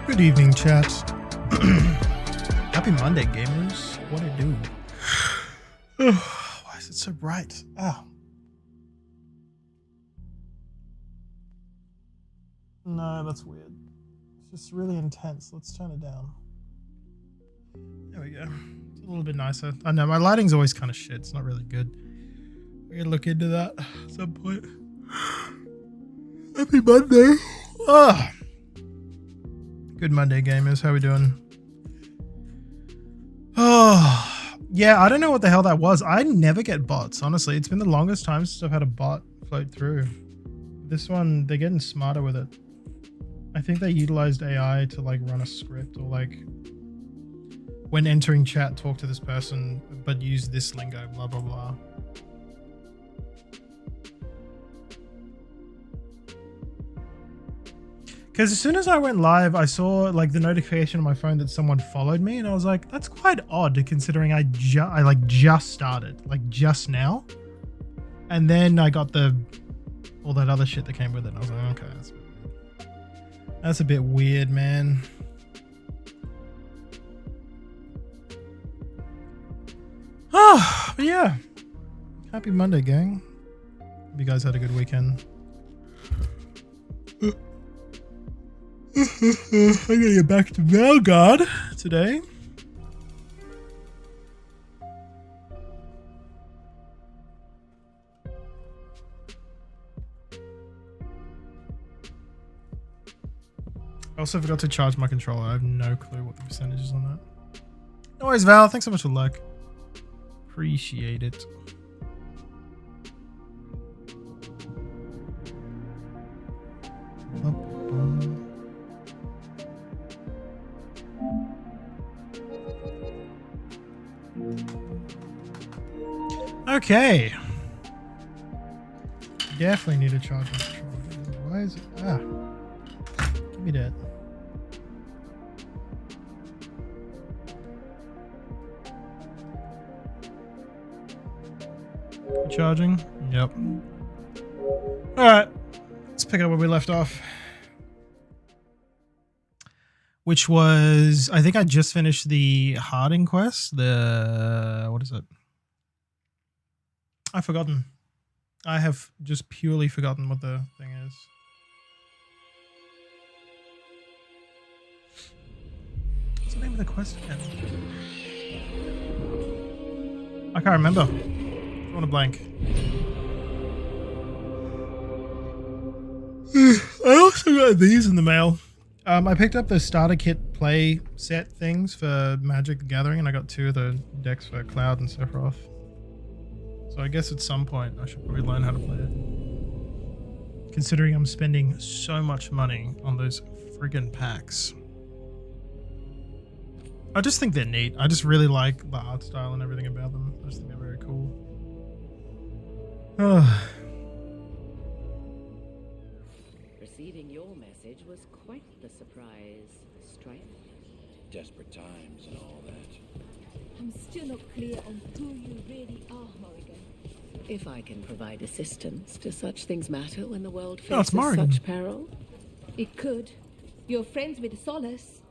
Good evening, chat. Happy Monday, gamers. What do you do? Why is it so bright? Ah. No, that's weird. It's just really intense. Let's turn it down. There we go. It's a little bit nicer. I know my lighting's always kind of shit. It's not really good. We're gonna look into that at some point. Happy Monday. Ah. Good Monday, gamers. How we doing? Oh, yeah. I don't know what the hell that was. I never get bots, honestly. It's been the longest time since I've had a bot float through. This one, they're getting smarter with it. I think they utilized AI to like run a script or like when entering chat, talk to this person, but use this lingo, blah, blah, blah. Because as soon as I went live, I saw like the notification on my phone that someone followed me, and I was like, "That's quite odd," considering I just started, like just now, and then I got all that other shit that came with it. And I was like, "Okay, that's a bit weird, man." Oh, but yeah, happy Monday, gang. Hope you guys had a good weekend. I'm gonna get back to Veilguard today. I also forgot to charge my controller. I have no clue what the percentage is on that. No worries, Val. Thanks so much for the like. Appreciate it. Okay. Definitely need to charge my controller. Why is it? Ah. Give me that. Charging? Yep. Alright. Let's pick up where we left off. Which was, I think I just finished the Harding quest. What is it? I've forgotten. I have just purely forgotten what the thing is. What's the name of the quest again? I can't remember. I want a blank. I also got these in the mail. I picked up the starter kit play set things for Magic the Gathering, and I got 2 of the decks for Cloud and Sephiroth. So I guess at some point I should probably learn how to play it. Considering I'm spending so much money on those friggin' packs. I just think they're neat. I just really like the art style and everything about them. I just think they're very cool. Receiving your message was quite the surprise, Strife. Desperate times and all that. I'm still not clear on who you really are, Morrigan. If I can provide assistance, do such things matter when the world Oh, it's faces Morrigan. such peril? It could. You're friends with Solace.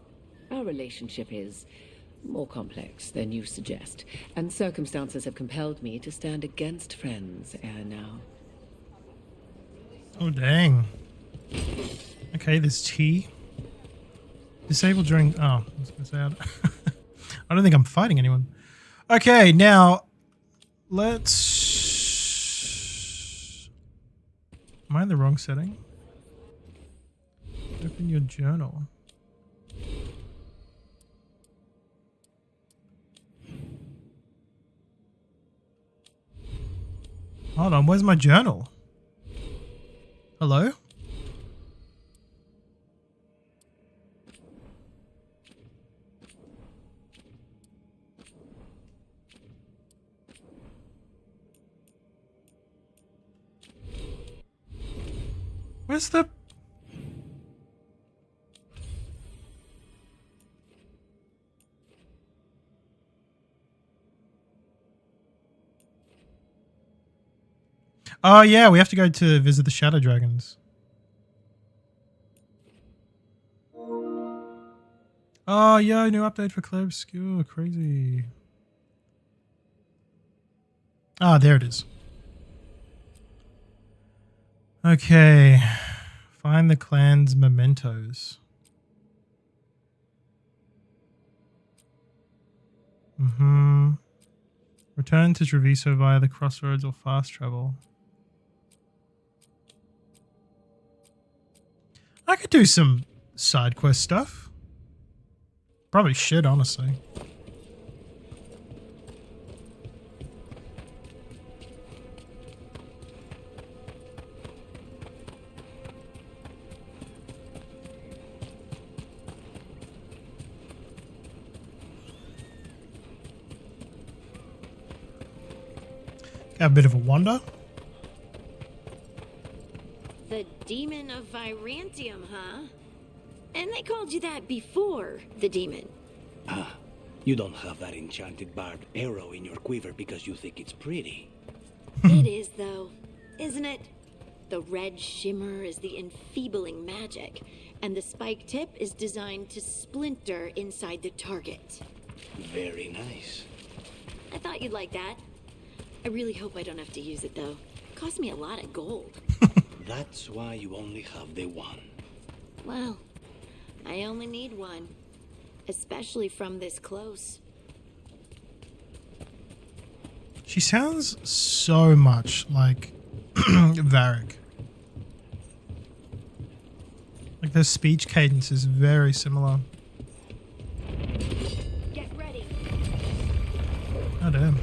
Our relationship is more complex than you suggest, and circumstances have compelled me to stand against friends ere now. Oh, dang. Okay, there's tea. Disable during... Oh, I was going to say... I don't think I'm fighting anyone. Okay, now... Let's... Am I in the wrong setting? Open your journal. Hold on, where's my journal? Hello? Where's the... Oh yeah, we have to go to visit the Shadow Dragons. Oh, yeah, new update for Clay Obscure. Crazy. Ah, there it is. Okay. Find the clan's mementos. Return to Treviso via the crossroads or fast travel. I could do some side quest stuff. Probably should, honestly. Have a bit of a wander. The demon of Virantium, huh? And they called you that before the demon. Ah, you don't have that enchanted barbed arrow in your quiver because you think it's pretty. It is, though, isn't it? The red shimmer is the enfeebling magic, and the spike tip is designed to splinter inside the target. Very nice. I thought you'd like that. I really hope I don't have to use it, though. It cost me a lot of gold. That's why you only have the one. Well, I only need one. Especially from this close. She sounds so much like Varric. Like their speech cadence is very similar. Get ready. Oh damn.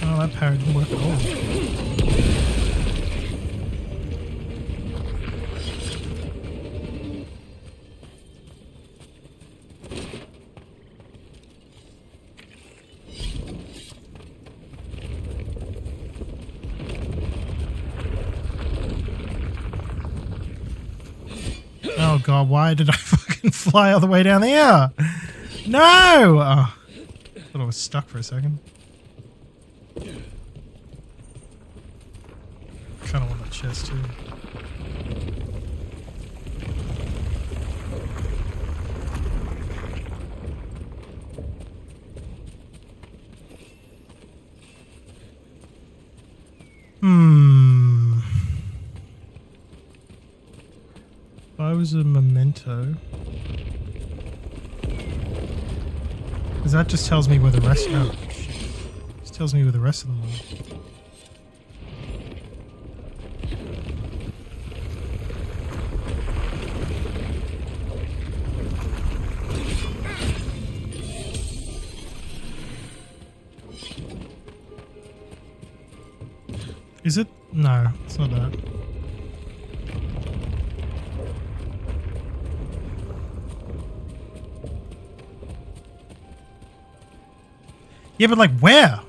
Oh, that parry didn't work at all. Oh god, why did I fucking fly all the way down there? No! Oh, thought I was stuck for a second. Kinda want that chest too. If I was a memento, because that just tells me where the rest. Oh, shit. Just tells me where the rest of them are. Is it? No, it's not that. Yeah, but like where?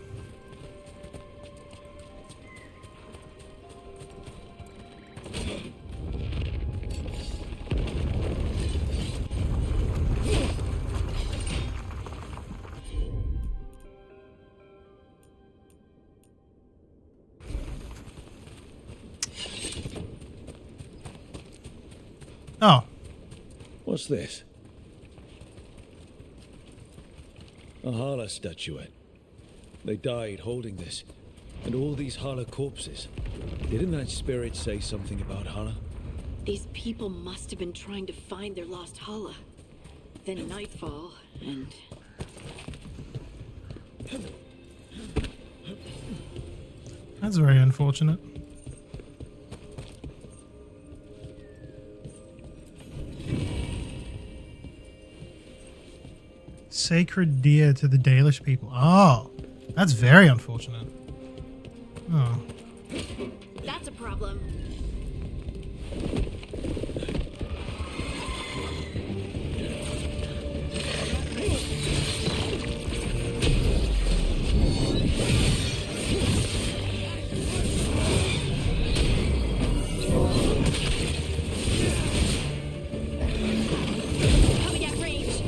Oh. What's this? A Hala statuette. They died holding this. And all these Hala corpses. Didn't that spirit say something about Hala? These people must have been trying to find their lost Hala. Then nightfall, and... That's very unfortunate. Sacred deer to the Dalish people. Oh, that's very unfortunate. Oh. That's a problem. Coming at range.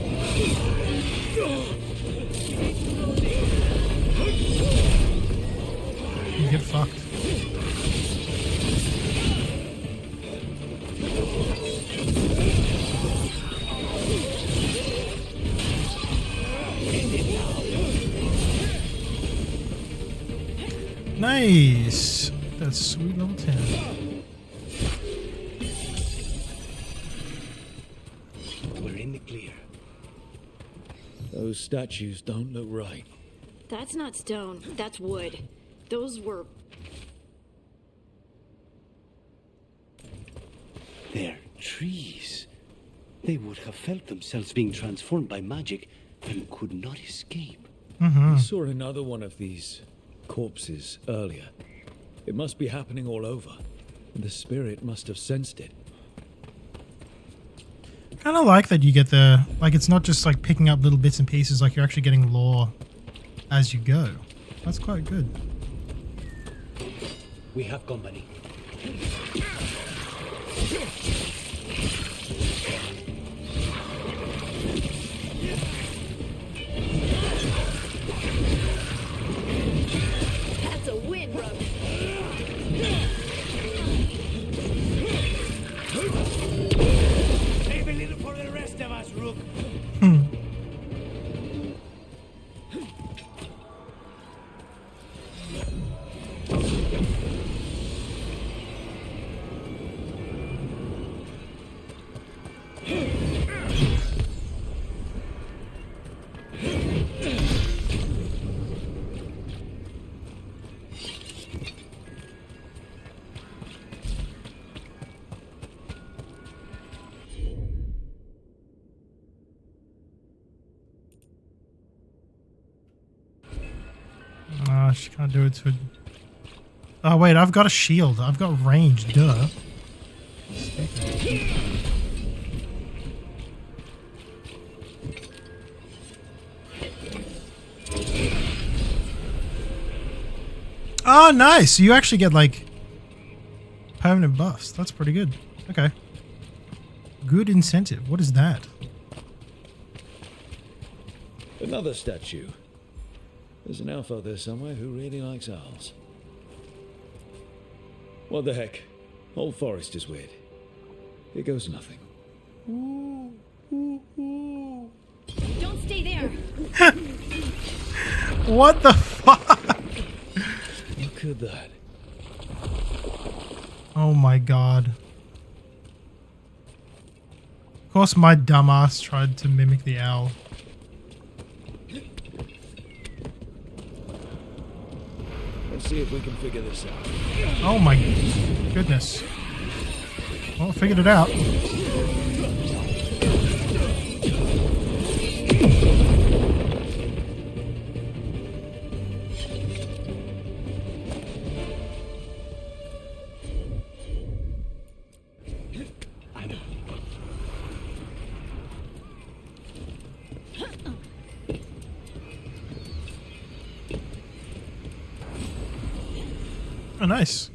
You get fucked. Nice. That's sweet level 10. We're in the clear. Those statues don't look right. That's not stone, that's wood. Those were... They're trees. They would have felt themselves being transformed by magic and could not escape. I saw another one of these corpses earlier. It must be happening all over. The spirit must have sensed it. Kind of like that you get the, like, it's not just like picking up little bits and pieces, like you're actually getting lore as you go. That's quite good. We have company. That's a win, Rook. Save a little for the rest of us, Rook. She can't do it to... Oh, wait, I've got a shield. I've got range, duh. Oh, nice. You actually get, like, permanent buffs. That's pretty good. Okay. Good incentive. What is that? Another statue. There's an elf out there somewhere who really likes owls. What the heck? Whole forest is weird. Here goes nothing. Don't stay there. What the fuck? Look at that. Oh my god. Of course my dumbass tried to mimic the owl. Let's see if we can figure this out. Oh my goodness. Well, I figured it out. Oh, nice.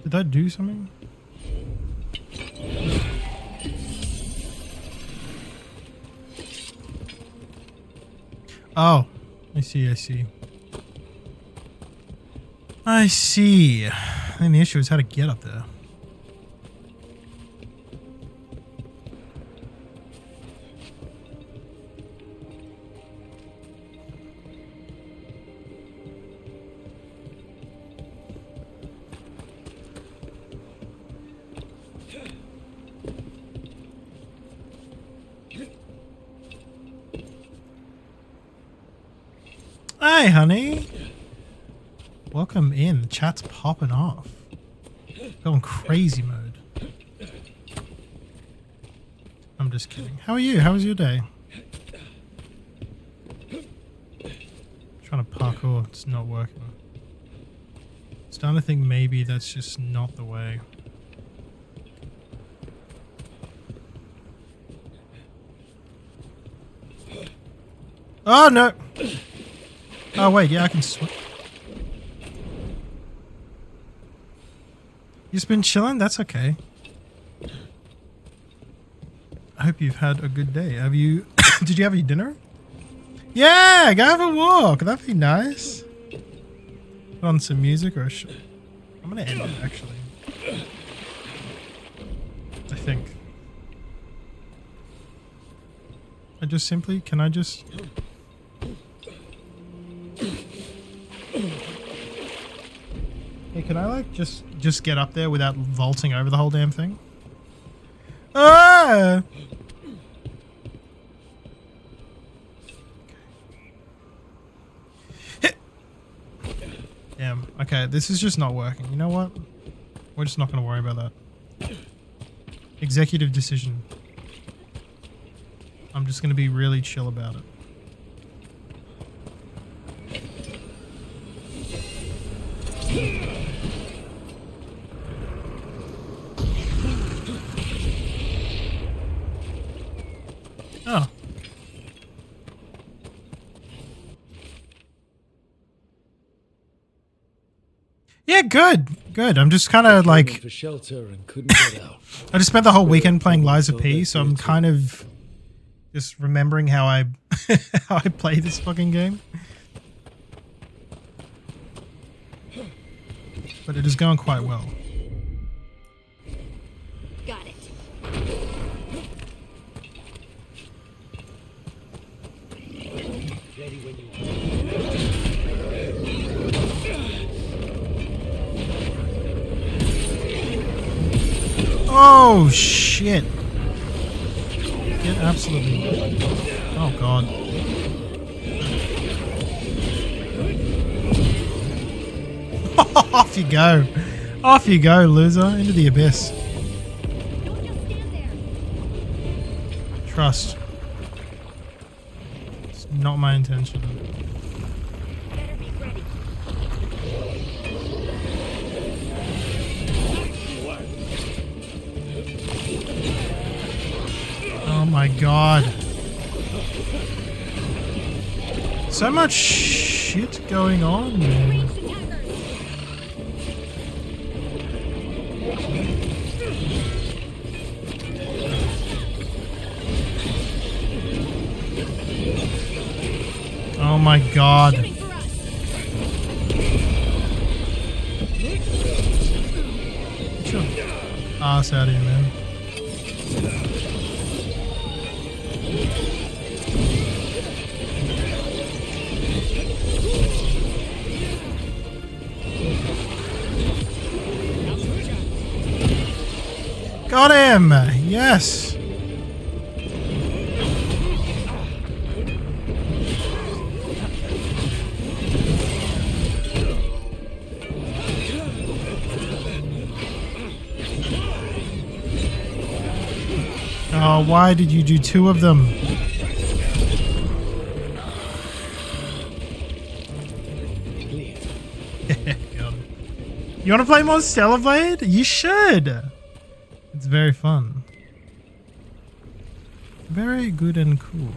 Did that do something? Oh, I see, I see. I see. I think the issue is how to get up there. Hey, honey. Welcome in. The chat's popping off. Going crazy mode. I'm just kidding. How are you? How was your day? Trying to parkour. It's not working. Starting to think maybe that's just not the way. Oh, no. Oh, wait, yeah, I can swim. You just been chilling? That's okay. I hope you've had a good day. Have you? Did you have your dinner? Yeah, go have a walk. That'd be nice. Put on some music or a show. I'm gonna end it actually. I think. Can I just? Hey, can I like just get up there without vaulting over the whole damn thing? Ah! Damn. Okay, this is just not working. You know what? We're just not going to worry about that. Executive decision. I'm just going to be really chill about it. Oh. Yeah, good. Good. I'm just kind of like for shelter and couldn't get out. I just spent the whole weekend playing Lies of P, so I'm kind of just remembering how I how I play this fucking game. But it is going quite well. Got it. Ready when you Oh shit. Get absolutely. Oh god. Off you go. Off you go, loser. Into the abyss. Don't just stand there. Trust. It's not my intention. Better be ready. Oh my god. So much shit going on, man. Ranged attackers. Oh my god. Shooting for us. Get your ass out of here, man. Got him! Yes! Oh, why did you do two of them? Got him. You want to play more Stellar Blade? You should! It's very fun. Very good and cool.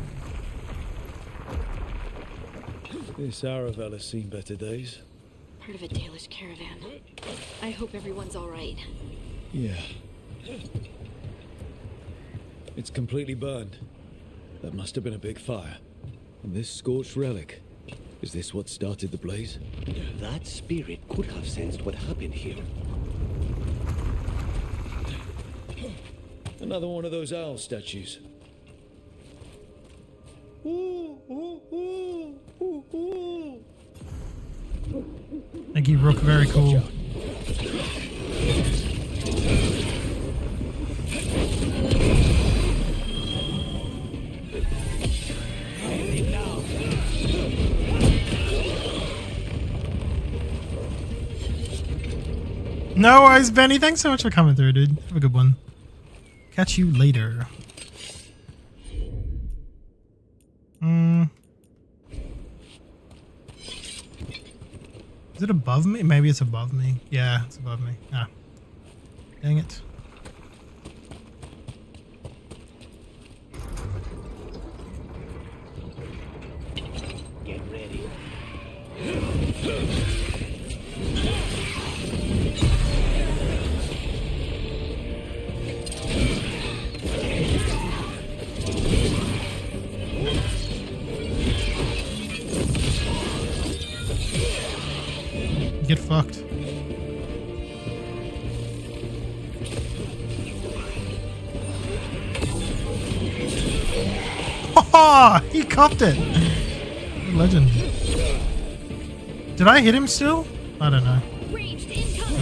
This Aravel has seen better days. Part of a Dalish caravan. I hope everyone's all right. Yeah. It's completely burned. That must have been a big fire. And this scorched relic, is this what started the blaze? That spirit could have sensed what happened here. Another one of those owl statues. Thank you, Rook. Very cool. No worries, Benny. Thanks so much for coming through, dude. Have a good one. Catch you later. Is it above me? Maybe it's above me. Yeah, it's above me. Ah. Dang it. Get ready. Get fucked. Oh, he copped it. Legend. Did I hit him still? I don't know. Ranged incoming.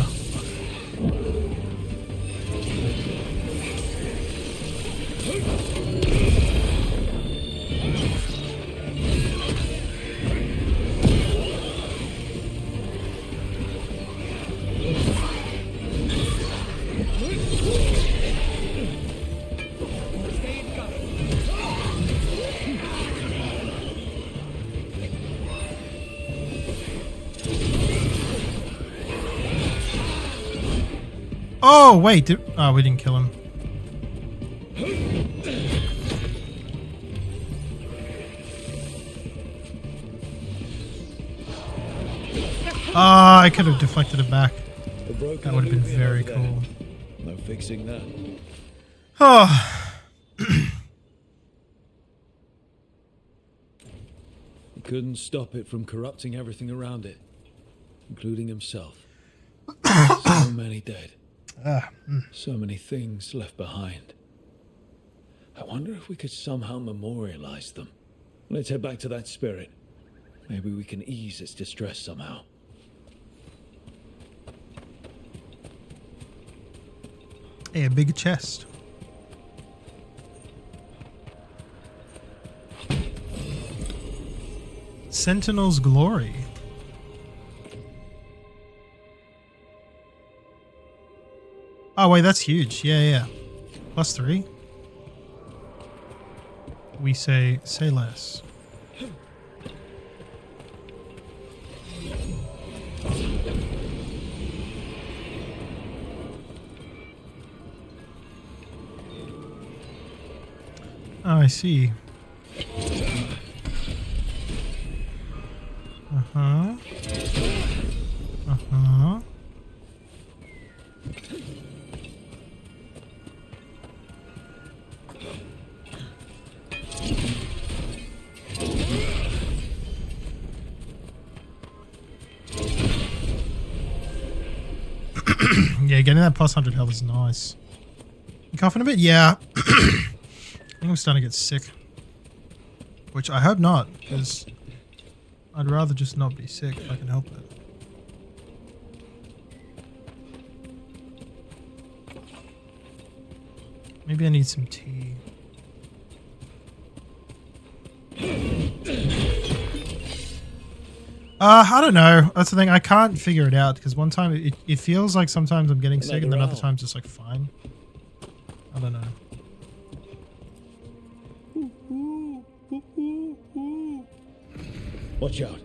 Oh, wait. Oh, we didn't kill him. Oh, I could have deflected it back. The broken That would have been Nubian very over there. cool. No fixing that. Oh, He couldn't stop it from corrupting everything around it, including himself. So many dead. So many things left behind. I wonder if we could somehow memorialize them. Let's head back to that spirit. Maybe we can ease its distress somehow. hey, a big chest. Sentinel's Glory. Oh, wait, that's huge. Yeah. +3. We say less. Oh, I see. Uh-huh. Uh-huh. Yeah, getting that +100 health is nice. You coughing a bit? Yeah. I think I'm starting to get sick. Which I hope not, because I'd rather just not be sick if I can help it. Maybe I need some tea. I don't know. That's the thing. I can't figure it out because one time it feels like sometimes I'm getting sick and then other times it's like fine. I don't know. Watch out.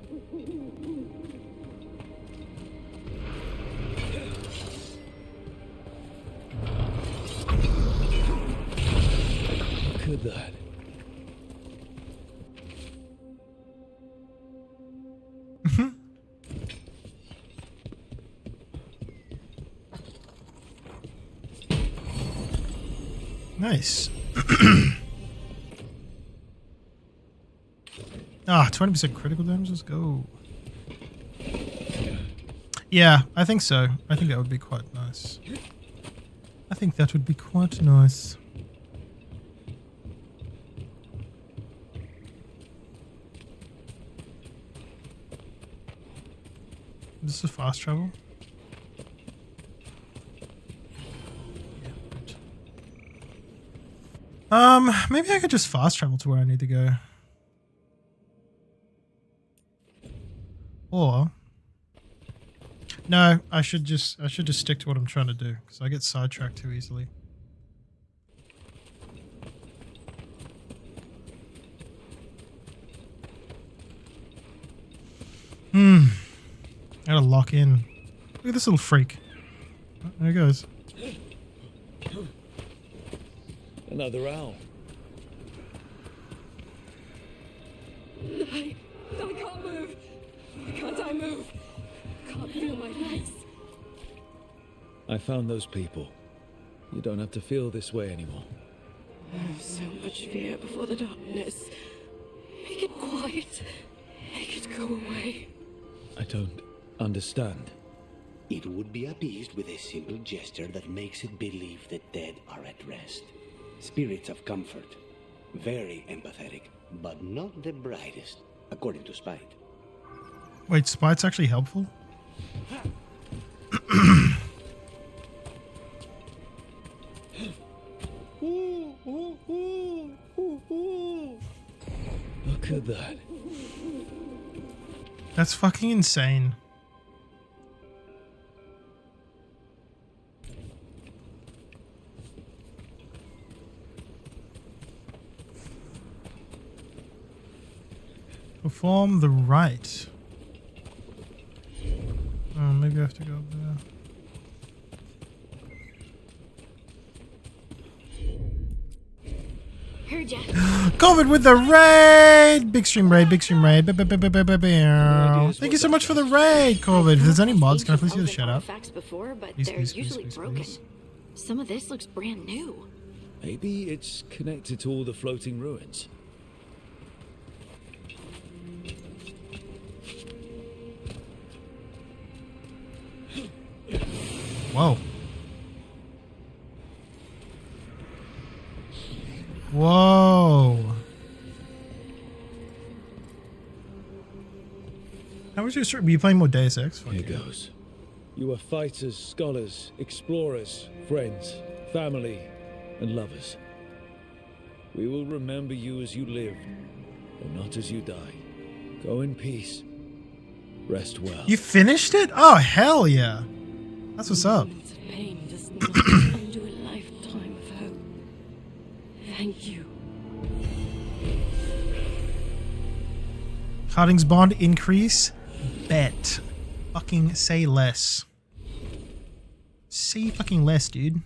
Look at that. Nice. 20% critical damage, let's go. Yeah, I think so. I think that would be quite nice. I think that would be quite nice. This is fast travel? Yeah, good. Maybe I could just fast travel to where I need to go. Or no, I should just stick to what I'm trying to do because I get sidetracked too easily. I gotta lock in. Look at this little freak. Oh, there he goes. Another owl. I can't move. Why can't I move? I can't feel my legs. I found those people. You don't have to feel this way anymore. So much fear before the darkness. Make it quiet. Make it go away. I don't understand. It would be appeased with a simple gesture that makes it believe the dead are at rest. Spirits of comfort. Very empathetic, but not the brightest, according to Spite. Wait, Spite's actually helpful? Look at that. That's fucking insane. Perform the rite. Oh, maybe I have to go up there. Heard ya. COVID with the raid! Big stream raid, big stream raid. Thank you so much for the raid, COVID. If there's any mods, can I please do the shout out? Before, but Please, they're please, usually please, broken. please. Some of this looks brand new. Maybe it's connected to all the floating ruins. Whoa. Whoa. How was your stream? Were you playing more Deus Ex? Fuck Here yeah. goes. You are fighters, scholars, explorers, friends, family, and lovers. We will remember you as you lived, and not as you die. Go in peace. Rest well. You finished it? Oh, hell yeah. That's what's up. Moments of pain does not undo a lifetime of hope. Thank you. Harding's bond increase? Bet. Fucking say less. Say fucking less, dude.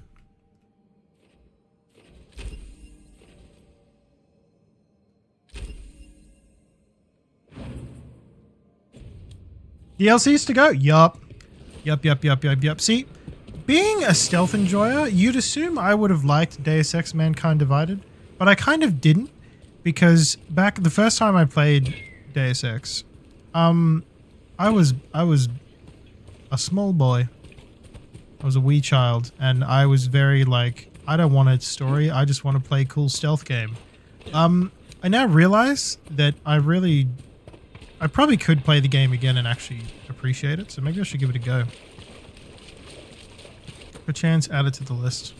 DLCs to go? Yup. Yup. See, being a stealth enjoyer, you'd assume I would have liked Deus Ex Mankind Divided, but I kind of didn't, because back the first time I played Deus Ex, I was a small boy. I was a wee child, and I was very like, I don't want a story, I just want to play a cool stealth game. I now realize that I probably could play the game again and actually appreciate it, so maybe I should give it a go. Perchance add it to the list.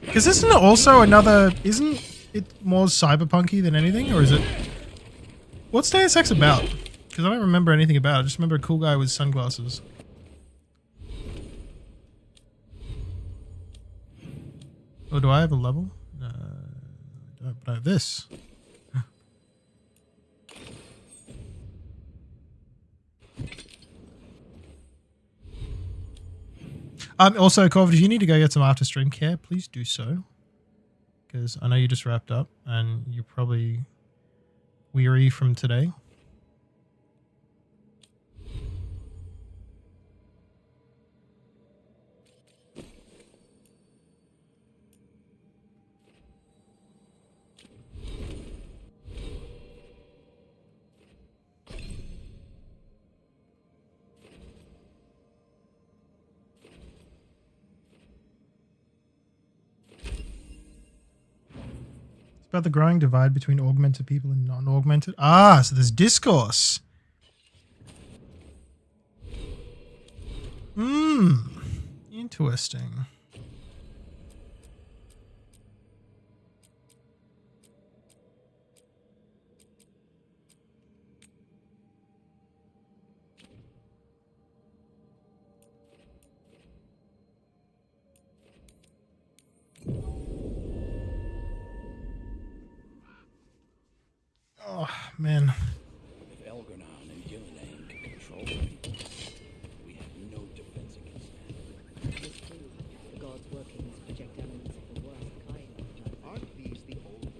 Because isn't it also another, isn't it more cyberpunky than anything, or is it? What's Deus Ex about? Because I don't remember anything about it. I just remember a cool guy with sunglasses. Oh, do I have a level? I don't, but I have this. Also, Corv, if you need to go get some after stream care, please do so. Because I know you just wrapped up and you're probably weary from today. About the growing divide between augmented people and non-augmented. Ah, so there's discourse. Interesting. Oh, man. If Elgarnon and Gillinan can control me, we have no defense against that. The gods' workings project elements of the worst kind. Aren't these the old?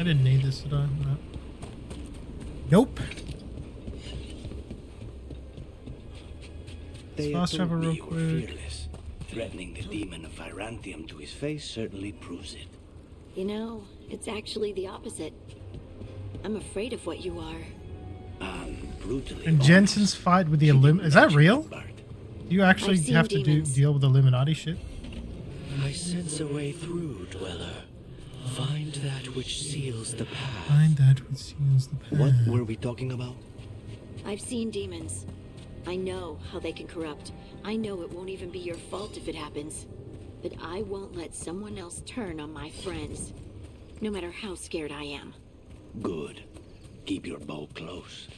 I didn't need this, did I? No. Nope. They Fast told travel me real you were quick. fearless. Threatening the demon of Virantium to his face certainly proves it. You know, it's actually the opposite. I'm afraid of what you are. Brutally And honest. Jensen's fight with the She didn't Illuminati. Is that mention real? part. Do you actually I've seen have to demons. deal with Illuminati shit? I sense a way through, Dweller. Find that which seals the path. Find that which seals the path. What were we talking about? I've seen demons. I know how they can corrupt. I know it won't even be your fault if it happens. But I won't let someone else turn on my friends. No matter how scared I am. Good. Keep your bow close.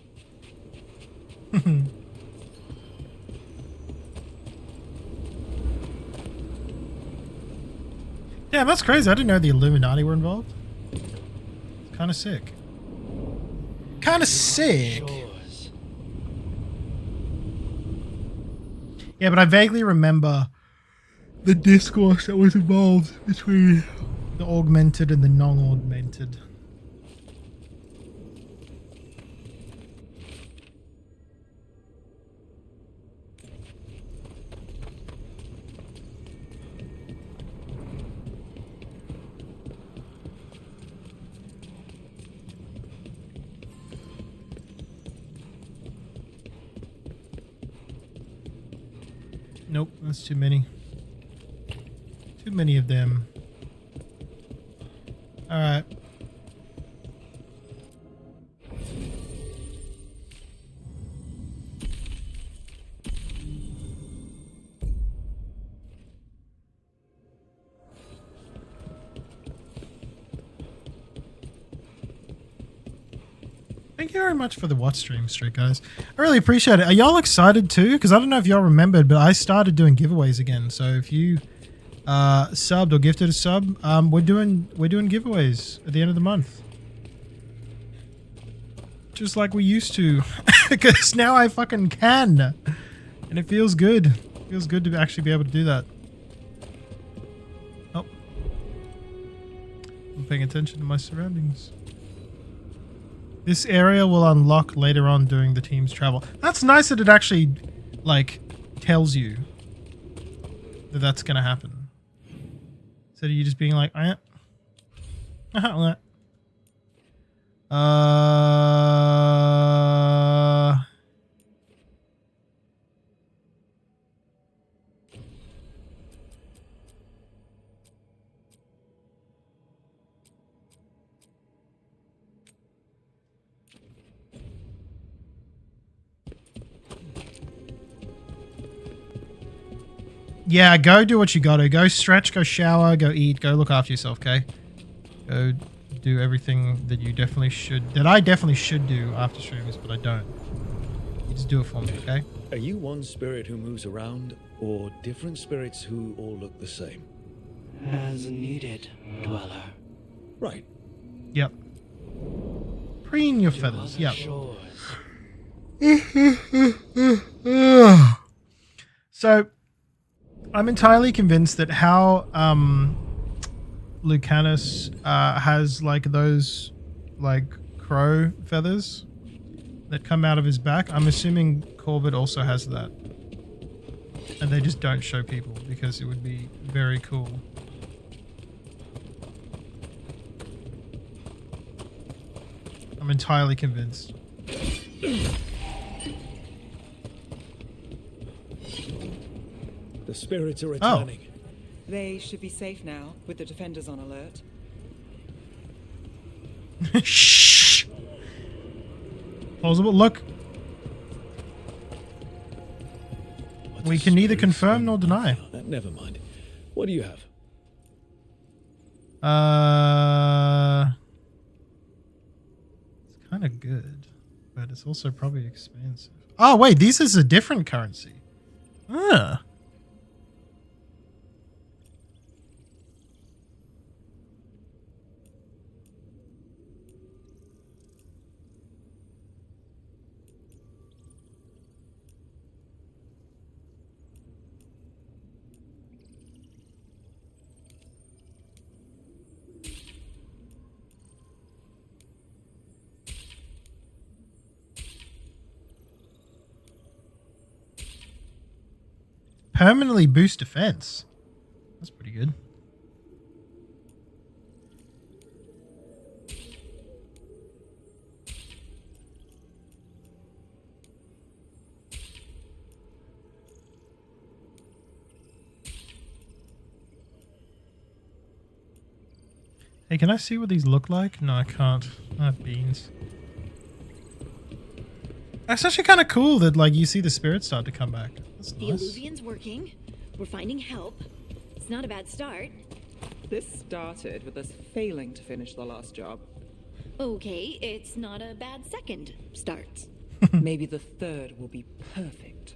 Yeah, that's crazy. I didn't know the Illuminati were involved. It's kind of sick. Kind of sick. Yours. Yeah, but I vaguely remember the discourse that was involved between the augmented and the non-augmented. Nope, that's too many. Too many of them. Alright. Thank you very much for the watch stream streak, guys. I really appreciate it. Are y'all excited too? Because I don't know if y'all remembered, but I started doing giveaways again. So if you subbed or gifted a sub, we're doing giveaways at the end of the month, just like we used to. Because now I fucking can, and it feels good. It feels good to actually be able to do that. Oh, I'm paying attention to my surroundings. This area will unlock later on during the team's travel. That's nice that it actually, like, tells you that that's gonna happen. Instead of you just being like, Yeah, go do what you gotta. Go stretch, go shower, go eat, go look after yourself, okay? Go do everything that you definitely should, that I definitely should do after streams, but I don't. You just do it for me, okay? Are you one spirit who moves around, or different spirits who all look the same? As needed, Dweller. Right. Yep. Preen your feathers, yep. Shores. So, I'm entirely convinced that how Lucanus has like those like crow feathers that come out of his back, I'm assuming Corbett also has that. And they just don't show people because it would be very cool. I'm entirely convinced. The spirits are returning. They should be safe now, with the defenders on alert. Shh. Plausible. Look. What's We a can neither spirit confirm from nor deny. Never mind. What do you have? It's kind of good, but it's also probably expensive. Oh wait, this is a different currency. Ah. permanently boost defense. That's pretty good. Hey, can I see what these look like? No, I can't. I have beans. That's actually kind of cool that, like, you see the spirits start to come back. That's The nice. illusion's working. We're finding help. It's not a bad start. This started with us failing to finish the last job. Okay, it's not a bad second start. Maybe the third will be perfect.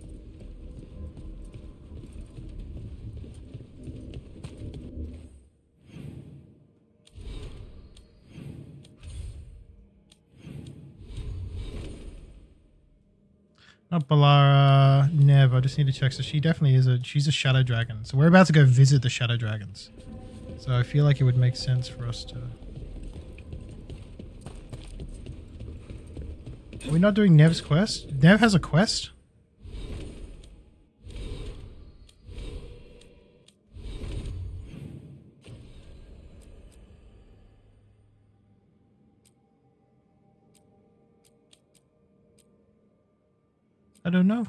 Not Balara, Nev. I just need to check. So she definitely is she's a shadow dragon. So we're about to go visit the shadow dragons. So I feel like it would make sense for us to... Are we not doing Nev's quest? Nev has a quest? I don't know.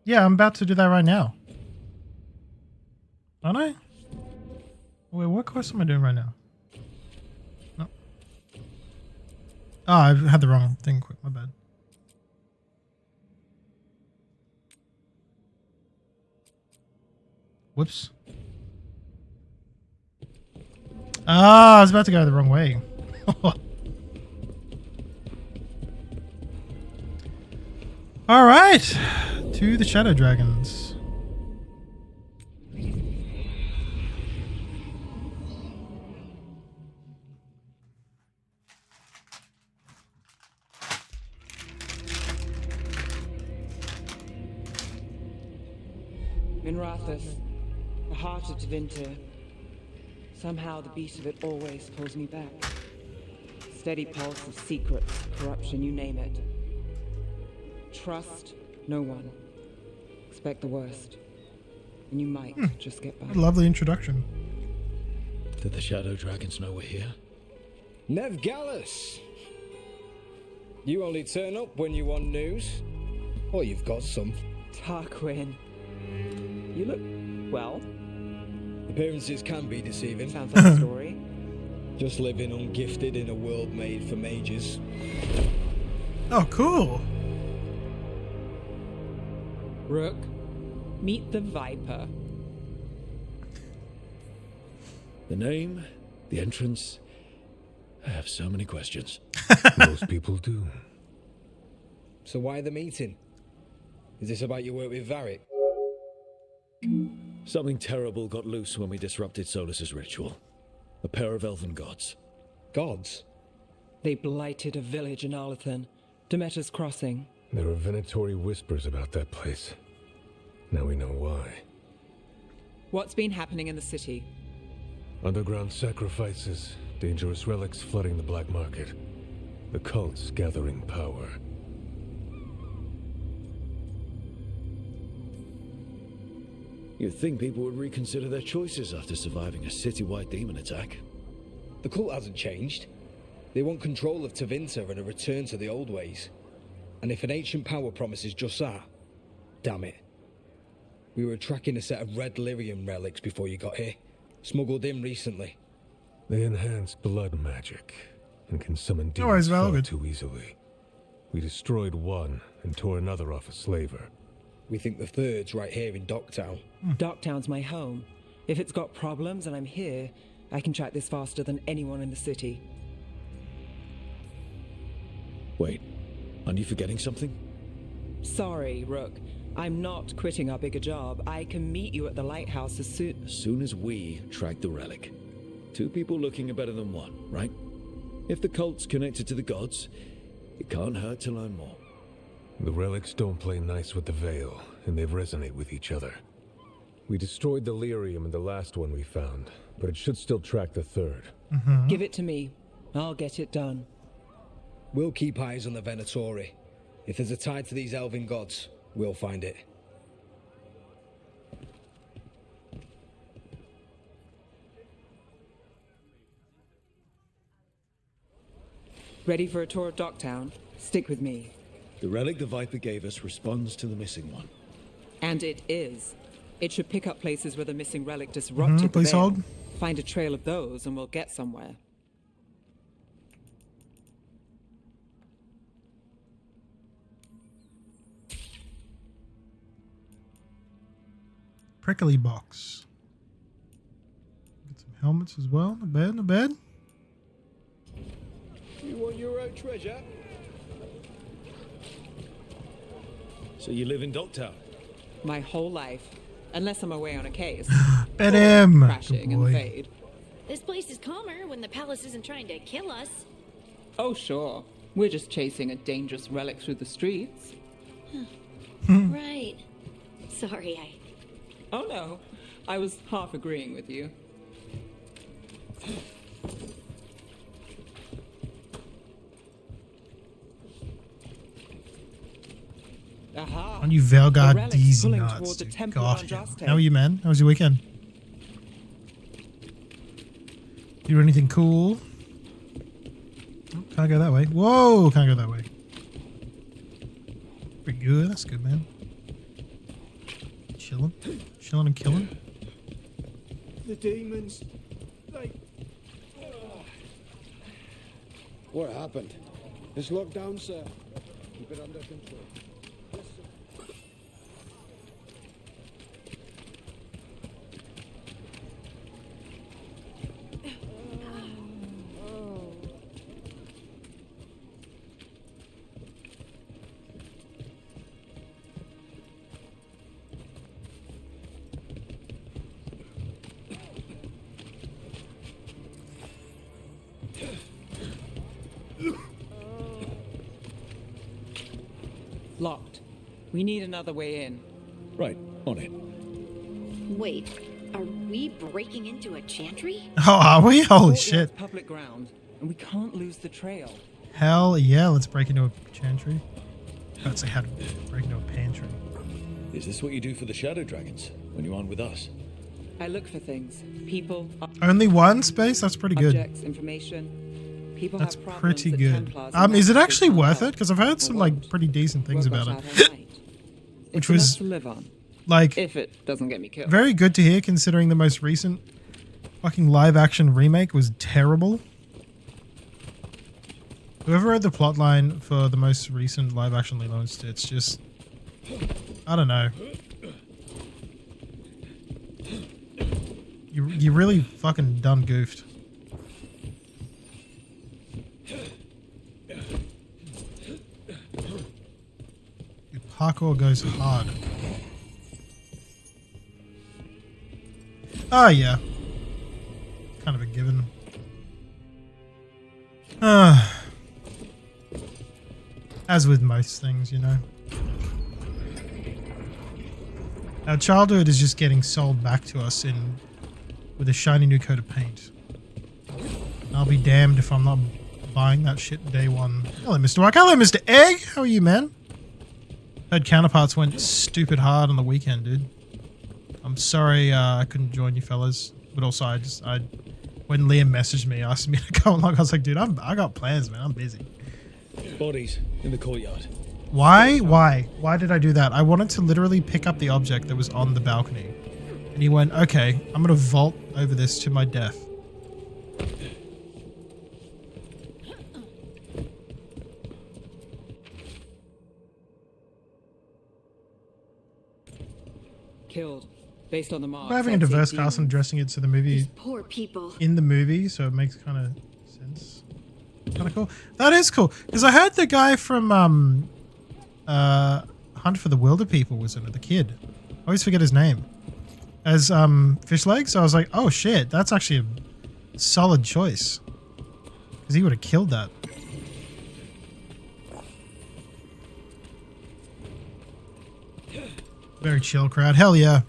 Yeah, I'm about to do that right now. Aren't I? Wait, what quest am I doing right now? No. Oh, I had the wrong thing quick, my bad. Whoops. Ah, I was about to go the wrong way. All right, to the shadow dragons. Minrathus, the heart of Tevinter. Somehow the beat of it always pulls me back. Steady pulse of secrets, corruption, you name it. Trust no one. Expect the worst. And you might just get by. Lovely introduction. Did the shadow dragons know we're here? Nev Gallus! You only turn up when you want news. Or you've got some. Tarquin. You look well. Appearances can be deceiving. Sounds like a story. Just living ungifted in a world made for mages. Oh, cool. Rook, meet the Viper. The name, the entrance. I have so many questions. Most people do. So why the meeting? Is this about your work with Varric? Something terrible got loose when we disrupted Solus's ritual. A pair of elven gods. Gods? They blighted a village in Arlethan, Demeter's Crossing. There are venatory whispers about that place. Now we know why. What's been happening in the city? Underground sacrifices, dangerous relics flooding the black market. The cults gathering power. You'd think people would reconsider their choices after surviving a citywide demon attack. The cult hasn't changed. They want control of Tevinter and a return to the old ways. And if an ancient power promises just that, damn it. We were tracking a set of red lyrium relics before you got here. Smuggled in recently. They enhance blood magic and can summon No worries, demons far Veilguard. too easily. We destroyed one and tore another off a slaver. We think the third's right here in Docktown. Docktown's my home. If it's got problems and I'm here, I can track this faster than anyone in the city. Wait, aren't you forgetting something? Sorry, Rook. I'm not quitting our bigger job. I can meet you at the lighthouse as soon as we track the relic. Two people looking are better than one, right? If the cult's connected to the gods, it can't hurt to learn more. The relics don't play nice with the Veil, and they resonate with each other. We destroyed the lyrium in the last one we found, but it should still track the third. Give it to me. I'll get it done. We'll keep eyes on the Venatori. If there's a tie to these elven gods, we'll find it. Ready for a tour of Docktown? Stick with me. The relic the Viper gave us responds to the missing one. And it is. It should pick up places where the missing relic disrupted the please veil. hold. Find a trail of those and we'll get somewhere. Prickly box. Get some helmets as well. A bed, a bed. You want your own treasure? So you live in Docktown? My whole life. Unless I'm away on a case. Bet him. Crashing Good and boy. fade. This place is calmer when the palace isn't trying to kill us. Oh, sure. We're just chasing a dangerous relic through the streets. Right. Sorry, Oh, no. I was half agreeing with you. Aha. On you The Veilguard relic's D's pulling nuts. toward the Dude. temple God, on yeah. Juste. How are you, man? How was your weekend? Do anything cool? Oh, can't go that way. Whoa, can't go that way. Pretty good. That's good, man. Chilling. Chilling and killing. The demons, What happened? It's locked down, sir. Keep it under control. Yes, sir. Locked. We need another way in. Right, on it. Wait, are we breaking into a chantry? Oh, are we? Holy Courtyard's shit. Public ground, and we can't lose the trail. Hell yeah, let's break into a chantry. I'd say how to break into a pantry. Is this what you do for the Shadow Dragons when you aren't with us? I look for things. People, Only one space? That's pretty good. objects, information. People That's have problems pretty that good. Templars and Is it Masters actually can't worth help. it? Because I've heard some Or like won't. pretty decent things Work about us it. out all right. Which It's was enough to live on, like if it doesn't get me killed. very good to hear considering the most recent fucking live action remake was terrible. Whoever read the plotline for the most recent live action Lilo and Stitch, just I don't know. You really fucking done goofed. Your parkour goes hard. Oh yeah. Kind of a given. As with most things, you know. Our childhood is just getting sold back to us with a shiny new coat of paint. And I'll be damned if I'm not buying that shit day one. Hello, Mr. White. Hello, Mr. Egg. How are you, man? Heard counterparts went stupid hard on the weekend, dude. I'm sorry I couldn't join you fellas. But also, when Liam messaged me, asked me to come along, I was like, dude, I got plans, man. I'm busy. Bodies in the courtyard. Why? Why did I do that? I wanted to literally pick up the object that was on the balcony. And he went, okay, I'm going to vault over this to my death. Killed. Based on the marks. We're having a I'd say diverse cast and demons. dressing it to the movie These poor people. in the movie, so it makes kind of sense. Kind of cool. That is cool because I heard the guy from Hunt for the Wilder People was in it. The kid, I always forget his name, as Fish Legs. So I was like, oh shit, that's actually a solid choice because he would have killed that. Very chill crowd. Hell yeah.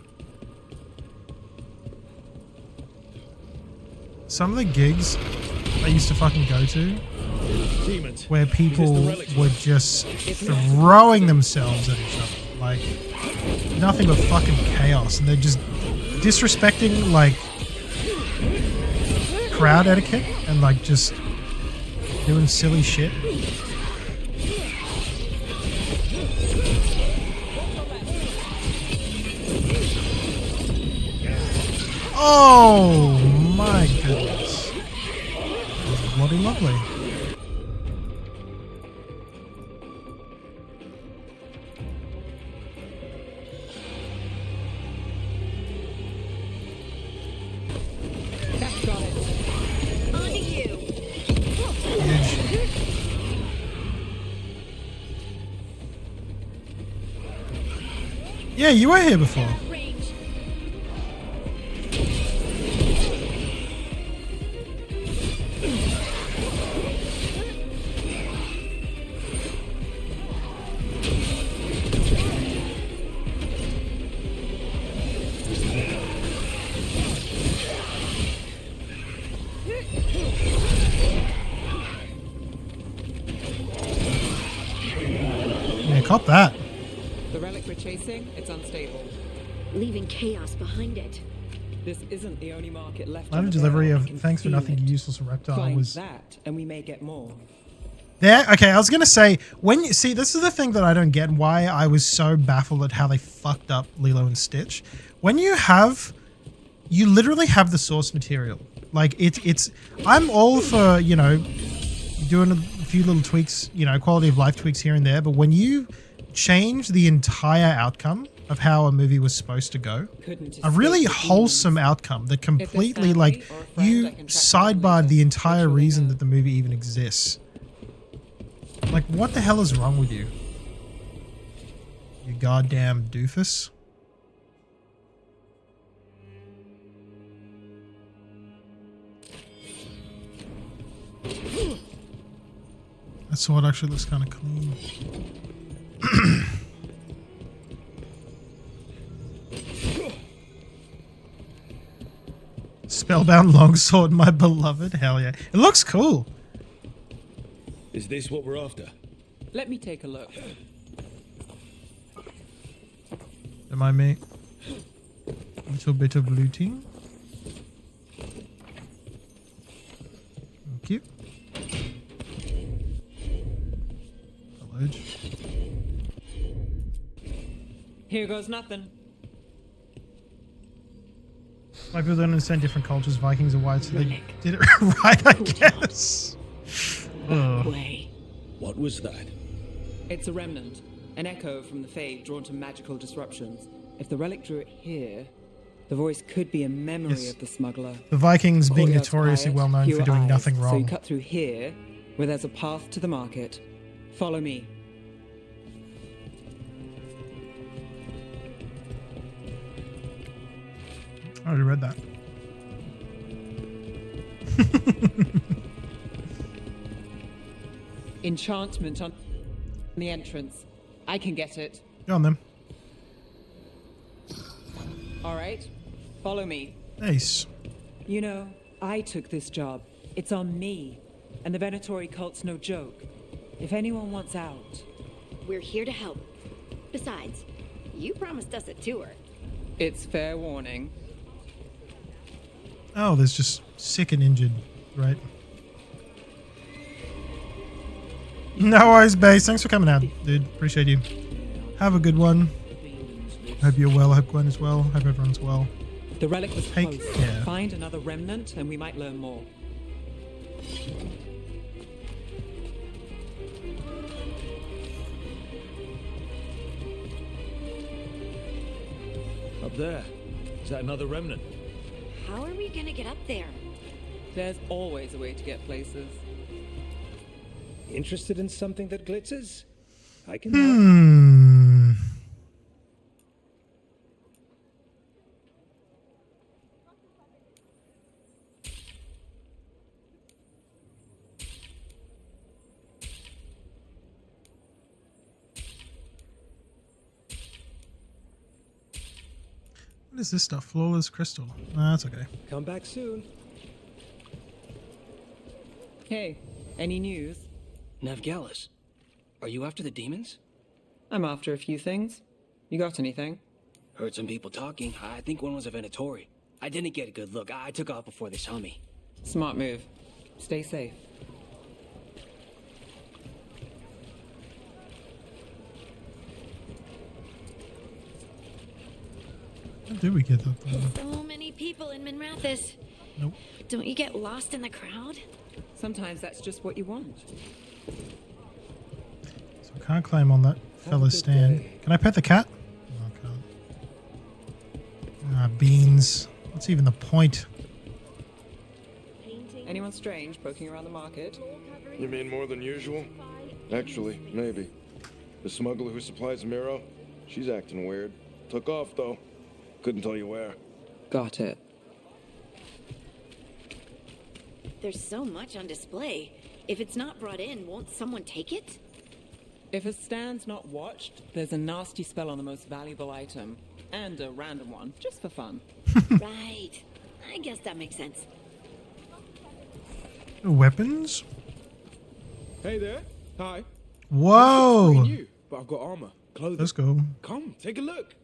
Some of the gigs I used to fucking go to Demons. where people Is this the relic? were just throwing themselves at each other. Like, nothing but fucking chaos. And they're just disrespecting, like, crowd etiquette and, like, just doing silly shit. Oh my goodness. That was bloody lovely. That's got it. On to you. Huge. Yeah, you were here before. Range. Yeah, cop that. The relic we're chasing, it's unstable. Leaving chaos behind it. This isn't the only market left. Line on of the delivery barrel. of I can thanks for feel nothing, it. useless reptile Find was that, and we may get more. there. Okay, I was gonna say when you see this is the thing that I don't get why I was so baffled at how they fucked up Lilo and Stitch. When you literally have the source material. Like it's I'm all for, you know, doing a few little tweaks, you know, quality of life tweaks here and there, but when you change the entire outcome of how a movie was supposed to go, a really wholesome outcome that completely, like, you sidebarred the entire reason that the movie even exists. Like, what the hell is wrong with you? You goddamn doofus. That sword actually looks kind of clean. Spellbound longsword, my beloved. Hell yeah. It looks cool. Is this what we're after? Let me take a look. Am I me? Little bit of looting. Thank you. Village. Here goes nothing. Like, people don't understand different cultures. Vikings are white, so they did it right, I guess. Ugh. Way. What was that? It's a remnant, an echo from the Fade drawn to magical disruptions. If the relic drew it here, the voice could be a memory Yes. of the smuggler. The Vikings being Courtyard's notoriously quiet, well known for fewer doing eyes, nothing So you wrong. cut through here, where there's a path to the market. Follow me. I already read that. Enchantment on the entrance. I can get it. Go on then. All right, follow me. Ace. You know, I took this job. It's on me. And the Venatori cult's no joke. If anyone wants out... We're here to help. Besides, you promised us a tour. It's fair warning. Oh, there's just sick and injured, right? No worries, Base. Thanks for coming out, dude. Appreciate you. Have a good one. Hope you're well. Hope Gwen is well. Hope everyone's well. The relic was Take close. care. Find another remnant and we might learn more. Up there. Is that another remnant? How are we gonna get up there? There's always a way to get places. Interested in something that glitters? I can What is this stuff? Flawless crystal. Nah, that's okay. come back soon. Hey, Any news? Navgalis, are you after the demons? I'm after a few things. You got anything? Heard some people talking. I think one was a Venatori. I didn't get a good look. I took off before they saw me. Smart move. Stay safe. How did we get that though? So many people in Minrathis. Nope. Don't you get lost in the crowd? Sometimes that's just what you want. So I can't climb on that fella's stand. Can I pet the cat? No, I can't. Ah, beans. What's even the point? Anyone strange poking around the market? You mean more than usual? Actually, maybe. The smuggler who supplies Miro, she's acting weird. Took off, though. Couldn't tell you where. Got it. There's so much on display. If it's not brought in, won't someone take it? If a stand's not watched, there's a nasty spell on the most valuable item. And a random one, just for fun. Right. I guess that makes sense. Weapons? Hey there. Hi. Whoa! New, but I've got armor, clothing. Let's go. Come, take a look.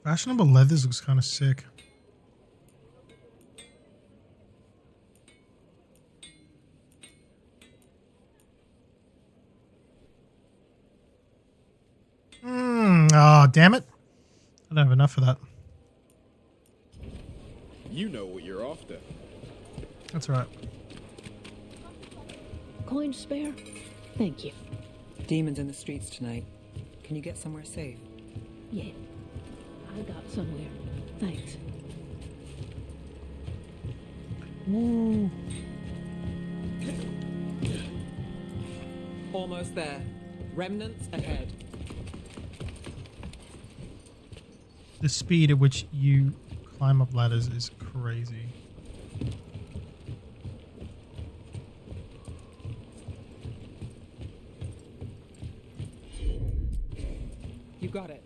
Fashionable leathers looks kind of sick. Oh, damn it. I don't have enough for that. You know what you're after. That's right. Coin to spare? Thank you. Demons in the streets tonight. Can you get somewhere safe? Yeah. I got somewhere. Thanks. Ooh. Almost there. Remnants ahead. The speed at which you climb up ladders is crazy. You got it.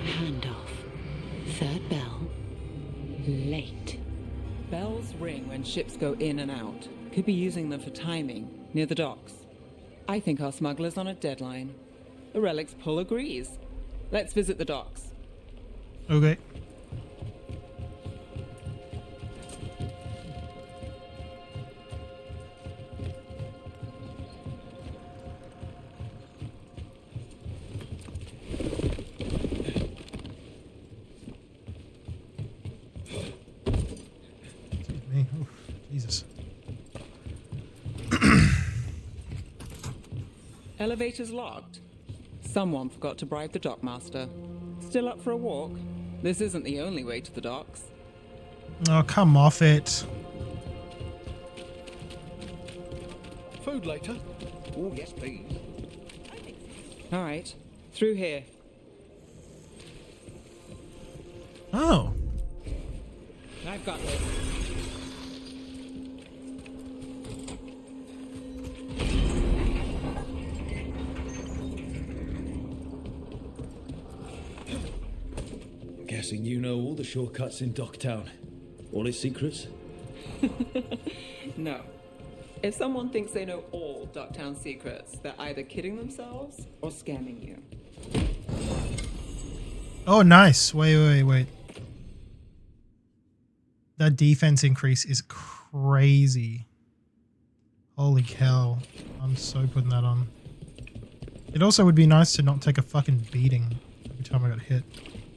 Handoff. Third bell. Late. Bells ring when ships go in and out. Could be using them for timing, near the docks. I think our smuggler's on a deadline. The relic's pull agrees. Let's visit the docks. Okay. Excuse me. Oof, Jesus. Elevator's locked. Someone forgot to bribe the dockmaster. Still up for a walk? This isn't the only way to the docks. Oh, come off it. Food later? Oh, yes, please. All right, through here. Oh. I've got this. Guessing you know all the shortcuts in Docktown. All its secrets? No. If someone thinks they know all Docktown secrets, they're either kidding themselves or scamming you. Oh, nice. Wait. That defense increase is crazy. Holy cow. I'm so putting that on. It also would be nice to not take a fucking beating every time I got hit.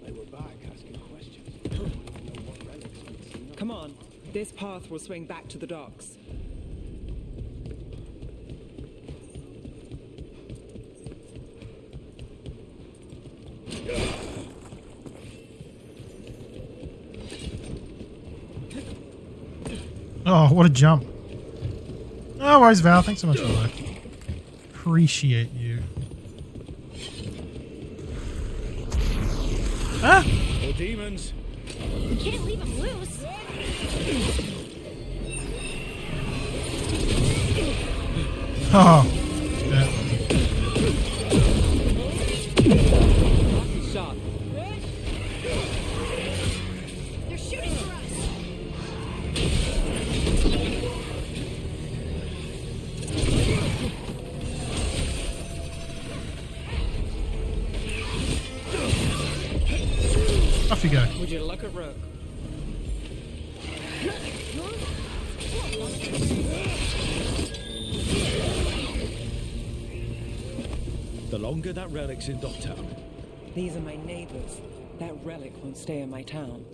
They were back asking questions. Come on. This path will swing back to the docks. Oh, what a jump. No worries, Val. Thanks so much for that. Appreciate you. Ah! Or demons. We can't leave him loose. Oh. Yeah. Shot. They're shooting for us. Off you go. Would you look at Rook? The longer that relic's in Docktown, These are my neighbors. That relic won't stay in my town.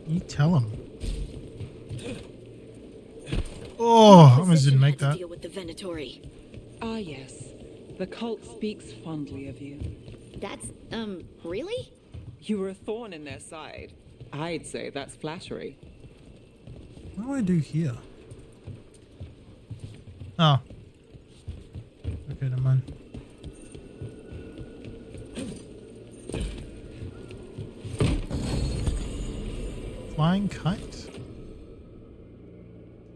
You tell him. Oh, I almost didn't make that. Deal with the Venatori. Ah, yes. The cult speaks fondly of you. That's, really? You were a thorn in their side. I'd say that's flattery. What do I do here? Oh. Okay, never mind. Flying kite?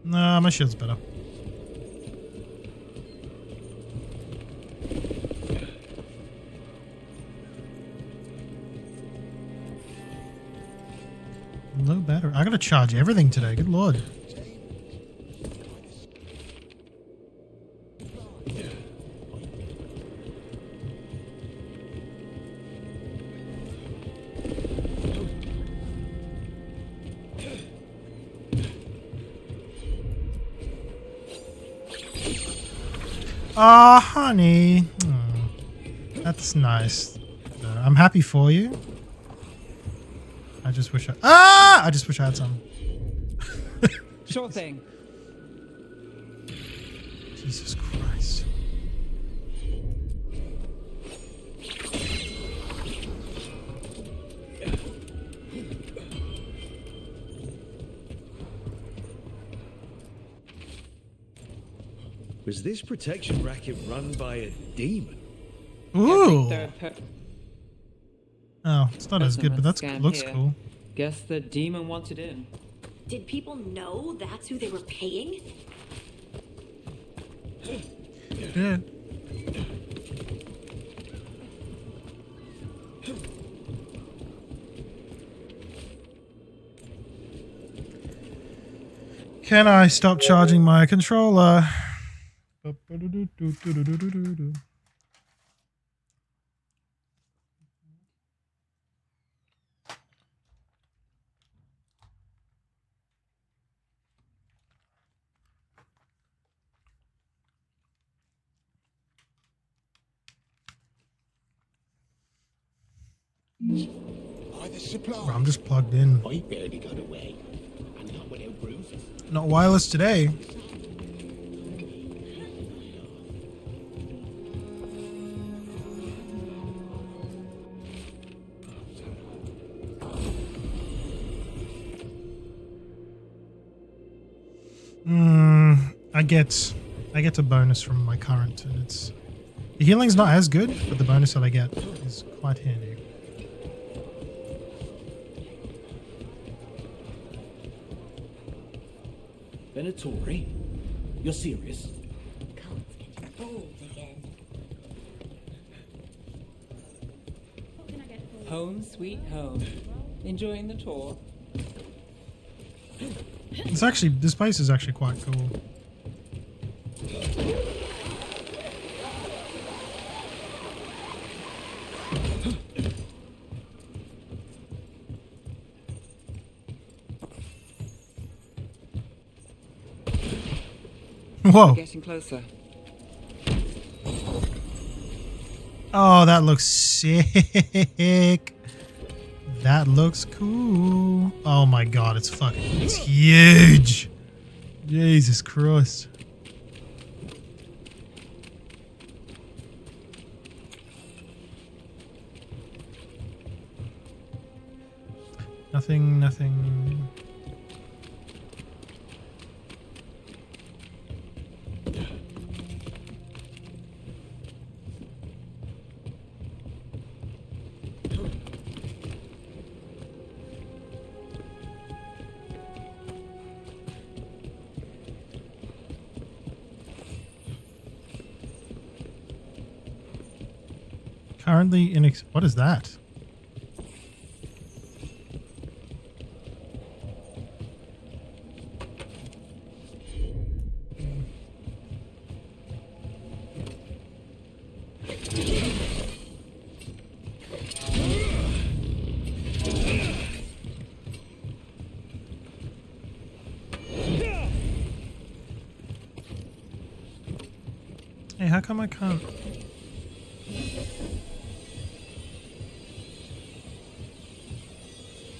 Nah, my shield's better. Low battery. I gotta charge everything today. Good lord. Ah, honey. Oh, that's nice. I'm happy for you. I just wish I just wish I had some. Sure thing. Jesus Christ. was this protection racket run by a demon? Ooh. Oh, it's not as good, but that's Scan looks here. cool. Guess the demon wanted in. Did people know that's who they were paying? Yeah. Can I stop charging my controller? Bro, I'm just plugged in. I barely got away. And not without bruises. Not wireless today. I get a bonus from my current, and it's the healing's not as good, but the bonus that I get is quite handy. Venatori? You're serious? Cult's getting bold again. Home sweet home. Enjoying the tour? It's actually, this place is actually quite cool. Whoa. We're getting closer. Oh, that looks sick. That looks cool. Oh my god, it's huge. Jesus Christ. Nothing. Currently in what is that? Hey, how come I can't?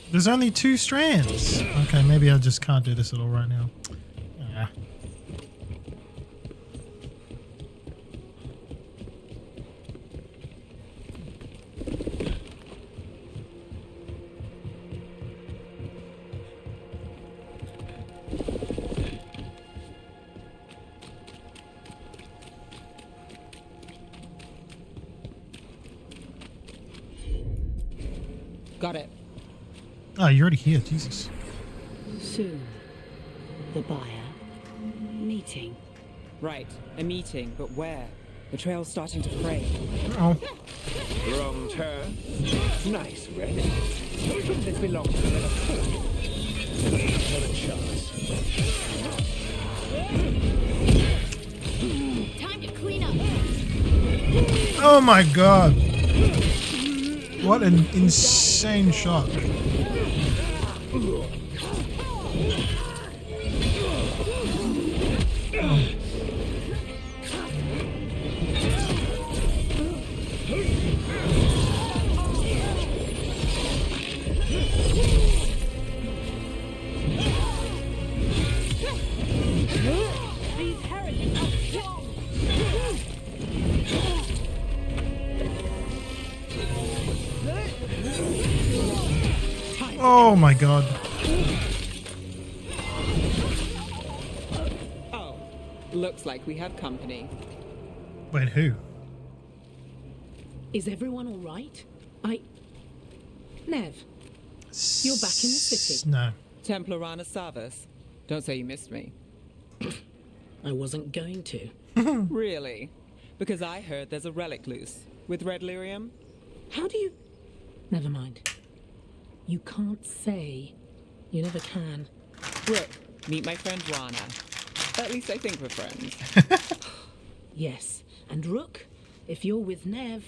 There's only 2 strands. Okay, maybe I just can't do this at all right now. Ah. Got it. Oh, you're already here, Jesus. Soon. The buyer. Meeting. Right, a meeting, but where? The trail's starting to fray. Oh. Wrong turn. Nice, Red. Shouldn't this belong to the Not a chance. Time to clean up. Oh my god. What an insane shot. These heretics are strong. Oh my god. Oh, looks like we have company. Wait, who? Is everyone all right? Nev, you're back in the city. No. Templar Rana Savas. Don't say you missed me. I wasn't going to. Really? Because I heard there's a relic loose. With red lyrium? How do you... Never mind. You can't say. You never can. Rook, meet my friend Rana. At least I think we're friends. Yes. And Rook, if you're with Nev,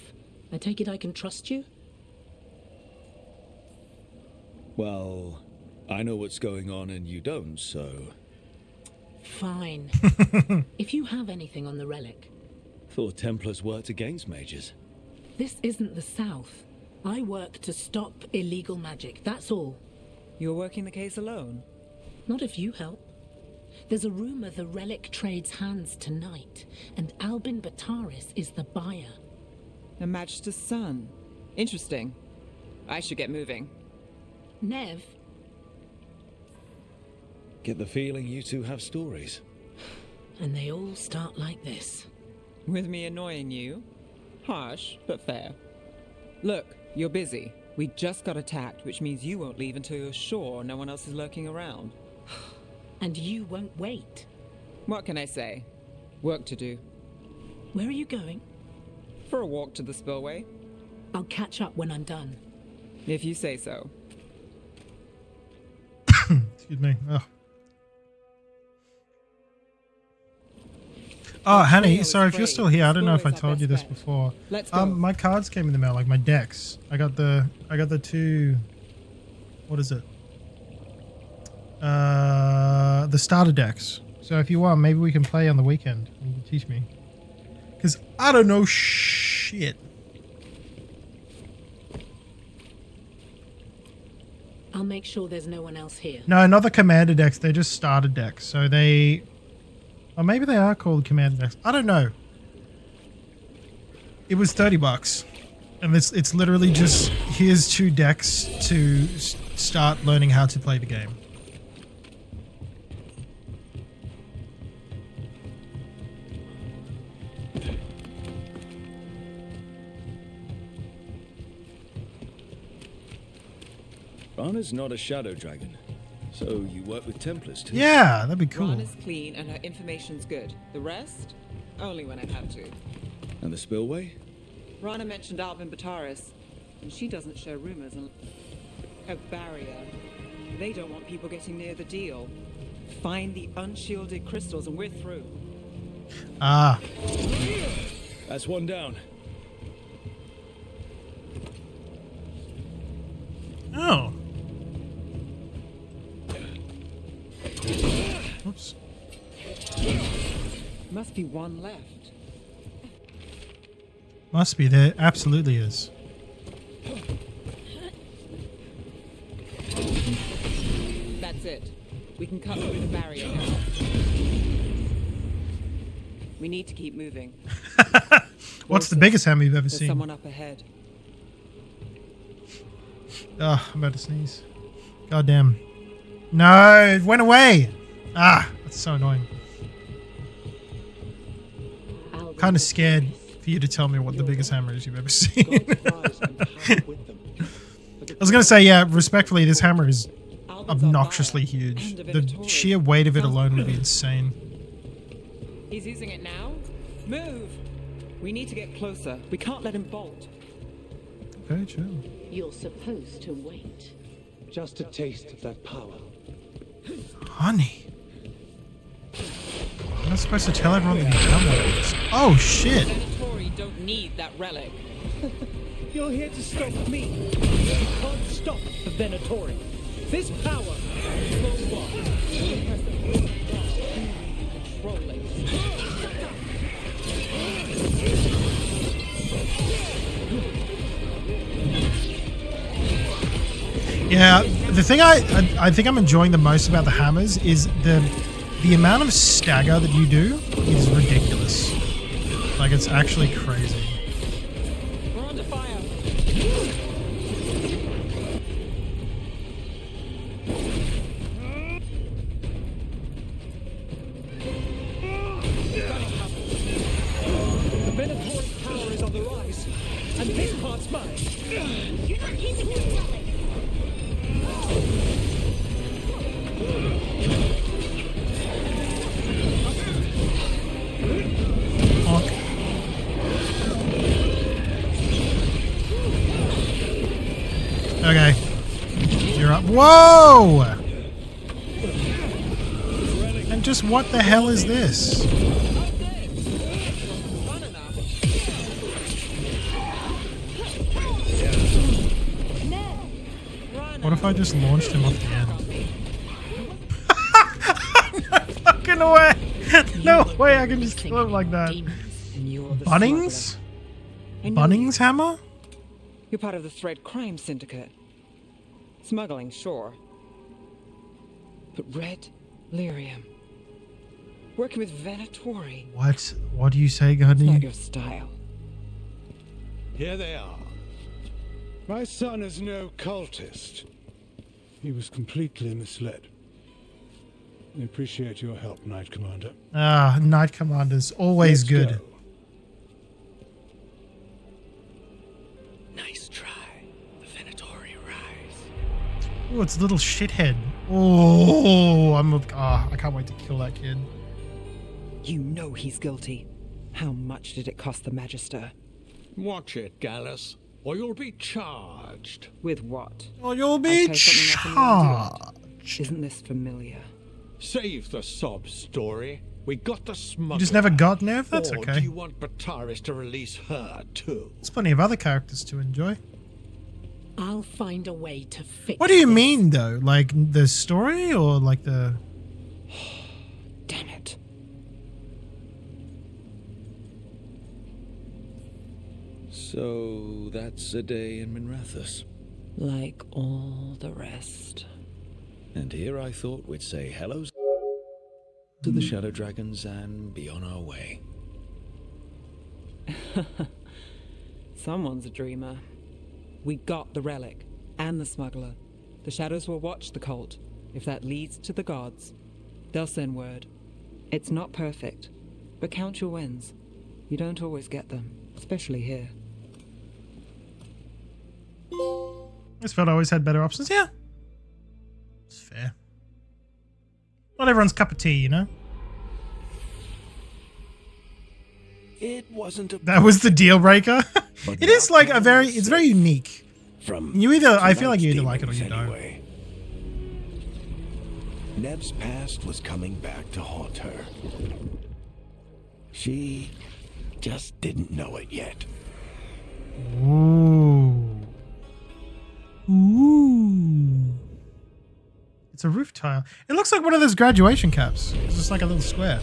I take it I can trust you? Well, I know what's going on and you don't, so... Fine. If you have anything on the relic. Thought Templars worked against mages. This isn't the South. I work to stop illegal magic, that's all. You're working the case alone? Not if you help. There's a rumor the relic trades hands tonight, and Albin Bataris is the buyer. A Magister's son. Interesting. I should get moving. Nev? Get the feeling you two have stories. And they all start like this. With me annoying you? Harsh, but fair. Look, you're busy. We just got attacked, which means you won't leave until you're sure no one else is lurking around. And you won't wait. What can I say? Work to do. Where are you going? For a walk to the spillway. I'll catch up when I'm done. If you say so. Excuse me. Oh, Hanny, sorry if you're still here. I don't know if I told you this before. My cards came in the mail, like my decks. I got the 2. What is it? The starter decks. So if you want, maybe we can play on the weekend. You can teach me. Because I don't know shit. I'll make sure there's no one else here. No, not the commander decks. They're just starter decks. So they... Or maybe they are called commander decks. I don't know. It was $30. And it's literally just, here's 2 decks to start learning how to play the game. Rana's not a shadow dragon, so you work with Templars too? Yeah, that'd be cool. Rana's clean and her information's good. The rest? Only when I have to. And the spillway? Rana mentioned Alvin Bataris, and she doesn't share rumors and a barrier. They don't want people getting near the deal. Find the unshielded crystals and we're through. Ah. That's one down. Oh. Oops. Must be one left. Must be. There absolutely is. That's it. We can cut through the barrier now. We need to keep moving. What's the biggest hammer you've ever There's seen? someone up ahead. Oh, I'm about to sneeze. God damn. No, it went away. Ah, that's so annoying. Kind of scared for you to tell me what the biggest hammer is you've ever seen. I was going to say, yeah, respectfully, this hammer is obnoxiously huge. The sheer weight of it alone would be insane. He's using it now? Move! We need to get closer. We can't let him bolt. Okay, chill. You're supposed to wait. Just a taste of that power. Honey. I'm not supposed to tell everyone that you have one of these. Oh, shit. Venatori don't need that relic. You're here to stop me. You can't stop the Venatori. This power will walk. Controlling. Yeah, the thing I think I'm enjoying the most about the hammers is the amount of stagger that you do is ridiculous. Like, it's actually crazy. We're under fire. The Venatori's power is on the rise, and this part's mine. You're not keeping this relic. Okay. You're up. Whoa! And just what the hell is this? What if I just launched him off the end? No fucking way! No way I can just kill him like that. Bunnings? Bunnings hammer? You're part of the Thread Crime Syndicate. Smuggling, sure. But red lyrium. Working with Venatori. What? What do you say, It's not Gardner? your style. Here they are. My son is no cultist. He was completely misled. I appreciate your help, Knight Commander. Ah, Knight Commander's always Let's good. go. Nice try. The Venatori rise. Oh, it's a little shithead. Oh, I can't wait to kill that kid. You know he's guilty. How much did it cost the Magister? Watch it, Gallus, or you'll be charged. With what? Or you'll I'll be tell you something else and then do it. charged. Isn't this familiar? Save the sob story. We got the smuggler. You just never got Nev? That's Or okay. do you want Bataris to release her too? There's plenty of other characters to enjoy. I'll find a way to fix What do you this. mean, though? Like the story or like the... Damn it. So that's a day in Minrathous. Like all the rest. And here I thought we'd say hello to the Shadow Dragons and be on our way. Someone's a dreamer. We got the relic and the smuggler. The shadows will watch the cult. If that leads to the gods, they'll send word. It's not perfect, but count your wins. You don't always get them, especially here. This fella always had better options. Yeah. It's fair. Not everyone's cup of tea, you know? It wasn't a That was the deal breaker. It is like it's very unique. from I feel like you either like it or you don't. anyway. Nev's past was coming back to haunt her. She just didn't know it yet. Ooh. Ooh. It's a roof tile. It looks like one of those graduation caps. It's just like a little square.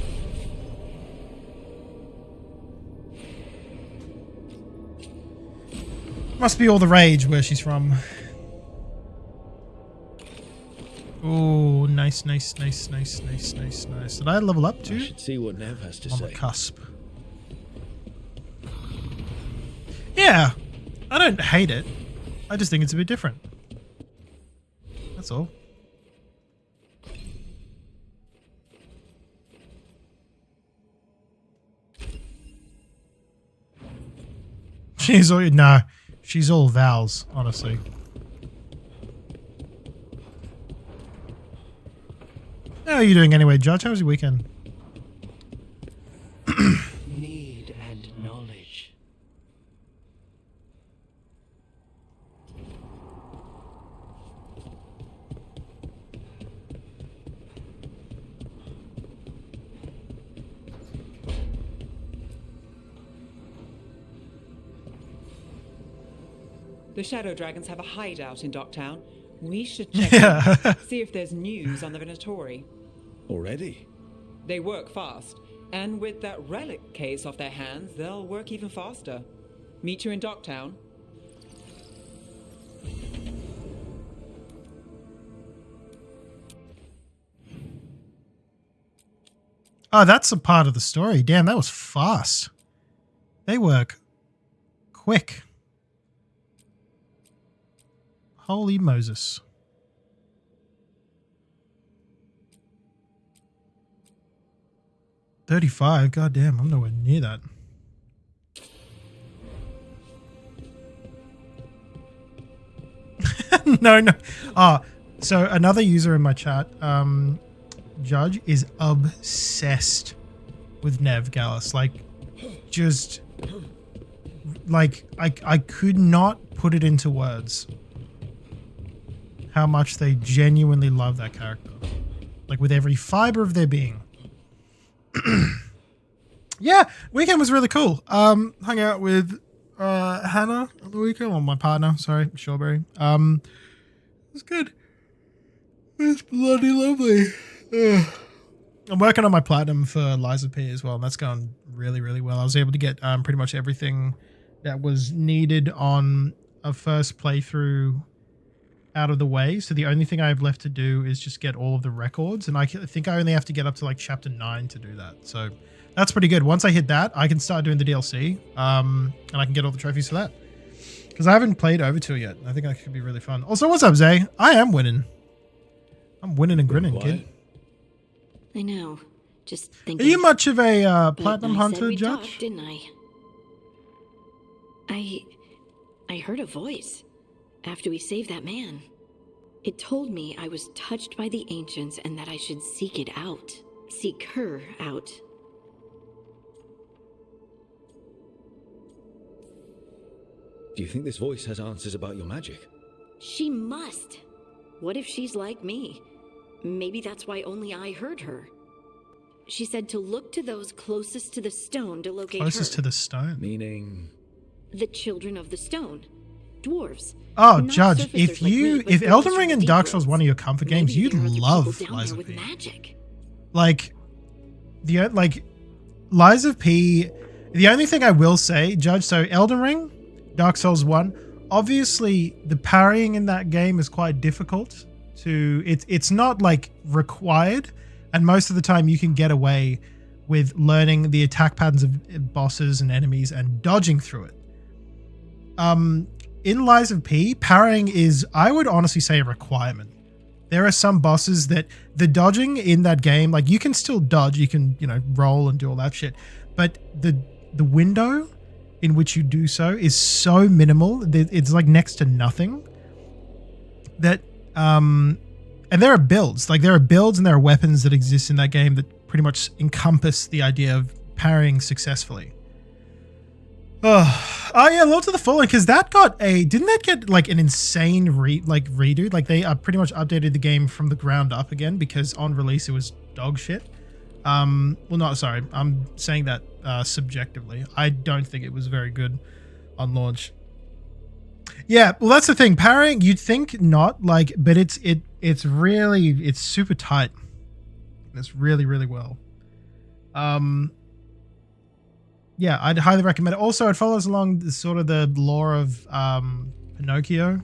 Must be all the rage where she's from. Oh, nice. Did I level up too? I should see what Nev has to On say. the cusp. Yeah, I don't hate it. I just think it's a bit different. That's all. She's all vowels, honestly. How are you doing anyway, Judge? How was your weekend? Need and knowledge. The Shadow Dragons have a hideout in Docktown. We should check in, see if there's news on the Venatori. Already? They work fast, and with that relic case off their hands, they'll work even faster. Meet you in Docktown. Oh, that's a part of the story. Damn, that was fast. They work quick. Holy Moses. $35. God damn, I'm nowhere near that. No. So another user in my chat, Judge, is obsessed with Nev Gallus. Like, just like I could not put it into words how much they genuinely love that character, like with every fiber of their being. Yeah, weekend was really cool. Hung out with Hannah on the weekend, well, my partner, sorry, Shawberry. It was good. It's bloody lovely. Ugh. I'm working on my platinum for Lies of P as well, and that's going really, really well. I was able to get pretty much everything that was needed on a first playthrough out of the way. So the only thing I have left to do is just get all of the records, and I think I only have to get up to like chapter 9 to do that. So that's pretty good. Once I hit that, I can start doing the DLC, and I can get all the trophies for that. Because I haven't played Over 2 yet. I think that could be really fun. Also, what's up, Zay? I am winning. I'm winning and grinning, kid. I know. Just Are thinking. you much of a platinum But I said hunter, we'd Judge? talk, didn't I? I heard a voice after we saved that man. It told me I was touched by the ancients and that I should seek it out. Seek her out. Do you think this voice has answers about your magic? She must. What if she's like me? Maybe that's why only I heard her. She said to look to those closest to the stone to locate Closest her. to the stone. Meaning? The children of the stone. Dwarves. Oh, Not Judge, surfacers if like you me, but if those Elden from Ring the and deep Dark Souls roads. one of your comfort games, Maybe you'd there are other love people down Lies there of with P. magic. Like Lies of P. The only thing I will say, Judge, so Elden Ring, Dark Souls 1, obviously the parrying in that game is quite difficult to it's not like required, and most of the time you can get away with learning the attack patterns of bosses and enemies and dodging through it. In Lies of P, parrying is, I would honestly say, a requirement. There are some bosses that the dodging in that game, like you can still dodge, you can, roll and do all that shit, but the window in which you do so is so minimal, it's like next to nothing. That and there are builds and there are weapons that exist in that game that pretty much encompass the idea of parrying successfully. Oh yeah, Lords of the Fallen, because that got didn't that get like an insane redo? Like they pretty much updated the game from the ground up again because on release it was dog shit. Well, not sorry, I'm saying that subjectively. I don't think it was very good on launch. Yeah, well that's the thing. Parrying, you'd think not, like, but it's super tight. It's really, really well. Yeah, I'd highly recommend it. Also, it follows along the lore of Pinocchio,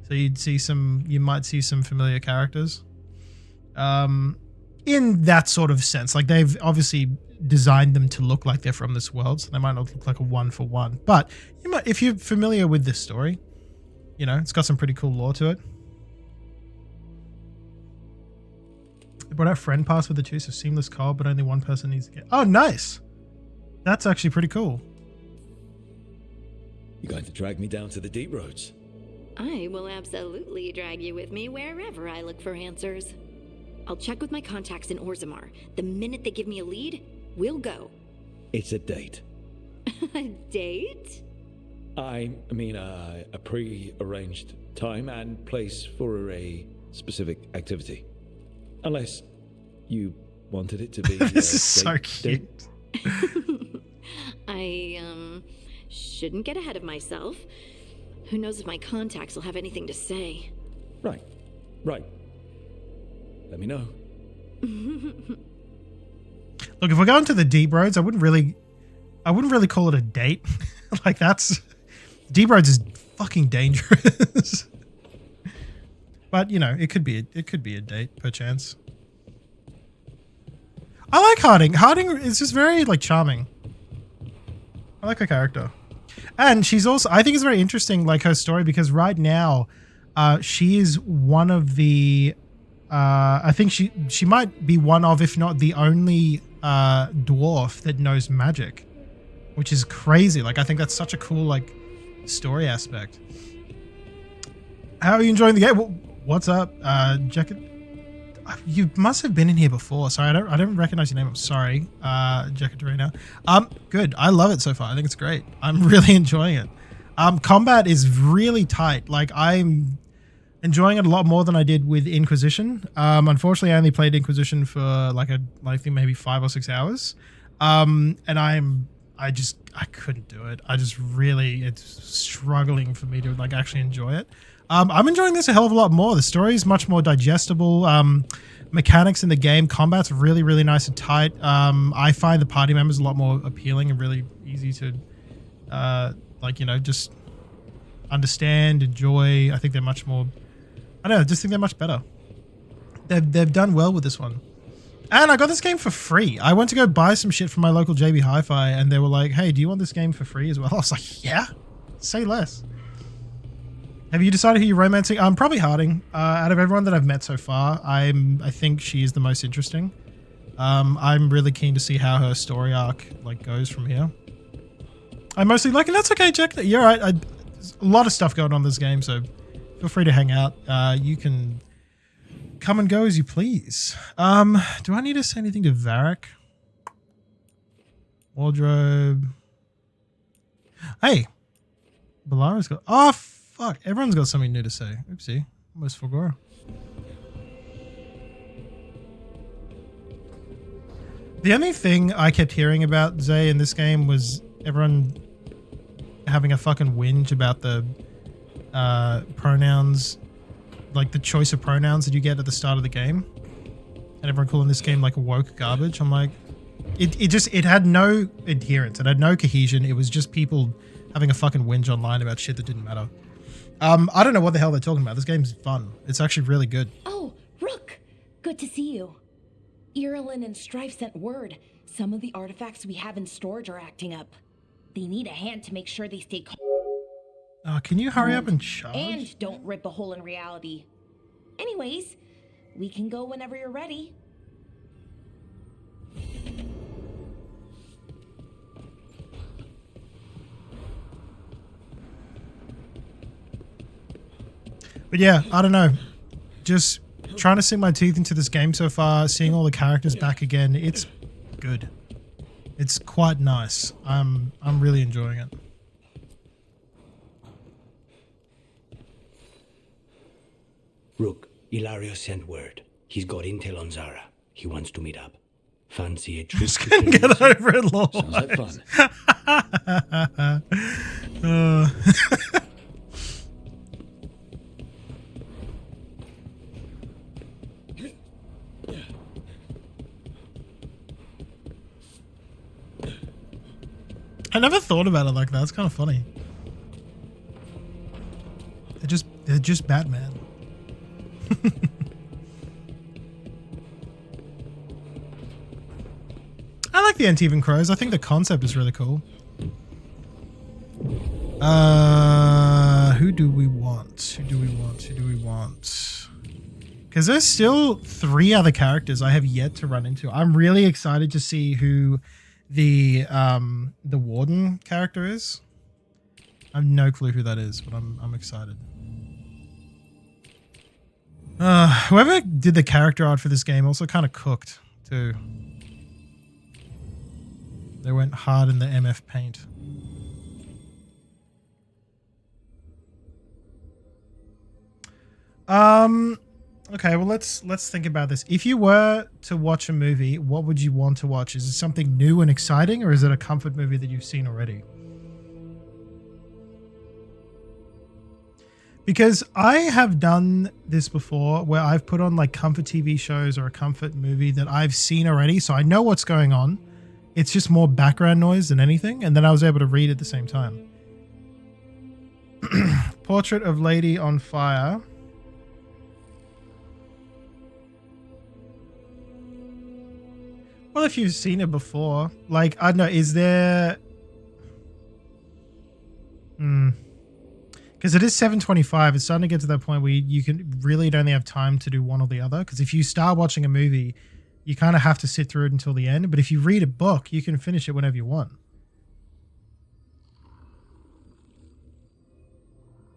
so you might see some familiar characters. In that sort of sense, like they've obviously designed them to look like they're from this world, so they might not look like a one-for-one. But you might, if you're familiar with this story, you know it's got some pretty cool lore to it. They brought out friend pass with the choice of seamless co-op, but only one person needs to get. Oh, nice. That's actually pretty cool. You going to drag me down to the deep roads? I will absolutely drag you with me wherever I look for answers. I'll check with my contacts in Orzammar. The minute they give me a lead, we'll go. It's a date. A date? I mean, a pre-arranged time and place for a specific activity. Unless you wanted it to be. This is so cute. I shouldn't get ahead of myself. Who knows if my contacts will have anything to say. Right. Let me know. Look, if we're going to the deep roads, I wouldn't really call it a date. Like that's deep roads is fucking dangerous. But you know, it could be a date perchance. I like Harding. Harding is just very like charming. I like her character. And she's also, I think it's very interesting, like her story, because right now, she is one of the, I think she might be one of, if not the only dwarf that knows magic, which is crazy. Like, I think that's such a cool, like, story aspect. How are you enjoying the game? What's up, Jacket? You must have been in here before. Sorry, I don't recognize your name. I'm sorry, Jacket Dorina. Good. I love it so far. I think it's great. I'm really enjoying it. Combat is really tight. Like I'm enjoying it a lot more than I did with Inquisition. Unfortunately, I only played Inquisition for like I think maybe 5 or 6 hours. And I couldn't do it. It's struggling for me to like actually enjoy it. I'm enjoying this a hell of a lot more. The story is much more digestible. Mechanics in the game, combat's really, really nice and tight. I find the party members a lot more appealing and really easy to, just understand, enjoy. I think they're much more, I don't know, I just think they're much better. They've done well with this one. And I got this game for free. I went to go buy some shit from my local JB Hi-Fi and they were like, hey, do you want this game for free as well? I was like, yeah, say less. Have you decided who you're romancing? Probably Harding. Out of everyone that I've met so far, I think she is the most interesting. I'm really keen to see how her story arc like goes from here. I mostly like, and that's okay, Jack. You're right. There's a lot of stuff going on in this game, so feel free to hang out. You can come and go as you please. Do I need to say anything to Varric? Wardrobe. Hey, Balara's got. Oh. Fuck, everyone's got something new to say. Oopsie, almost forgot. The only thing I kept hearing about Zay in this game was everyone having a fucking whinge about the pronouns, like the choice of pronouns that you get at the start of the game, and everyone calling this game like woke garbage. I'm like, it had no adherence, it had no cohesion. It was just people having a fucking whinge online about shit that didn't matter. I don't know what the hell they're talking about. This game's fun. It's actually really good. Oh, Rook! Good to see you. Irilyn and Strife sent word. Some of the artifacts we have in storage are acting up. They need a hand to make sure they stay calm. Can you hurry up and charge? And don't rip a hole in reality. Anyways, we can go whenever you're ready. But yeah, I don't know. Just trying to sink my teeth into this game so far, seeing all the characters back again, it's good. It's quite nice. I'm really enjoying it. Rook, Ilario sent word. He's got intel on Zara. He wants to meet up. Fancy a trip? Just couldn't get over it, Lord. Sounds like fun. I never thought about it like that. It's kind of funny. They're just Batman. I like the Antivan Crows. I think the concept is really cool. Who do we want? Who do we want? Who do we want? Because there's still 3 other characters I have yet to run into. I'm really excited to see who the Warden character is. I have no clue who that is, but I'm excited. Whoever did the character art for this game also kind of cooked too. They went hard in the MF Paint. Okay, well let's think about this. If you were to watch a movie, what would you want to watch? Is it something new and exciting, or is it a comfort movie that you've seen already? Because I have done this before where I've put on like comfort TV shows or a comfort movie that I've seen already, so I know what's going on. It's just more background noise than anything, and then I was able to read at the same time. Portrait of Lady on Fire. Well, if you've seen it before, like, I don't know, is there... Because it is 7:25, it's starting to get to that point where you can really only have time to do one or the other. Because if you start watching a movie, you kind of have to sit through it until the end. But if you read a book, you can finish it whenever you want.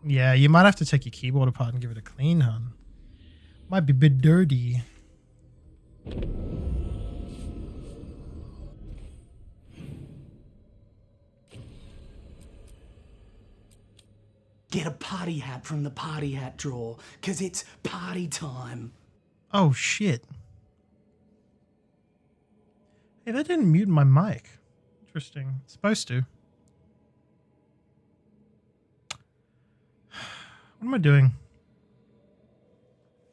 Yeah, you might have to take your keyboard apart and give it a clean, hun. Might be a bit dirty. Get a party hat from the party hat drawer, because it's party time. Oh, shit. Hey, that didn't mute my mic. Interesting. It's supposed to. What am I doing?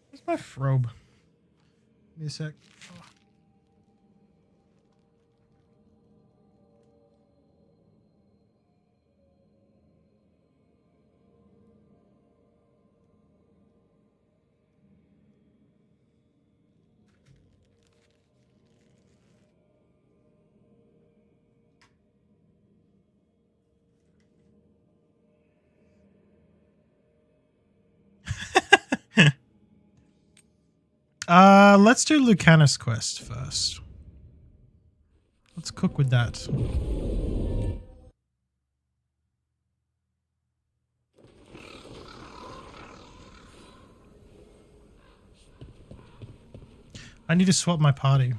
Where's my frobe? Give me a sec. Oh. Let's do Lucanus quest first. Let's cook with that. I need to swap my party.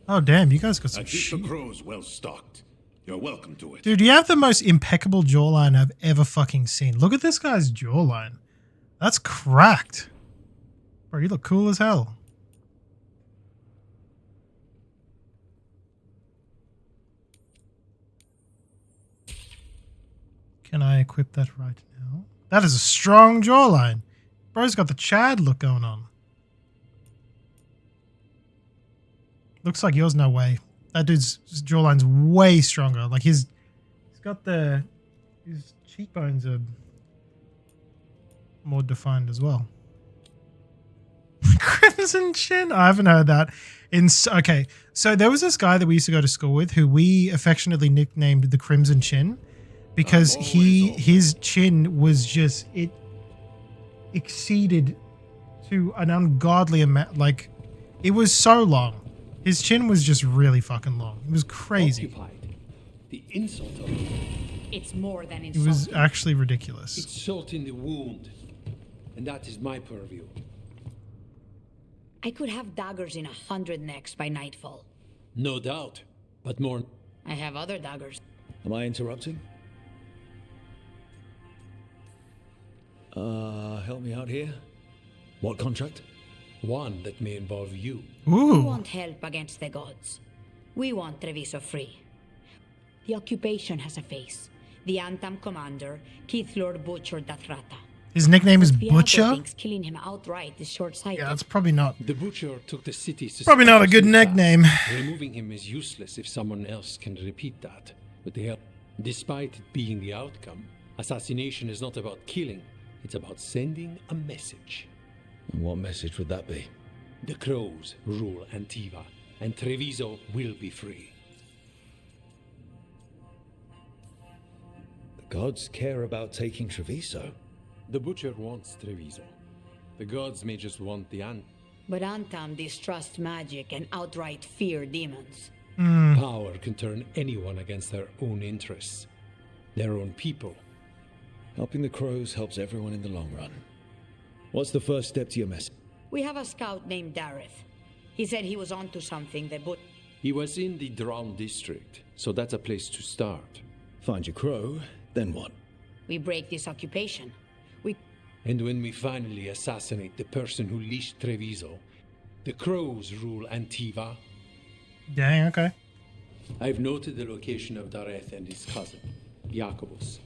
Oh, damn, you guys got some shit. The crow's well stocked. You're welcome to it. Dude, you have the most impeccable jawline I've ever fucking seen. Look at this guy's jawline. That's cracked. Bro, you look cool as hell. Can I equip that right now? That is a strong jawline. Bro's got the Chad look going on. Looks like yours, no way. That dude's jawline's way stronger. Like he's got his cheekbones are more defined as well. Crimson Chin? I haven't heard that. Okay, so there was this guy that we used to go to school with who we affectionately nicknamed the Crimson Chin because his chin was just, it exceeded to an ungodly amount. Like, it was so long. His chin was just really fucking long. It was crazy. Occupied. The insult of it. It's more than It was insulting. actually ridiculous. It's salt in the wound, and that is my purview. I could have daggers in 100 necks by nightfall. No doubt, but more. I have other daggers. Am I interrupting? Help me out here. What contract? One that may involve you. We want help against the gods. We want Treviso free. The occupation has a face. The Antam commander, Keith Lord Butcher Dathrata. His nickname is Viago Butcher? thinks killing him outright is short-sighted. Yeah, that's probably not. The butcher took the city. Probably not a good nickname. Removing him is useless if someone else can repeat that. But they help. Despite it being the outcome, assassination is not about killing. It's about sending a message. And what message would that be? The crows rule Antiva, and Treviso will be free. The gods care about taking Treviso. The butcher wants Treviso. The gods may just want the But Antam distrusts magic and outright fear demons. Power can turn anyone against their own interests, their own people. Helping the crows helps everyone in the long run. What's the first step to your message? We have a scout named Dareth. He said he was onto something that but He was in the Drown district, so that's a place to start. Find your crow, then what? we break this occupation. And when we finally assassinate the person who leashed Treviso, the crows rule Antiva. Dang, okay. I've noted the location of Dareth and his cousin, Jacobus,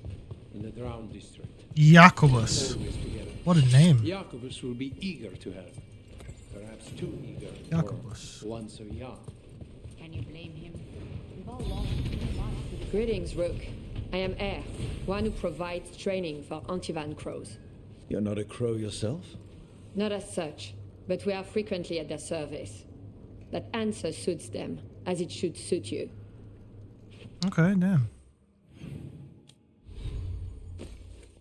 in the Drown district. Jacobus. Always together. What a name. Jacobus will be eager to help. Perhaps too eager. Jacobus. For one so young. Can you blame him? We've all lost too much. Greetings, Rook. I am Air, one who provides training for Antivan crows. You're not a crow yourself? Not as such, but we are frequently at their service. That answer suits them, as it should suit you. Okay, damn.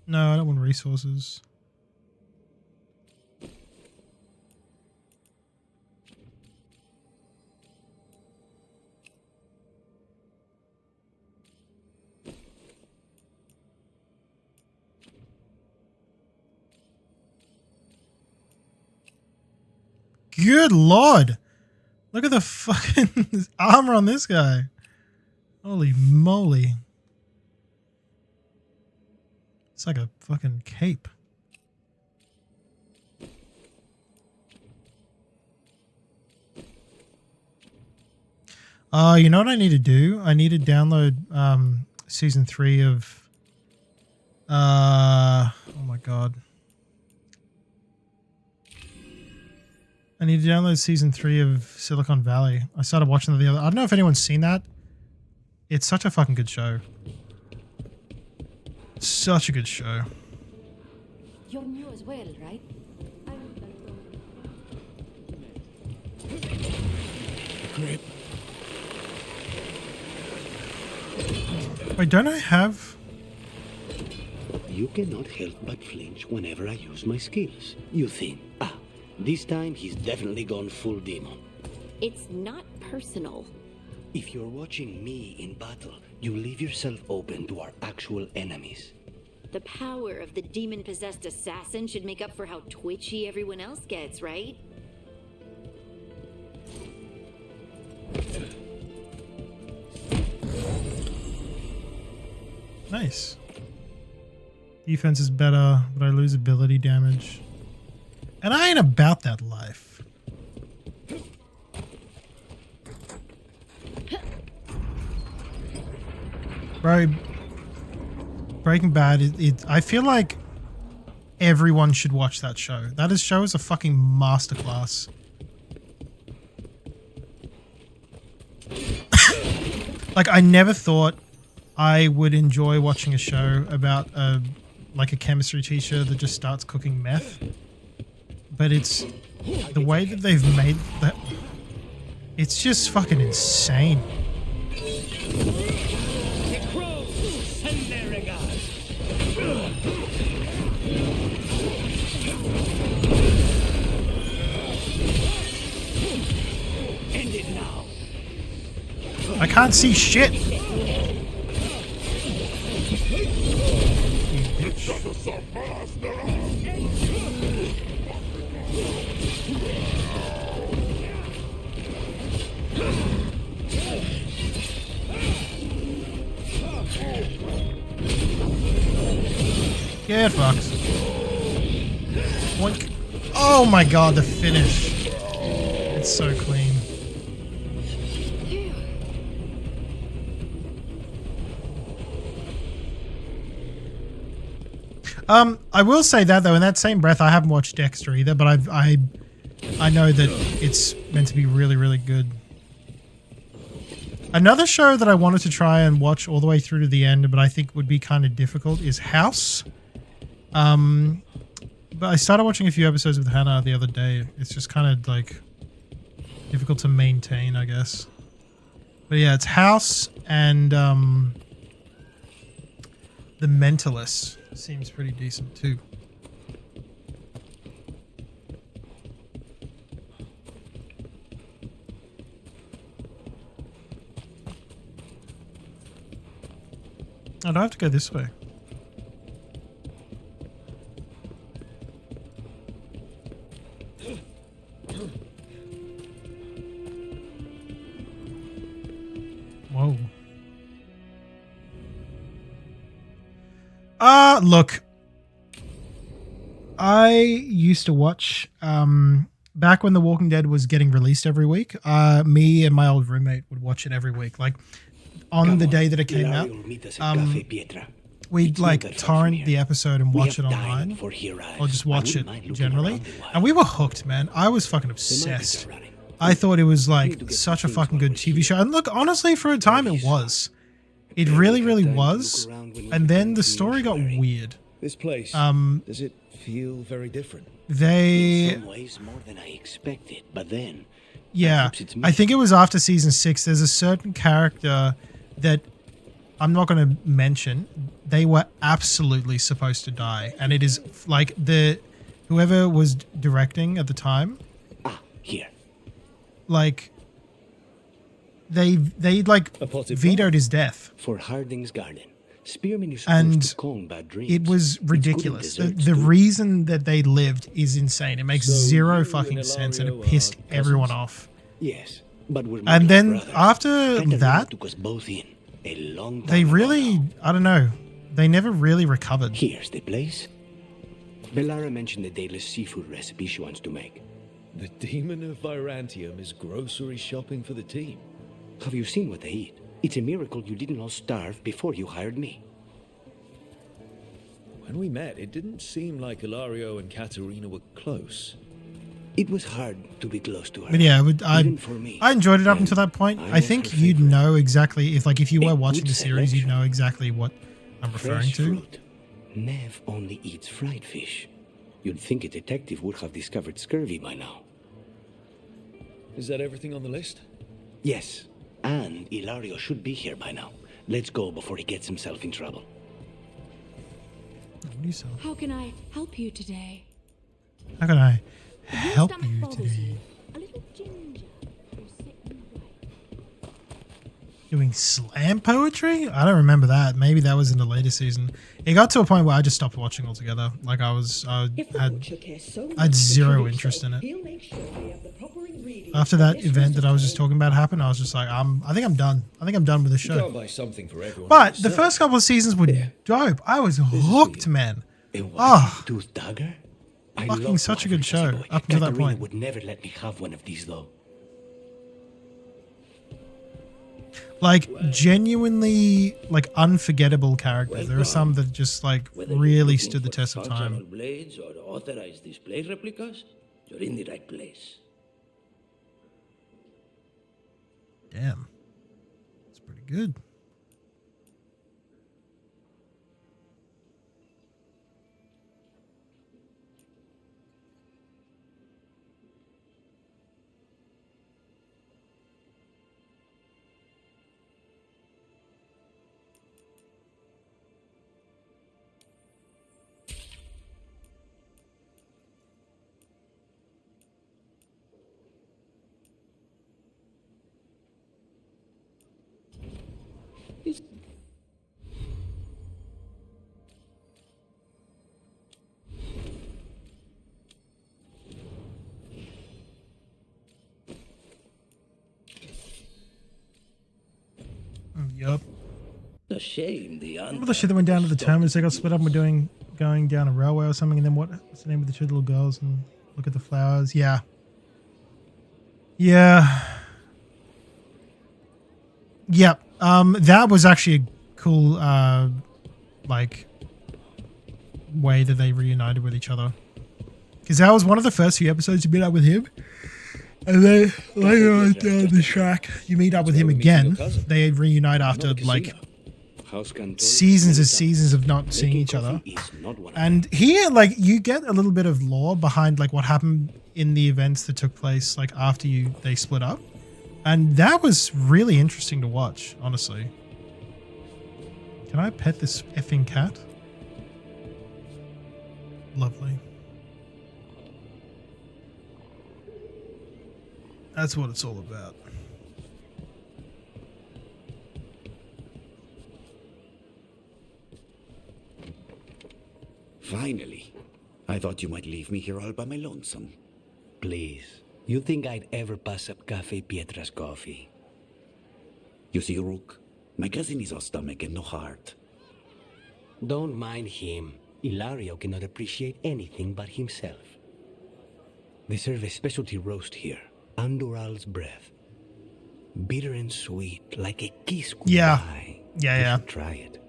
No, I don't want resources. Good lord. Look at the fucking armor on this guy. Holy moly. It's like a fucking cape. You know what I need to do? I need to download season 3 of oh my god. I need to download season 3 of Silicon Valley. I started watching it the other. I don't know if anyone's seen that. It's such a fucking good show. Such a good show. You're new as well, right? Grip. Wait, don't I have... You cannot help but flinch whenever I use my skills. You think, this time he's definitely gone full demon. It's not personal. If you're watching me in battle, you leave yourself open to our actual enemies. The power of the demon-possessed assassin should make up for how twitchy everyone else gets, right? Nice. Defense is better, but I lose ability damage. And I ain't about that life. Bro, Breaking Bad, I feel like everyone should watch that show. That show is a fucking masterclass. Like, I never thought I would enjoy watching a show about like a chemistry teacher that just starts cooking meth. But it's the way that they've made that. It's just fucking insane. End it now. I can't see shit. Get fucked. Boink. Oh my god, the finish. It's so clean. I will say that though, in that same breath, I haven't watched Dexter either, but I know that it's meant to be really, really good. Another show that I wanted to try and watch all the way through to the end, but I think would be kind of difficult, is House. But I started watching a few episodes with Hannah the other day. It's just kind of like difficult to maintain, I guess. But yeah, it's House and The Mentalist. Seems pretty decent too. Oh, do I have to go this way? Whoa. Look. I used to watch, back when The Walking Dead was getting released every week, me and my old roommate would watch it every week. Like, on the day that it came out, we'd like torrent the episode and watch it online, or just watch it generally. And we were hooked, man. I was fucking obsessed. I thought it was like such a fucking good TV show. And look, honestly, for a time it was. It really, really was. And then the story got weird. This place, does it feel very different? In some ways more than I expected, but then... Yeah, I think it was after season 6. There's a certain character that I'm not going to mention. They were absolutely supposed to die. And it is like whoever was directing at the time. Here. Like, they like vetoed his death. For Harding's Garden. Spearman is And supposed to calm bad dreams. it was ridiculous. The reason that they lived is insane. It makes zero fucking sense, and it pissed everyone off. Yes, but we're And then brothers. after And the that, war took us both in a long time they ago really, now. I don't know, they never really recovered. Here's the place. Bellara mentioned the daily seafood recipe she wants to make. The demon of Virantium is grocery shopping for the team. Have you seen what they eat? It's a miracle you didn't all starve before you hired me. When we met, it didn't seem like Ilario and Katerina were close. It was hard to be close to her. But yeah, Even for me. I enjoyed it up until that point. I I was think her you'd favorite. know exactly, if you were A watching good the series, you'd selection. know exactly what I'm referring Fresh to. fruit. Nev only eats fried fish. You'd think a detective would have discovered scurvy by now. Is that everything on the list? Yes, and Ilario should be here by now. Let's go before he gets himself in trouble. What do you sell? How can I help you today? How can I If your help stomach you bothers today? you, a little ginger will set you right. Doing slam poetry? I don't remember that. Maybe that was in the later season. It got to a point where I just stopped watching altogether. Like I had zero interest in it. After that event that I was just talking about happened, I was just like, I think I'm done. I think I'm done with the You can't show. buy something for everyone. But the yourself. first couple of seasons were dope. I was hooked, man. A Ah, tooth dagger? I fucking love such a wine good from show Casaboy. up until that Katerina point. would never let me have one of these though. Like genuinely, like unforgettable characters. There are some that just like really stood the test of Functional time. blades or authorized display replicas? You're in the right place. Damn, it's pretty good. Yup. A shame the Remember the shit that went down to the terminus? They got split up and were going down a railway or something, and then what's the name of the two little girls? And look at the flowers. Yeah. Yeah. Yep. That was actually a cool, like, way that they reunited with each other. Because that was one of the first few episodes you meet up with him. And then later on down the track, you meet up with him again. They reunite after, like, seasons and seasons of not seeing each other. And here, like, you get a little bit of lore behind, like, what happened in the events that took place, like, after they split up. And that was really interesting to watch, honestly. Can I pet this effing cat? Lovely. That's what it's all about. Finally. I thought you might leave me here all by my lonesome. Please. You think I'd ever pass up Cafe Pietra's coffee? You see, Rook, my cousin is all stomach and no heart. Don't mind him. Ilario cannot appreciate anything but himself. They serve a specialty roast here, Andoral's breath. Bitter and sweet, like a kiss goodbye. Yeah. You should try it.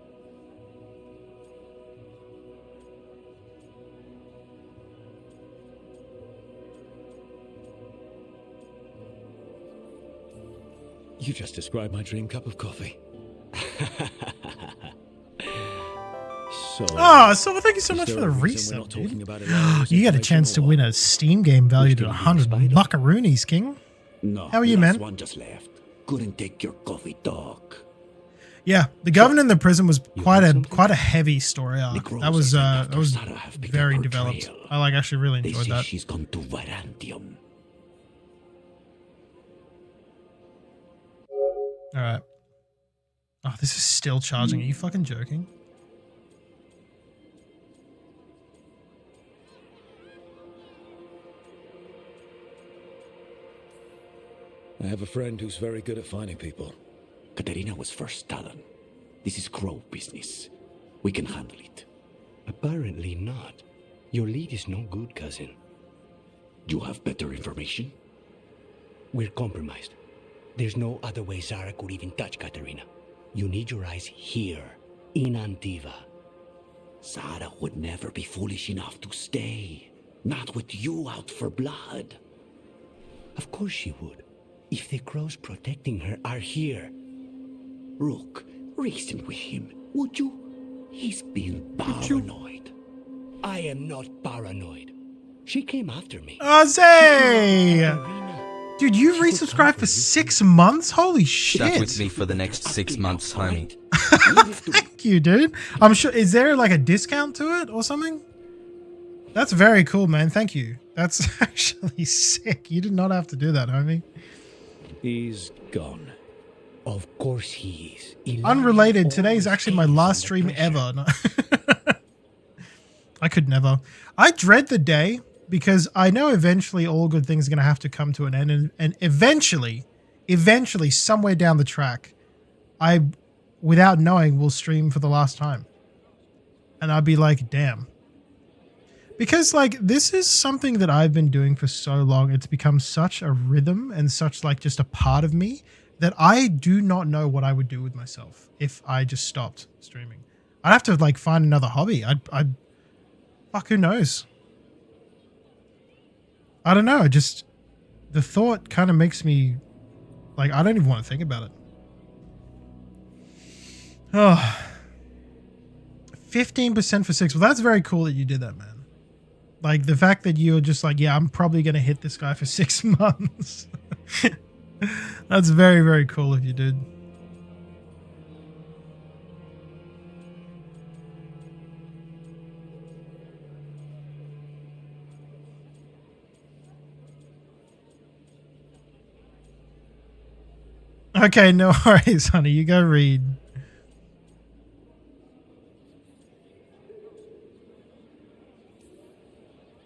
You just described my dream cup of coffee. Silver, thank you so much for the resub, dude. You got a chance to win a Steam game valued at 100 buckaroonies, King. No, how are you, man? One just left. Couldn't take your coffee talk. Yeah, the Governor in the prison was quite a heavy story arc. That was very developed. I actually really enjoyed that. She's gone to Varantium. All right. Oh, this is still charging. Are you fucking joking? I have a friend who's very good at finding people. Katerina was first Talon. This is Crow business. We can handle it. Apparently not. Your lead is no good, cousin. You have better information? We're compromised. There's no other way Zara could even touch Katerina. You need your eyes here, in Antiva. Zara would never be foolish enough to stay. Not with you out for blood. Of course she would. If the crows protecting her are here. Rook, reason with him, would you? He's being paranoid. I am not paranoid. She came after me. Ozzy! Dude, you resubscribed for 6 months? Holy shit. Stuck with me for the next 6 months, homie. Thank you, dude. I'm sure, is there like a discount to it or something? That's very cool, man. Thank you. That's actually sick. You did not have to do that, homie. He's gone. Of course he is. Unrelated, today's actually my last stream ever. No. I could never. I dread the day because I know eventually all good things are going to have to come to an end. And eventually, somewhere down the track, I, without knowing, will stream for the last time. And I'll be like, damn. Because, like, this is something that I've been doing for so long. It's become such a rhythm and such, like, just a part of me that I do not know what I would do with myself if I just stopped streaming. I'd have to, like, find another hobby. Fuck, who knows? I don't know. The thought kind of makes me, like, I don't even want to think about it. Oh, 15% for 6. Well, that's very cool that you did that, man. Like, the fact that you're just like, yeah, I'm probably going to hit this guy for 6 months. That's very, very cool if you did. Okay, no worries, honey. You go read.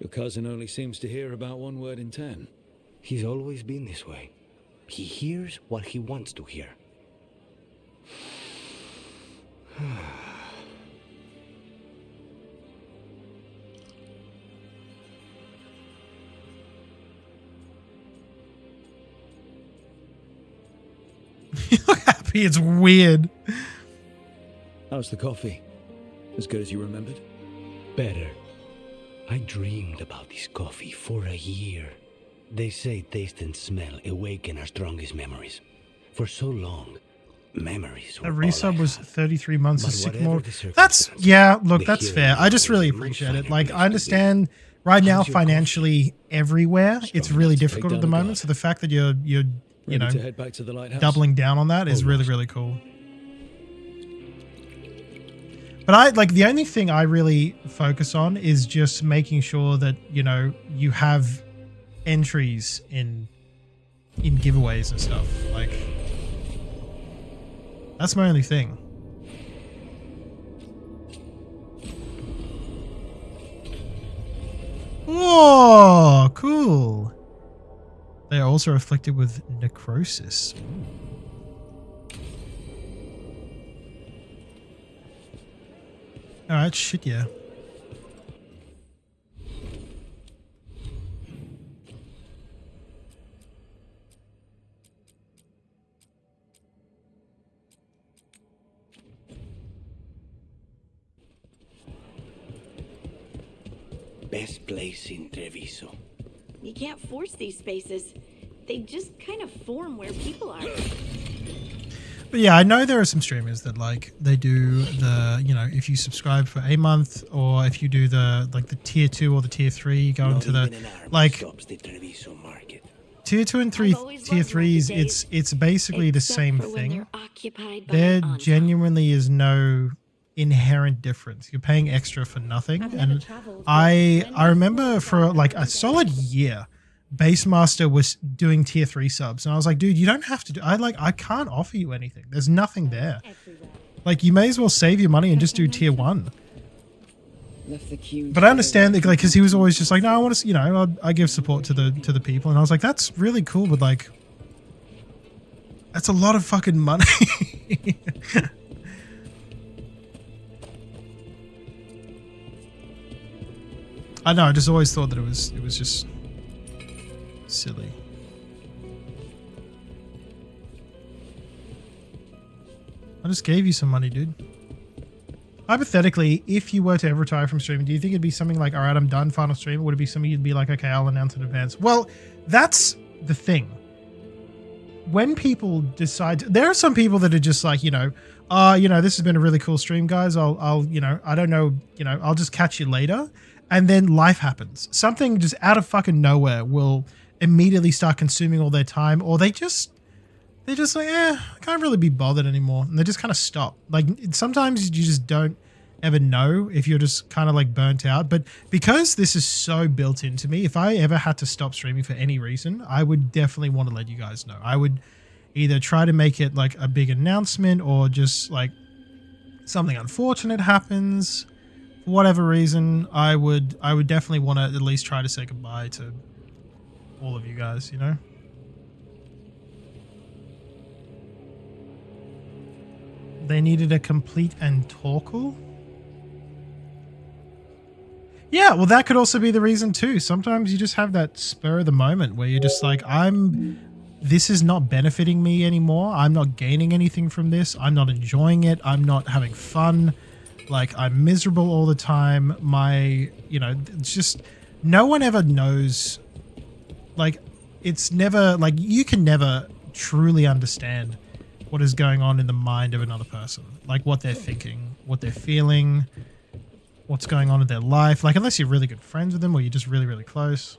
Your cousin only seems to hear about one word in 10. He's always been this way. He hears what he wants to hear. You look happy. It's weird. How's the coffee? As good as you remembered? Better. I dreamed about this coffee for a year. They say taste and smell awaken our strongest memories. For so long, memories were A all resub was 33 months of But Sycamore. whatever the That's, yeah, look, that's fair. I just really appreciate it. Like, I understand right now financially everywhere, it's really difficult at the moment. So the fact that you're you Ready know, to head back to the lighthouse? doubling down on that is really, really cool. But I like the only thing I really focus on is just making sure that, you know, you have entries in giveaways and stuff. Like, that's my only thing. Whoa, cool. They are also afflicted with necrosis. Alright, shit, yeah. Best place in Treviso. You can't force these spaces. They just kind of form where people are. But yeah, I know there are some streamers that like they do the, you know, if you subscribe for a month or if you do the like the tier 2 or the tier 3, you go into the like tier 2 and 3 tier 3s, it's basically the same thing. There genuinely is no inherent difference. You're paying extra for nothing. And I remember for like a solid year Basemaster was doing tier 3 subs and I was like, dude, you don't have to do I can't offer you anything. There's nothing there. Like, you may as well save your money and just do tier 1. But I understand that, like, because he was always just like, no, I want to, you know, I give support to the people, and I was like, that's really cool, but like, that's a lot of fucking money. I know. I just always thought that it was just silly. I just gave you some money, dude. Hypothetically, if you were to ever retire from streaming, do you think it'd be something like, all right, I'm done, final stream? Or would it be something you'd be like, okay, I'll announce in advance? Well, that's the thing. When people decide, there are some people that are just like, you know, this has been a really cool stream, guys. I'll, you know, I don't know, you know, I'll just catch you later. And then life happens. Something just out of fucking nowhere will immediately start consuming all their time, or they're just like, I can't really be bothered anymore. And they just kind of stop. Like, sometimes you just don't ever know if you're just kind of like burnt out. But because this is so built into me, if I ever had to stop streaming for any reason, I would definitely want to let you guys know. I would either try to make it like a big announcement, or just like something unfortunate happens for whatever reason. I would definitely want to at least try to say goodbye to all of you guys, you know? They needed a complete and Torkel? Yeah, well, that could also be the reason too. Sometimes you just have that spur of the moment where you're just like, this is not benefiting me anymore. I'm not gaining anything from this. I'm not enjoying it. I'm not having fun. Like, I'm miserable all the time. It's just, no one ever knows. Like, it's never, like, you can never truly understand what is going on in the mind of another person. Like, what they're thinking, what they're feeling, what's going on in their life. Like, unless you're really good friends with them or you're just really, really close.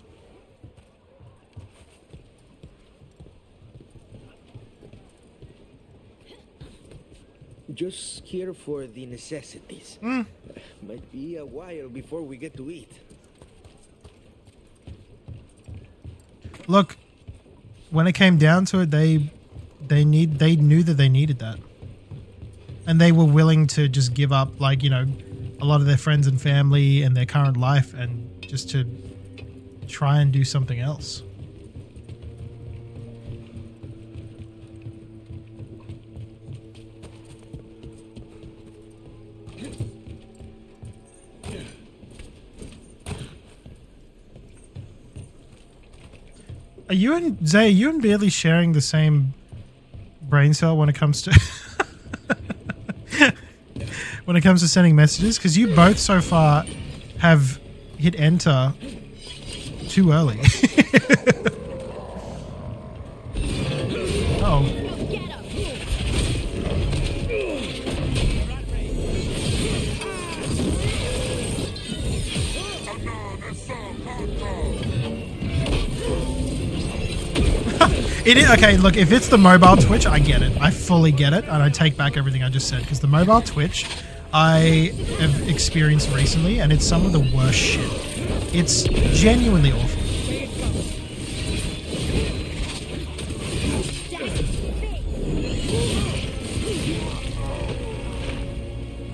Just here for the necessities. Might be a while before we get to eat. Look, when it came down to it, they knew that they needed that, and they were willing to just give up, like, you know, a lot of their friends and family and their current life, and just to try and do something else. Are you and Zay, you and Bailey sharing the same brain cell when it comes to when it comes to sending messages, because you both so far have hit enter too early. Oh. It is, okay, look, if it's the mobile Twitch, I get it. I fully get it, and I take back everything I just said, because the mobile Twitch I have experienced recently, and it's some of the worst shit. It's genuinely awful.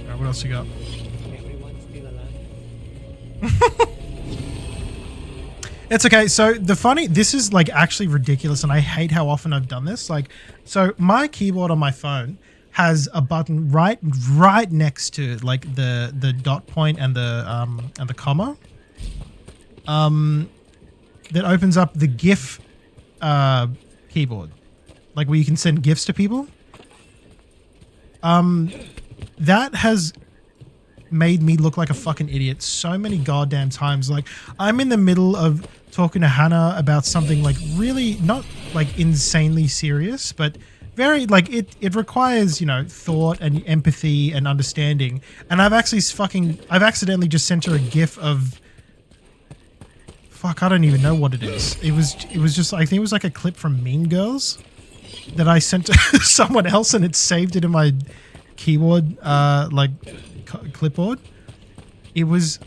Alright, what else you got? It's okay. So this is like actually ridiculous, and I hate how often I've done this. Like, so my keyboard on my phone has a button right next to like the dot point and the comma, that opens up the GIF keyboard, like where you can send GIFs to people. That has made me look like a fucking idiot so many goddamn times. Like, I'm in the middle of talking to Hannah about something like really not like insanely serious, but very like it requires, you know, thought and empathy and understanding. And I've accidentally just sent her a GIF of fuck, I don't even know what it is. It was just, I think it was like a clip from Mean Girls that I sent to someone else, and it saved it in my keyboard clipboard. It was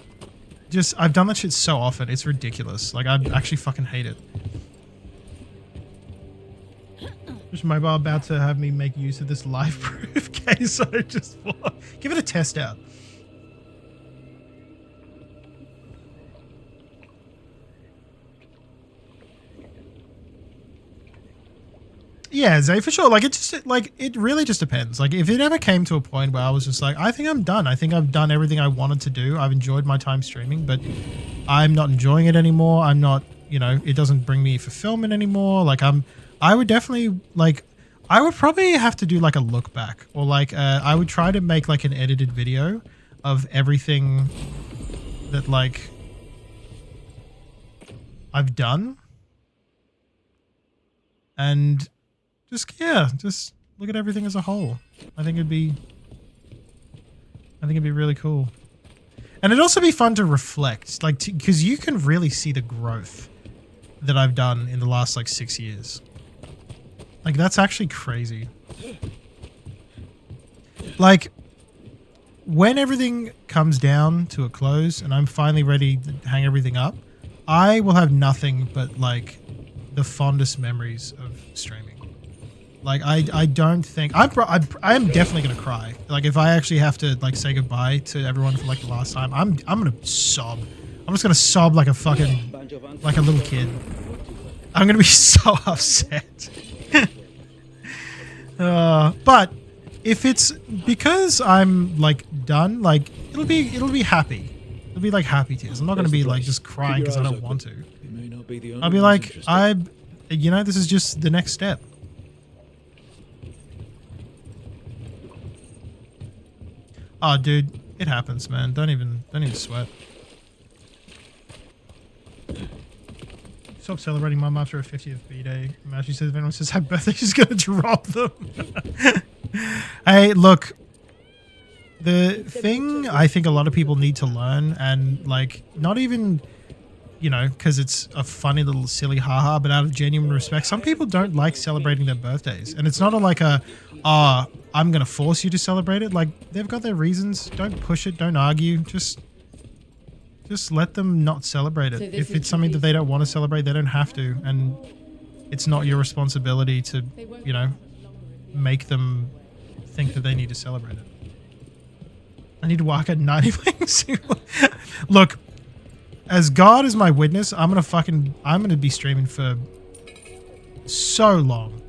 just, I've done that shit so often, it's ridiculous. Like, I actually fucking hate it. Just mobile about to have me make use of this live proof case. So just give it a test out. Yeah, Zay, for sure. Like, it really just depends. Like, if it ever came to a point where I was just like, I think I'm done. I think I've done everything I wanted to do. I've enjoyed my time streaming, but I'm not enjoying it anymore. I'm not, you know, it doesn't bring me fulfillment anymore. Like, I would definitely, like, I would probably have to do like a look back, or like, I would try to make like an edited video of everything that like I've done. And just look at everything as a whole. I think it'd be really cool. And it'd also be fun to reflect, like, because you can really see the growth that I've done in the last like 6 years. Like, that's actually crazy. Like, when everything comes down to a close and I'm finally ready to hang everything up, I will have nothing but like the fondest memories of streaming. Like, I don't think I am definitely gonna cry. Like, if I actually have to like say goodbye to everyone for like the last time, I'm gonna sob. I'm just gonna sob like a fucking, like a little kid. I'm gonna be so upset. But if it's because I'm like done, like it'll be happy. It'll be like happy tears. I'm not gonna be like just crying because I don't want to. I'll be like, you know, this is just the next step. Oh, dude, it happens, man. Don't even sweat. Stop celebrating Mum after her 50th birthday. She says if anyone says happy birthday, she's gonna drop them. Hey, look. The thing I think a lot of people need to learn, and like, not even, you know, because it's a funny little silly haha, but out of genuine respect, some people don't like celebrating their birthdays. And it's not like I'm going to force you to celebrate it. Like, they've got their reasons. Don't push it. Don't argue. Just let them not celebrate it. So if it's something that they don't want to celebrate, they don't have to. And it's not your responsibility to, you know, make them think that they need to celebrate it. I need to work at 90 wings. Look, as God is my witness, I'm gonna be streaming for so long.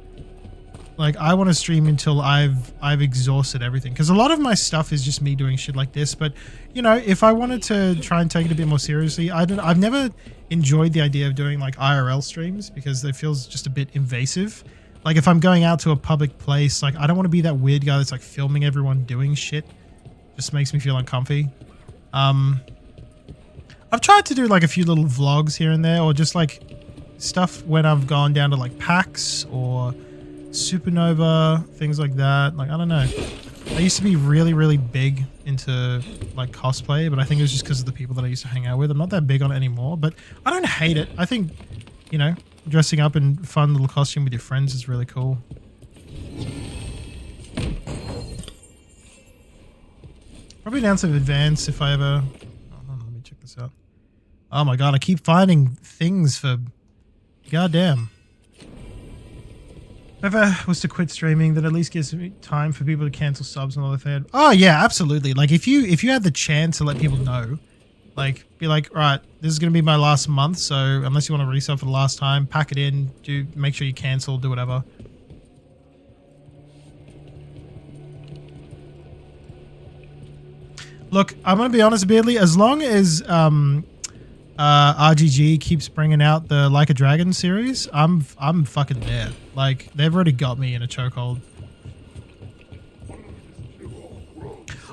Like, I want to stream until I've exhausted everything, because a lot of my stuff is just me doing shit like this. But, you know, if I wanted to try and take it a bit more seriously, I've never enjoyed the idea of doing like IRL streams, because it feels just a bit invasive. Like if I'm going out to a public place, like I don't want to be that weird guy that's like filming everyone doing shit. Just makes me feel uncomfy. I've tried to do like a few little vlogs here and there, or just like stuff when I've gone down to like PAX or Supernova, things like that. Like, I don't know. I used to be really, really big into like cosplay, but I think it was just because of the people that I used to hang out with. I'm not that big on it anymore, but I don't hate it. I think, you know, dressing up in fun little costume with your friends is really cool. Probably down some advance if I ever... Oh, let me check this out. Oh my god, I keep finding things for... Goddamn. If I was to quit streaming, that at least gives me time for people to cancel subs and all if they had... Oh yeah, absolutely. Like if you had the chance to let people know, like be like, right, this is gonna be my last month, so unless you want to resub for the last time, pack it in, make sure you cancel, do whatever. Look, I'm gonna be honest, Beardly. As long as RGG keeps bringing out the Like a Dragon series, I'm fucking there. Like they've already got me in a chokehold.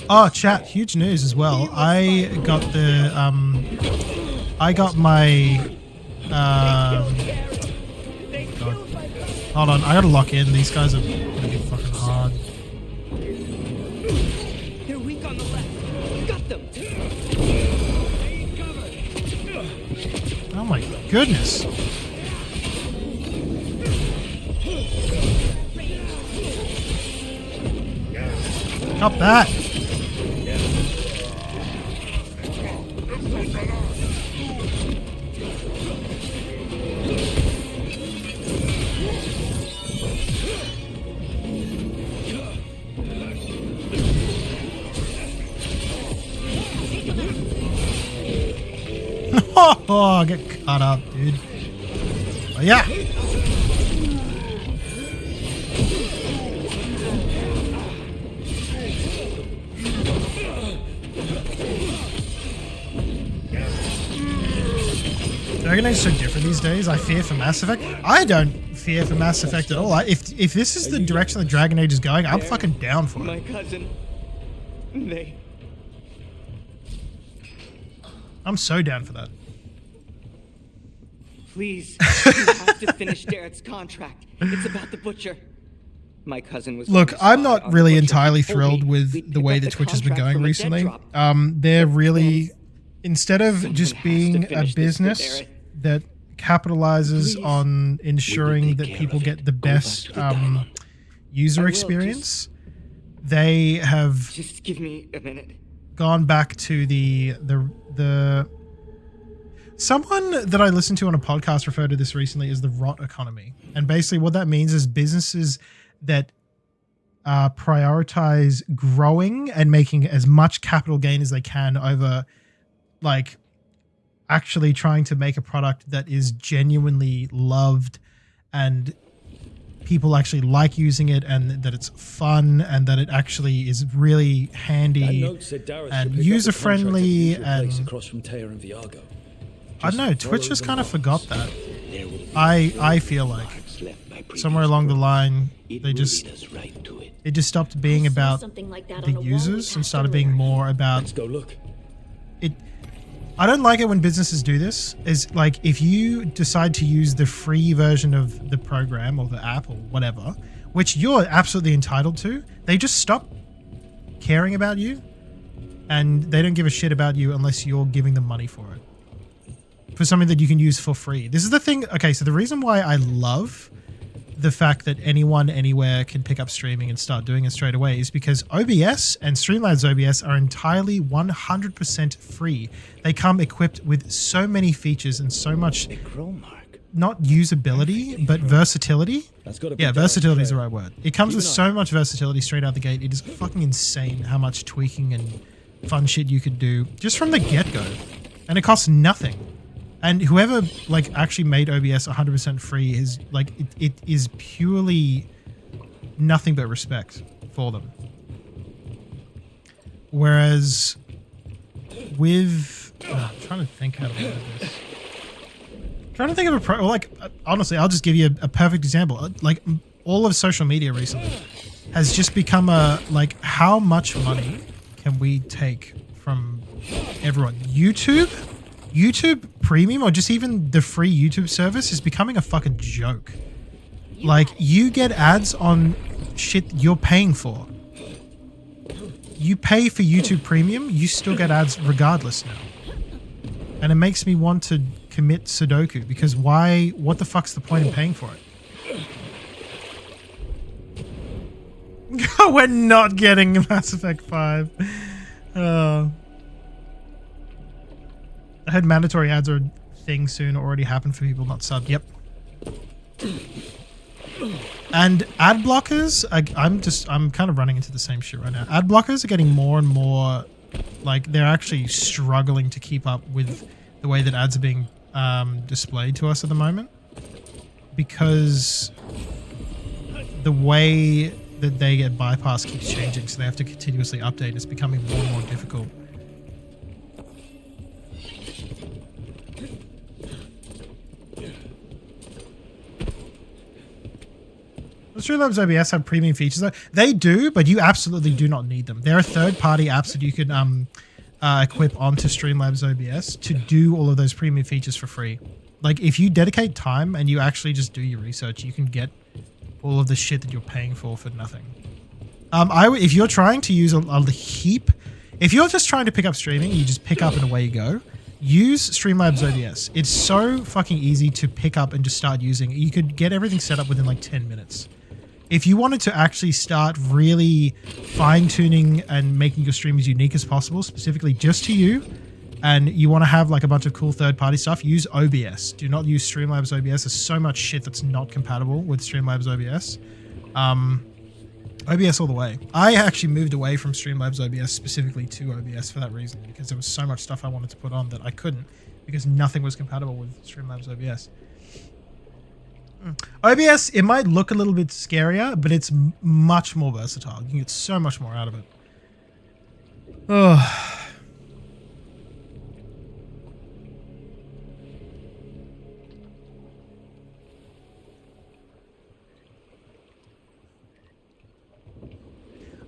Oh, chat! Huge news as well. I got my. God. Hold on, I gotta lock in. These guys are gonna be fucking hard. They're weak on the left. Got them. Oh my goodness. Stop that. Oh, get caught up, dude. Oh, yeah. Dragon Age is so different these days. I fear for Mass Effect. I don't fear for Mass Effect at all. If this is the direction that Dragon Age is going, I'm fucking down for it. My cousin. They... I'm so down for that. Please, you have to finish Darrett's contract. It's about the Butcher. My cousin was... Look, I'm not really entirely thrilled with the way that Twitch has been going recently. They're really, instead of just being a business that capitalizes on ensuring that people get the best user experience, they have just give me a minute. Gone back to the someone that I listened to on a podcast referred to this recently as the rot economy. And basically what that means is businesses that prioritize growing and making as much capital gain as they can over like actually trying to make a product that is genuinely loved and people actually like using it and that it's fun and that it actually is really handy and user-friendly and across from Teia and Veilguard. I don't know, Twitch just kind of forgot that. I feel like somewhere along the line they just it just stopped being about the users and started being more about Let's go look. it. I don't like it when businesses do this. Is like if you decide to use the free version of the program or the app or whatever, which you're absolutely entitled to, they just stop caring about you and they don't give a shit about you unless you're giving them money for it. For something that you can use for free. This is the thing. Okay, so the reason why I love the fact that anyone anywhere can pick up streaming and start doing it straight away is because OBS and Streamlabs OBS are entirely 100% free. They come equipped with so many features and so much not usability, but versatility. Yeah, versatility is the right word. It comes with so much versatility straight out the gate. It is fucking insane how much tweaking and fun shit you could do just from the get-go. And it costs nothing. And whoever like actually made OBS 100% free is like it is purely nothing but respect for them. Whereas with I'm trying to think how to word this. I'm trying to think of a honestly, I'll just give you a perfect example. Like all of social media recently has just become a, like, how much money can we take from everyone? YouTube Premium, or just even the free YouTube service, is becoming a fucking joke. Like, you get ads on shit you're paying for. You pay for YouTube Premium, you still get ads regardless now. And it makes me want to commit Sudoku, because why? What the fuck's the point in paying for it? We're not getting Mass Effect 5. I heard mandatory ads are a thing soon, already happened for people not subbed. Yep. And ad blockers, I'm kind of running into the same shit right now. Ad blockers are getting more and more, like, they're actually struggling to keep up with the way that ads are being displayed to us at the moment, because the way that they get bypassed keeps changing, so they have to continuously update. It's becoming more and more difficult. Does Streamlabs OBS have premium features though? They do, but you absolutely do not need them. There are third-party apps that you can equip onto Streamlabs OBS to do all of those premium features for free. Like, if you dedicate time and you actually just do your research, you can get all of the shit that you're paying for nothing. If you're trying to use a heap, if you're just trying to pick up streaming, you just pick up and away you go. Use Streamlabs OBS. It's so fucking easy to pick up and just start using. You could get everything set up within like 10 minutes. If you wanted to actually start really fine-tuning and making your stream as unique as possible, specifically just to you, and you want to have like a bunch of cool third-party stuff, use OBS. Do not use Streamlabs OBS. There's so much shit that's not compatible with Streamlabs OBS. OBS all the way. I actually moved away from Streamlabs OBS specifically to OBS for that reason, because there was so much stuff I wanted to put on that I couldn't, because nothing was compatible with Streamlabs OBS. OBS, it might look a little bit scarier, but it's much more versatile. You can get so much more out of it. Oh.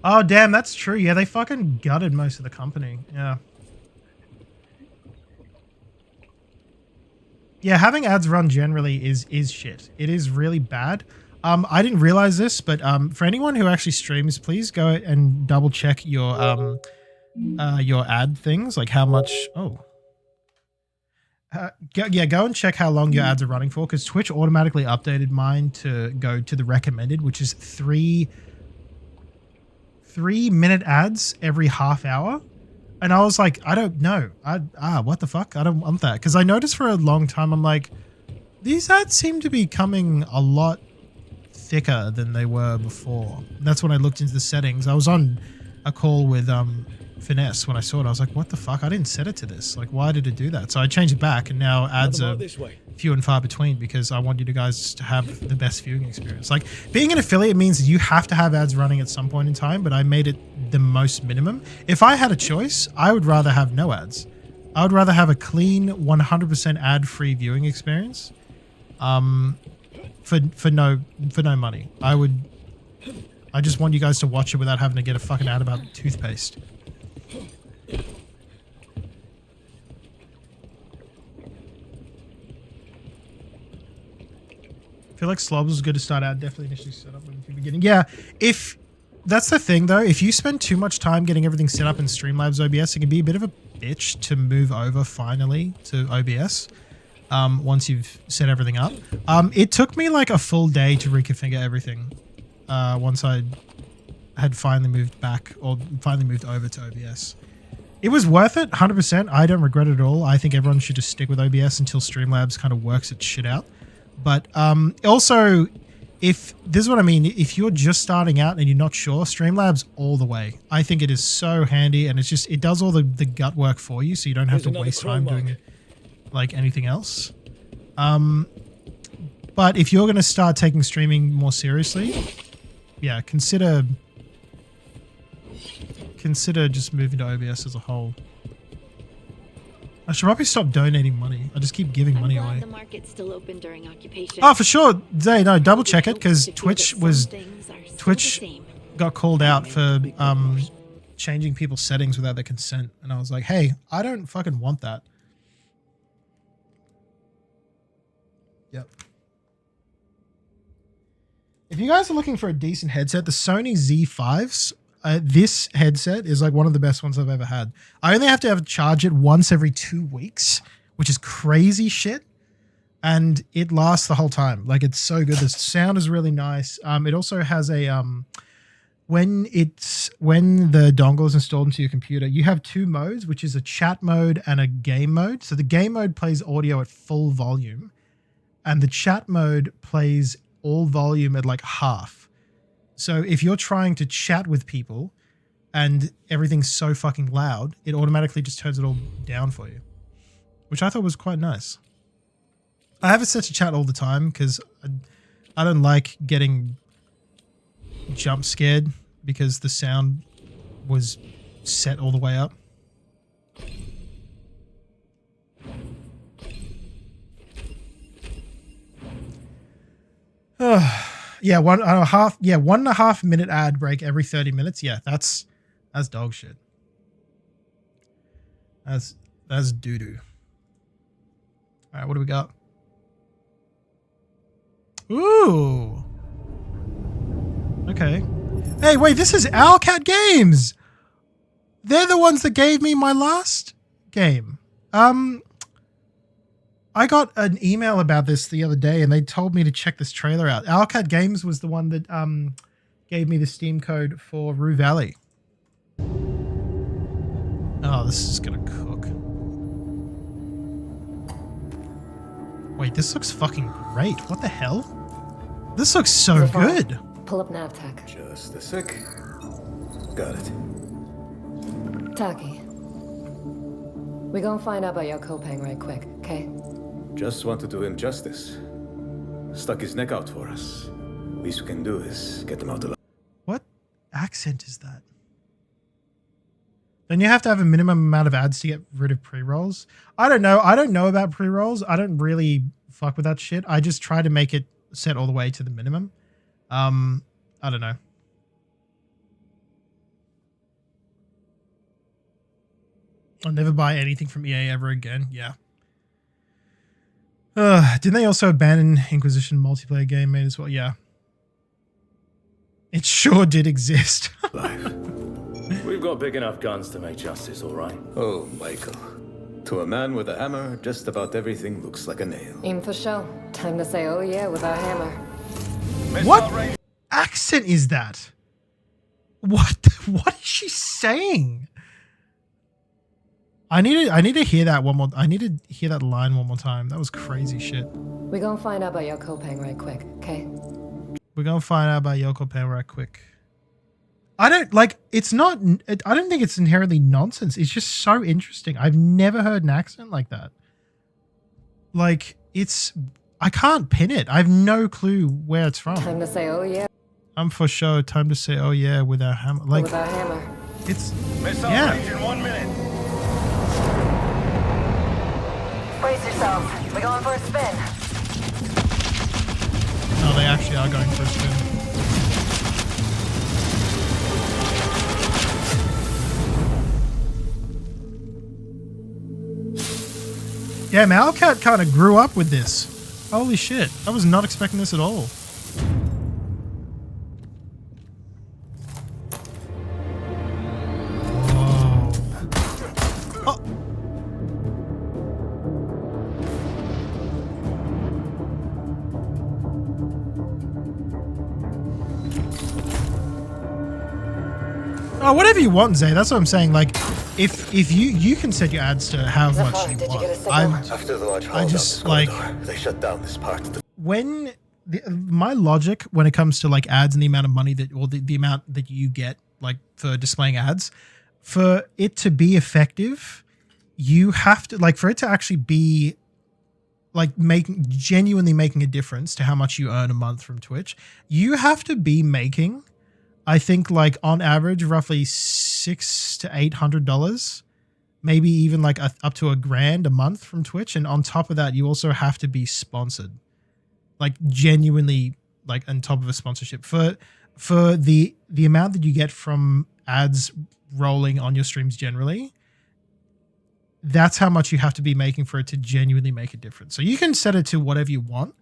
Oh, damn, that's true. Yeah, they fucking gutted most of the company. Yeah. Yeah, having ads run generally is shit. It is really bad. I didn't realize this, but for anyone who actually streams, please go and double check your ad things, like how much. Oh, go and check how long your ads are running for, because Twitch automatically updated mine to go to the recommended, which is 3-minute ads every half hour. And I was like, I don't know. What the fuck? I don't want that. Because I noticed for a long time, I'm like, these ads seem to be coming a lot thicker than they were before. And that's when I looked into the settings. I was on a call with Finesse when I saw it. I was like, what the fuck? I didn't set it to this. Like, why did it do that? So I changed it back, and now ads are few and far between, because I want you guys to have the best viewing experience. Like, being an affiliate means that you have to have ads running at some point in time, but I made it the most minimum. If I had a choice, I would rather have no ads. I would rather have a clean 100% ad-free viewing experience for no money. I just want you guys to watch it without having to get a fucking ad about toothpaste. I feel like Slobs was good to start out. Definitely initially set up in the beginning. Yeah, if that's the thing though, if you spend too much time getting everything set up in Streamlabs OBS, it can be a bit of a bitch to move over finally to OBS once you've set everything up. It took me like a full day to reconfigure everything once I had finally moved back, or finally moved over to OBS. It was worth it, 100%. I don't regret it at all. I think everyone should just stick with OBS until Streamlabs kind of works its shit out. But also, if this is what I mean, if you're just starting out and you're not sure, Streamlabs all the way. I think it is so handy, and it does all the gut work for you, so you don't have to waste time doing like anything else. But if you're going to start taking streaming more seriously, yeah, consider just moving to OBS as a whole. I should probably stop donating money. I just keep giving money Glad away. the market's still open during occupation. Oh, for sure. Zay, no, double check it because Twitch got called out for changing people's settings without their consent, and I was like, hey, I don't fucking want that. Yep. If you guys are looking for a decent headset, the Sony Z5s, this headset is like one of the best ones I've ever had. I only have to charge it once every 2 weeks, which is crazy shit. And it lasts the whole time. Like, it's so good. The sound is really nice. It also has a when the dongle is installed into your computer, you have 2 modes, which is a chat mode and a game mode. So the game mode plays audio at full volume, and the chat mode plays all volume at like half. So if you're trying to chat with people and everything's so fucking loud, it automatically just turns it all down for you, which I thought was quite nice. I have it set to chat all the time because I don't like getting jump scared because the sound was set all the way up. Yeah, 1.5 minute ad break every 30 minutes. Yeah, that's dog shit. That's doo-doo. All right, what do we got? Ooh. Okay. Hey, wait, this is Owlcat Games. They're the ones that gave me my last game. I got an email about this the other day and they told me to check this trailer out. Owlcat Games was the one that gave me the Steam code for Rue Valley. Oh, this is gonna cook. Wait, this looks fucking great. What the hell? This looks so good. Pull up NavTech. Just a sec. Got it. Taki. We gonna find out about your Kopang right quick, okay? Just want to do him justice. Stuck his neck out for us. Least we can do is get him out alive. What accent is that? Then you have to have a minimum amount of ads to get rid of pre-rolls. I don't know. I don't know about pre-rolls. I don't really fuck with that shit. I just try to make it set all the way to the minimum. I don't know. I'll never buy anything from EA ever again. Yeah. Didn't they also abandon Inquisition multiplayer game made as well? Yeah. It sure did exist. We've got big enough guns to make justice, all right? Oh, Michael. To a man with a hammer, just about everything looks like a nail. Aim for show. Time to say oh yeah with our hammer. What accent is that? What is she saying? I need to hear that one more. I need to hear that line one more time. That was crazy shit. We gonna find out about your Kopang right quick, okay? We're gonna find out about Yoko Pan right quick. I don't like. It's not. I don't think it's inherently nonsense. It's just so interesting. I've never heard an accent like that. Like it's. I can't pin it. I have no clue where it's from. Time to say oh yeah. I'm for sure. Time to say oh yeah with our hammer. Like with our hammer. It's Missile yeah. range in 1 minute. Brace yourselves. We're going for a spin. Oh, they actually are going for a spin. Yeah, Owlcat kind of grew up with this. Holy shit. I was not expecting this at all. Oh, whatever you want, Zay. That's what I'm saying. Like, if you can set your ads to how much you want. After the large I just like they shut down this part of the when my logic when it comes to like ads and the amount of money that or the amount that you get like for displaying ads, for it to be effective, you have to like for it to actually be like genuinely making a difference to how much you earn a month from Twitch, you have to be making, I think, like on average, roughly $600 to $800 maybe even like up to $1,000 a month from Twitch. And on top of that, you also have to be sponsored, like genuinely, like on top of a sponsorship for the amount that you get from ads rolling on your streams generally. That's how much you have to be making for it to genuinely make a difference. So you can set it to whatever you want,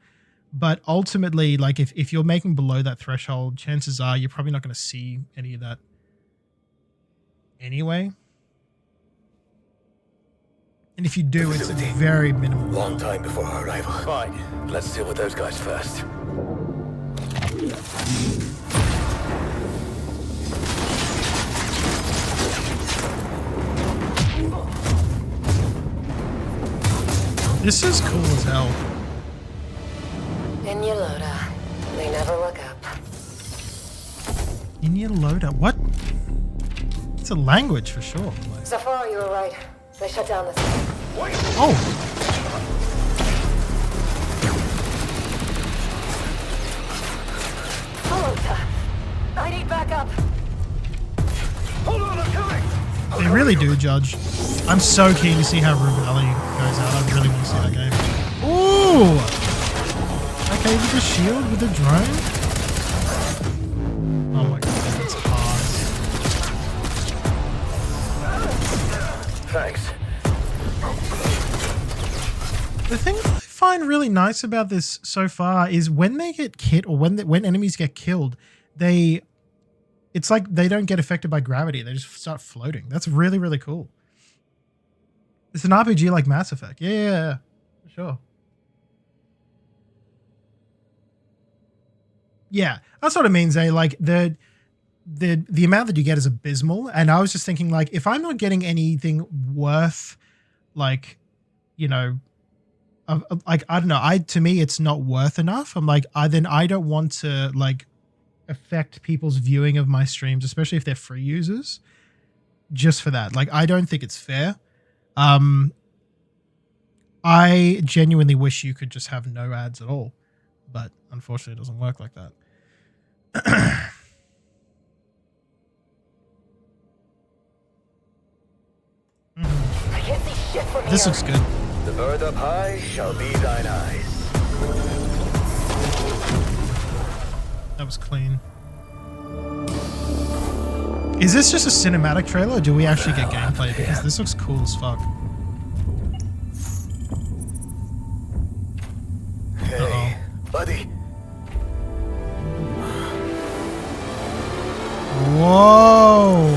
but ultimately, like if you're making below that threshold, chances are you're probably not going to see any of that anyway. And if you do, it's very minimal. Long time before our arrival. Fine. Let's deal with those guys first. This is cool as hell. In your loader. They never look up. In your loader? What? It's a language for sure. Like, Zafar, you were right. They shut down this. oh! Hello, I need backup. Hold on, I'm coming! They really do, Judge. I'm so keen to see how Ruben Alley goes out. I really want to see that game. Ooh! Okay, with the shield, with the drone. Oh my god, that's hard. Thanks. The thing I find really nice about this so far is when they get killed, or when enemies get killed, it's like they don't get affected by gravity. They just start floating. That's really, really cool. It's an RPG like Mass Effect. Yeah, for sure. Yeah, that's what it means, eh? Like the amount that you get is abysmal. And I was just thinking, like, if I'm not getting anything worth, like, you know, like, I don't know, to me it's not worth enough. I'm like, then I don't want to like affect people's viewing of my streams, especially if they're free users, just for that. Like, I don't think it's fair. I genuinely wish you could just have no ads at all, but unfortunately it doesn't work like that. I can't see shit from This here. looks good. The bird up high shall be thine eyes. That was clean. Is this just a cinematic trailer, or do we actually get gameplay? Because this looks cool as fuck. Hey, buddy. Whoa!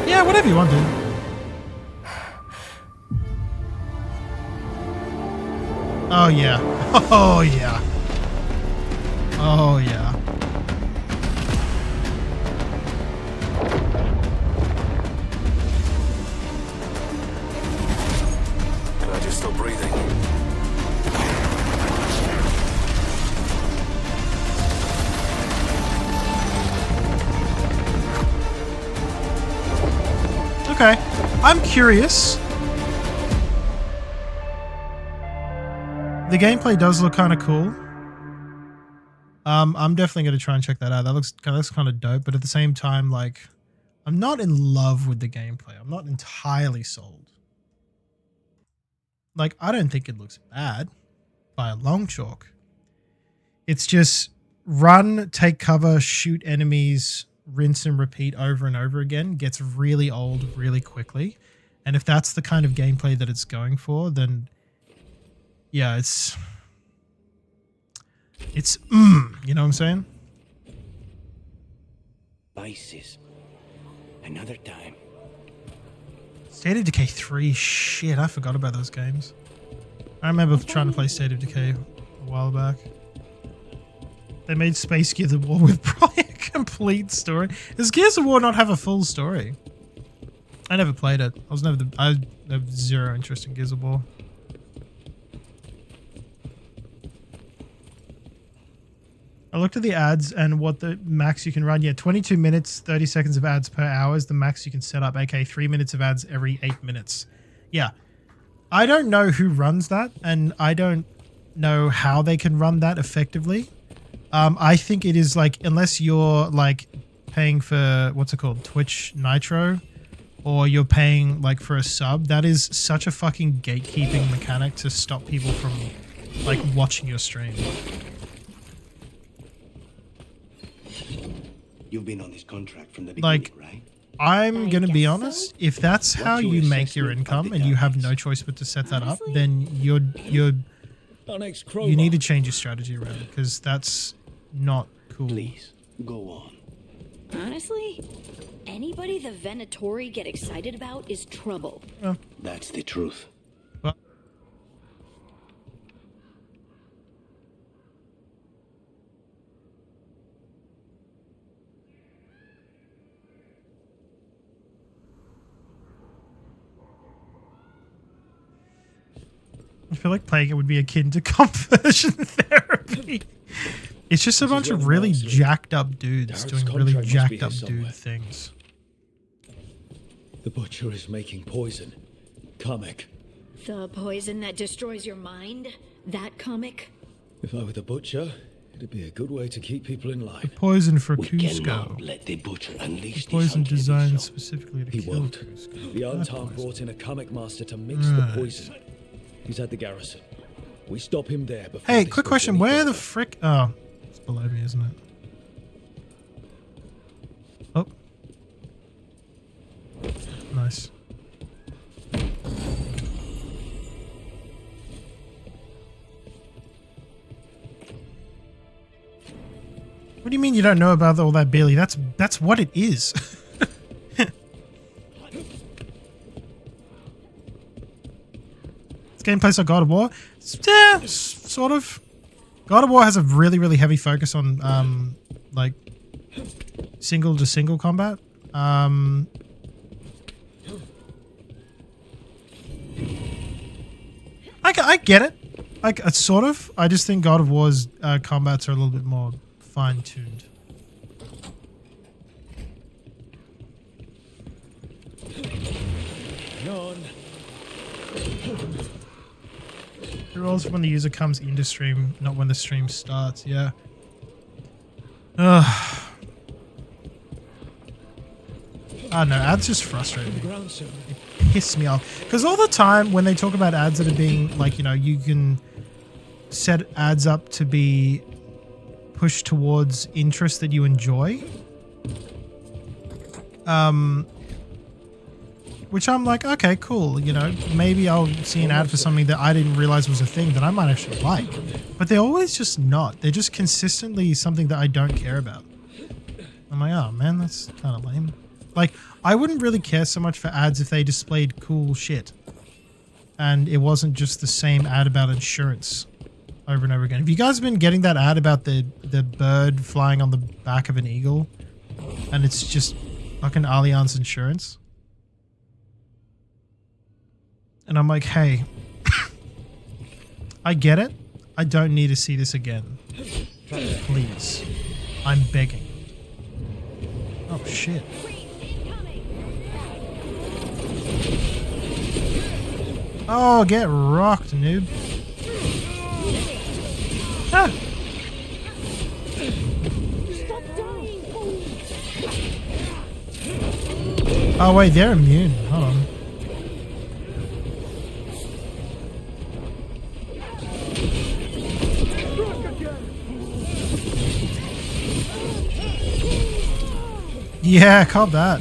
Yeah, whatever you want, dude. Oh yeah. Oh yeah. Oh yeah. Glad you're still breathing. Okay. I'm curious. The gameplay does look kind of cool. I'm definitely going to try and check that out. That looks kind of dope, but at the same time, like, I'm not in love with the gameplay. I'm not entirely sold. Like, I don't think it looks bad by a long chalk. It's just run, take cover, shoot enemies, rinse and repeat over and over again. Gets really old really quickly. And if that's the kind of gameplay that it's going for, then yeah, it's you know what I'm saying? Vices. Another time. State of Decay 3, shit, I forgot about those games. I remember trying to play State of Decay a while back. They made Space Gears of War with probably a complete story. Does Gears of War not have a full story? I never played it. I have zero interest in Gears of War. I looked at the ads and what the max you can run. Yeah, 22 minutes, 30 seconds of ads per hour is the max you can set up, aka 3 minutes of ads every 8 minutes. Yeah. I don't know who runs that, and I don't know how they can run that effectively. I think it is like, unless you're like paying for, what's it called, Twitch Nitro, or you're paying like for a sub, that is such a fucking gatekeeping mechanic to stop people from like watching your stream. You've been on this contract from the Like, beginning, right? I'm gonna be honest, if that's how you make your income and you have no choice but to set that up, then you need to change your strategy around it, because that's not cool. Please, go on. Honestly, anybody the Venatori get excited about is trouble. That's the truth. I feel like playing it would be akin to conversion therapy. It's just a bunch of really jacked up dudes doing really jacked up dude things. The butcher is making poison. Comic. The poison that destroys your mind? That comic? If I were the butcher, it'd be a good way to keep people in line. Poison for We Cusco. cannot let the butcher unleash Poison designed specifically to He kill won't. Cusco. The Anton brought in a comic master to mix the poison. He's at the garrison. We stop him there before. Hey, they quick spread question. any Where further. the frick... Oh, it's below me, isn't it? Oh. Nice. What do you mean you don't know about all that, Bailey? That's what it is. This game plays like God of War. Yeah, sort of. God of War has a really, really heavy focus on like single to single combat. I get it. Like, sort of. I just think God of War's combats are a little bit more fine-tuned. It rolls when the user comes into stream, not when the stream starts. Yeah. Ugh. I don't know. Ads just frustrate me. It pisses me off. Because all the time when they talk about ads that are being, like, you know, you can set ads up to be pushed towards interests that you enjoy. Which I'm like, okay, cool. You know, maybe I'll see an ad for something that I didn't realize was a thing that I might actually like. But they're always just not. They're just consistently something that I don't care about. I'm like, oh man, that's kind of lame. Like, I wouldn't really care so much for ads if they displayed cool shit. And it wasn't just the same ad about insurance over and over again. Have you guys been getting that ad about the bird flying on the back of an eagle? And it's just fucking Allianz Insurance? And I'm like, hey, I get it. I don't need to see this again. Please. I'm begging. Oh, shit. Oh, get rocked, noob. Ah. Oh, wait, they're immune. Hold on. Yeah, call that.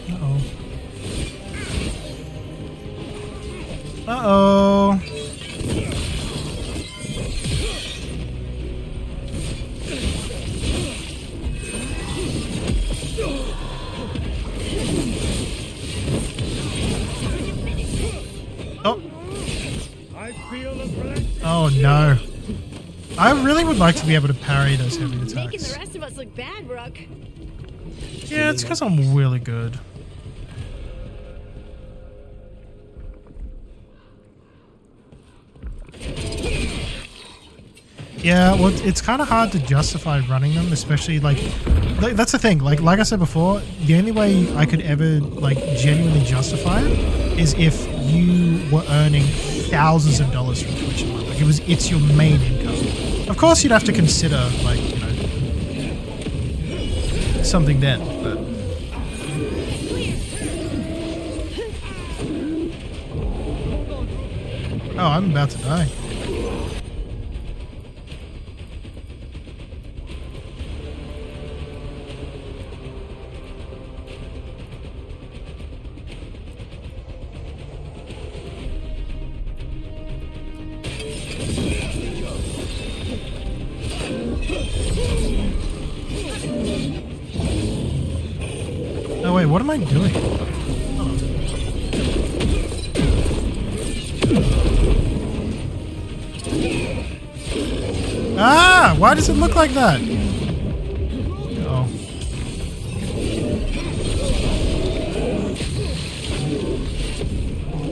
Uh-oh. Uh-oh. Oh. Oh, no. I really would like to be able to parry those heavy attacks. Making the rest of us look bad, Rook. Yeah, it's because I'm really good. Yeah, well, it's kind of hard to justify running them, especially like that's the thing. Like I said before, the only way I could ever like genuinely justify it is if you were earning thousands of dollars from Twitch a month. Like it's your main income. Of course, you'd have to consider like something then, but. Oh, I'm about to die. Oh wait, what am I doing? Ah! Why does it look like that? Oh.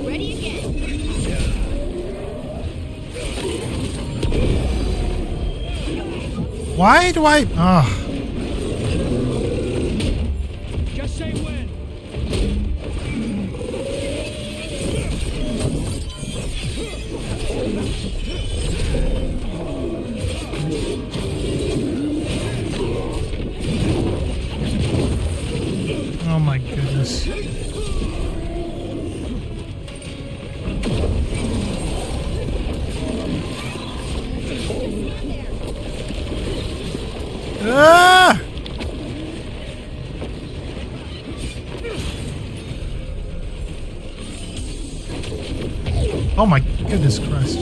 Ready again. Why do I... Oh. Just say when. Oh my goodness. Ah! Oh my goodness Christ.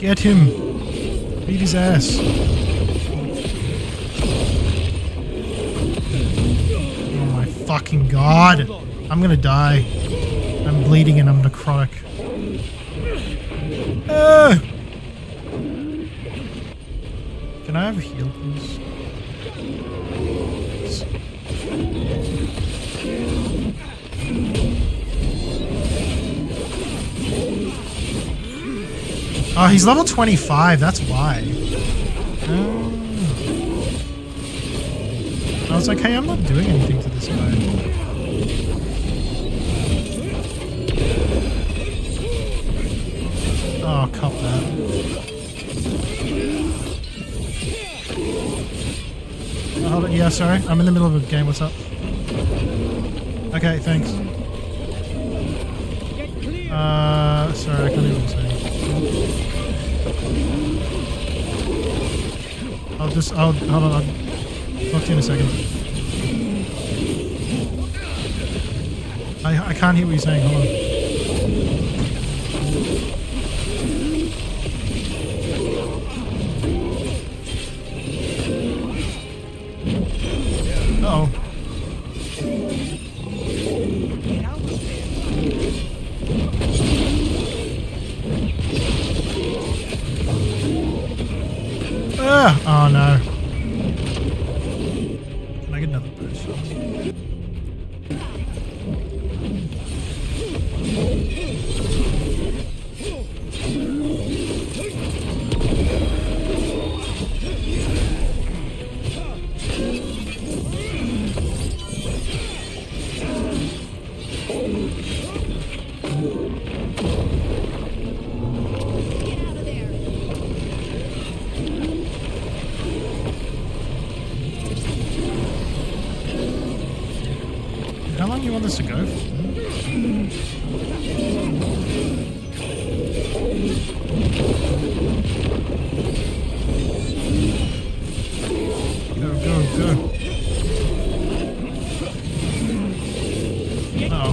Get him. Beat his ass. Oh my fucking god. I'm gonna die. I'm bleeding and I'm necrotic. Can I have a heal, please? Oh, he's level 25, that's why. I was like, hey, I'm not doing anything to this guy. Oh, cop that. Oh, hold on. Yeah, sorry. I'm in the middle of a game. What's up? Okay, thanks. Sorry, I can't even say. Hold on, I'll talk to you in a second. I can't hear what you're saying, hold on. Uh-oh. Oh no. Can I get another push? How long do you want this to go for? Go, go, go. Uh-oh.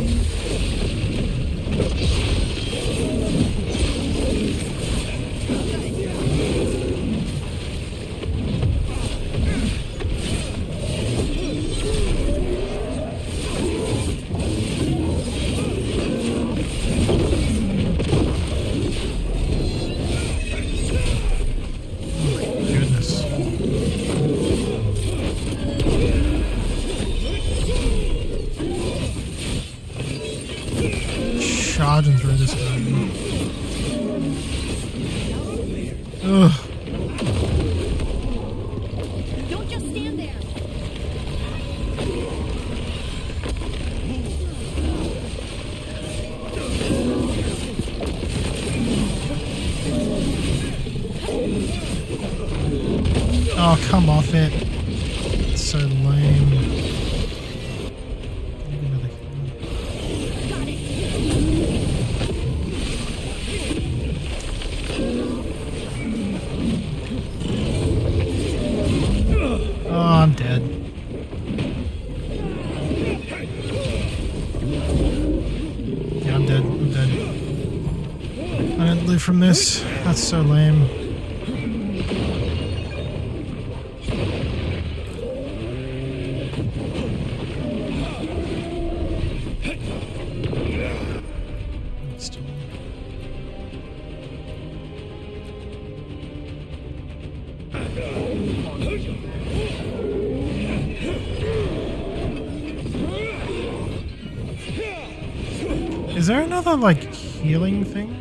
Oh, come off it. It's so lame. Maybe another heal. Oh, I'm dead. Yeah, I'm dead. I'm dead. I didn't live from this. That's so lame. Is there another, like, healing thing?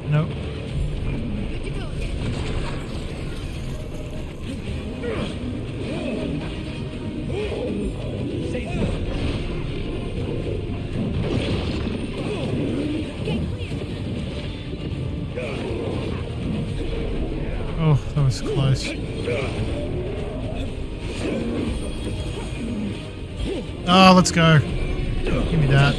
Nope. Oh, that was close. Oh, let's go. Give me that.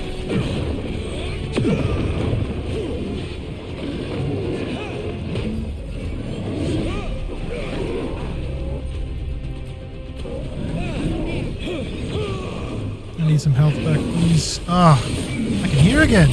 I need some health back, please. Ah, oh, I can hear again.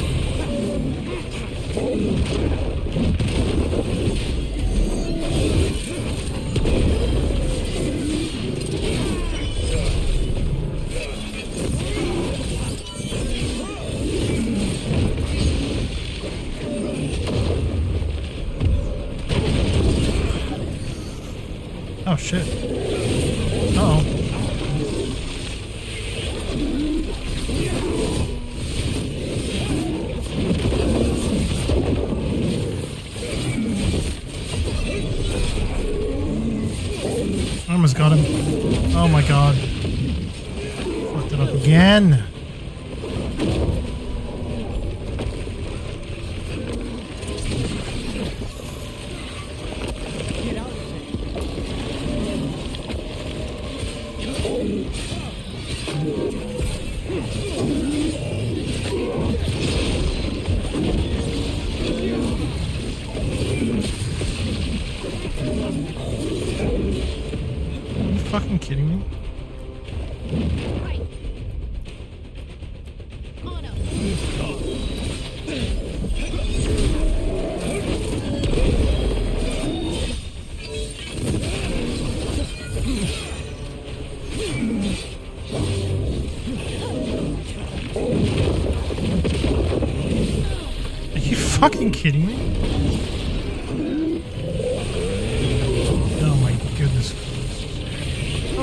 Oh shit. Uh-oh. I almost got him. Oh my god. Fucked it up again. Fucking kidding me? Are you fucking kidding me? Oh my goodness.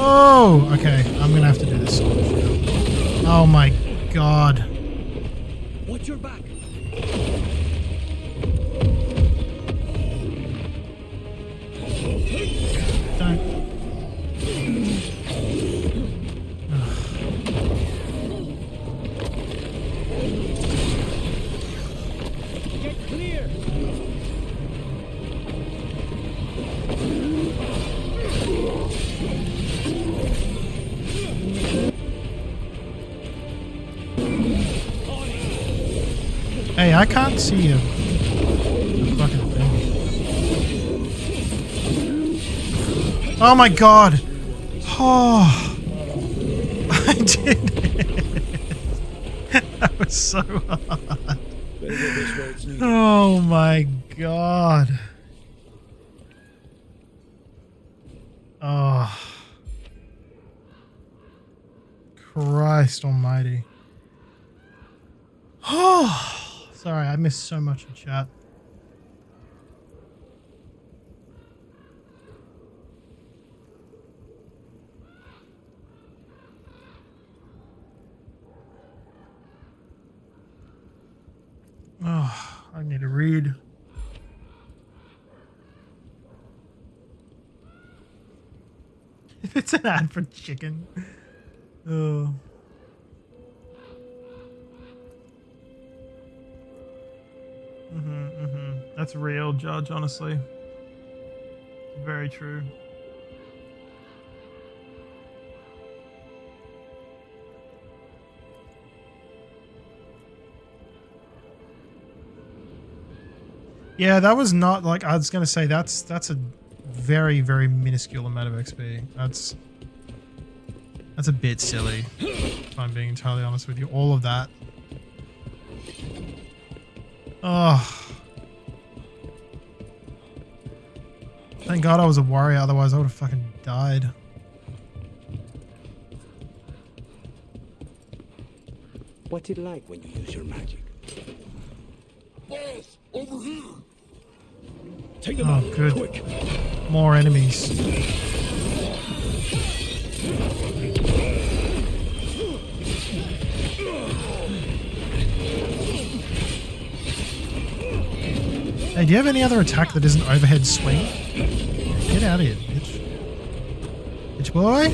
Oh, okay. I'm gonna have to do this. Oh my god. Watch your back. Don't. Get clear. Hey, I can't see you. Fucking thing. Oh my god! Oh, I did it. That was so hard. Oh my god. Oh. Christ almighty. Oh. Sorry, I missed so much in chat. Oh, I need to read. If it's an ad for chicken. Oh. That's real, Judge, honestly. Very true. Yeah, that was not like I was gonna say that's a very, very minuscule amount of XP. That's a bit silly, if I'm being entirely honest with you. All of that. Oh. Thank God I was a warrior, otherwise I would have fucking died. What's it like when you use your magic? Boss, over here! Take them Oh, out, good. quick! More enemies. Hey, do you have any other attack that isn't overhead swing? Get out of here, bitch. Bitch boy?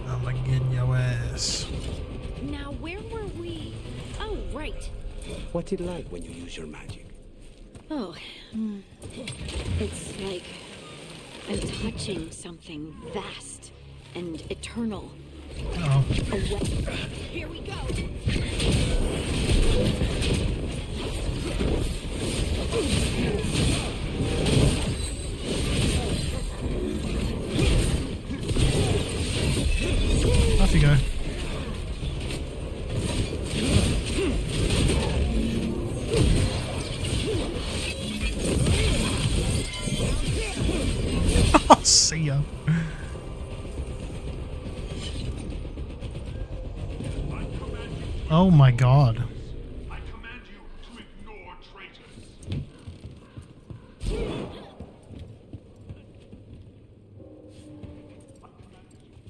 I'm gonna get in your ass. Now, where were we? Oh, right. What's it like when you use your magic? Oh, it's like I'm touching something vast and eternal. Oh. Here we go. Off you go. Oh, see ya. Oh my God. I command you to ignore traitors.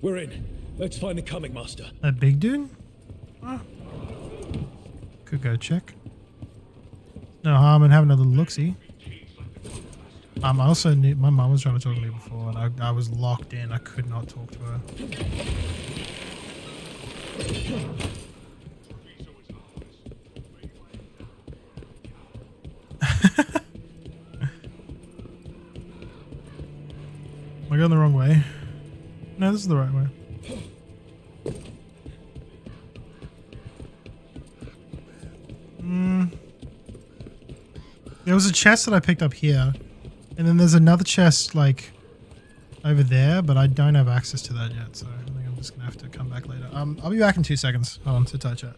We're in. Let's find the coming master. That big dude? Oh. Could go check. No harm in having a little look-see. I also need, my mum was trying to talk to me before and I was locked in. I could not talk to her. Am I going the wrong way? No, this is the right way. There was a chest that I picked up here. And then there's another chest, like, over there, but I don't have access to that yet, so I think I'm just going to have to come back later. I'll be back in 2 seconds. Hold on, sit tight, chat.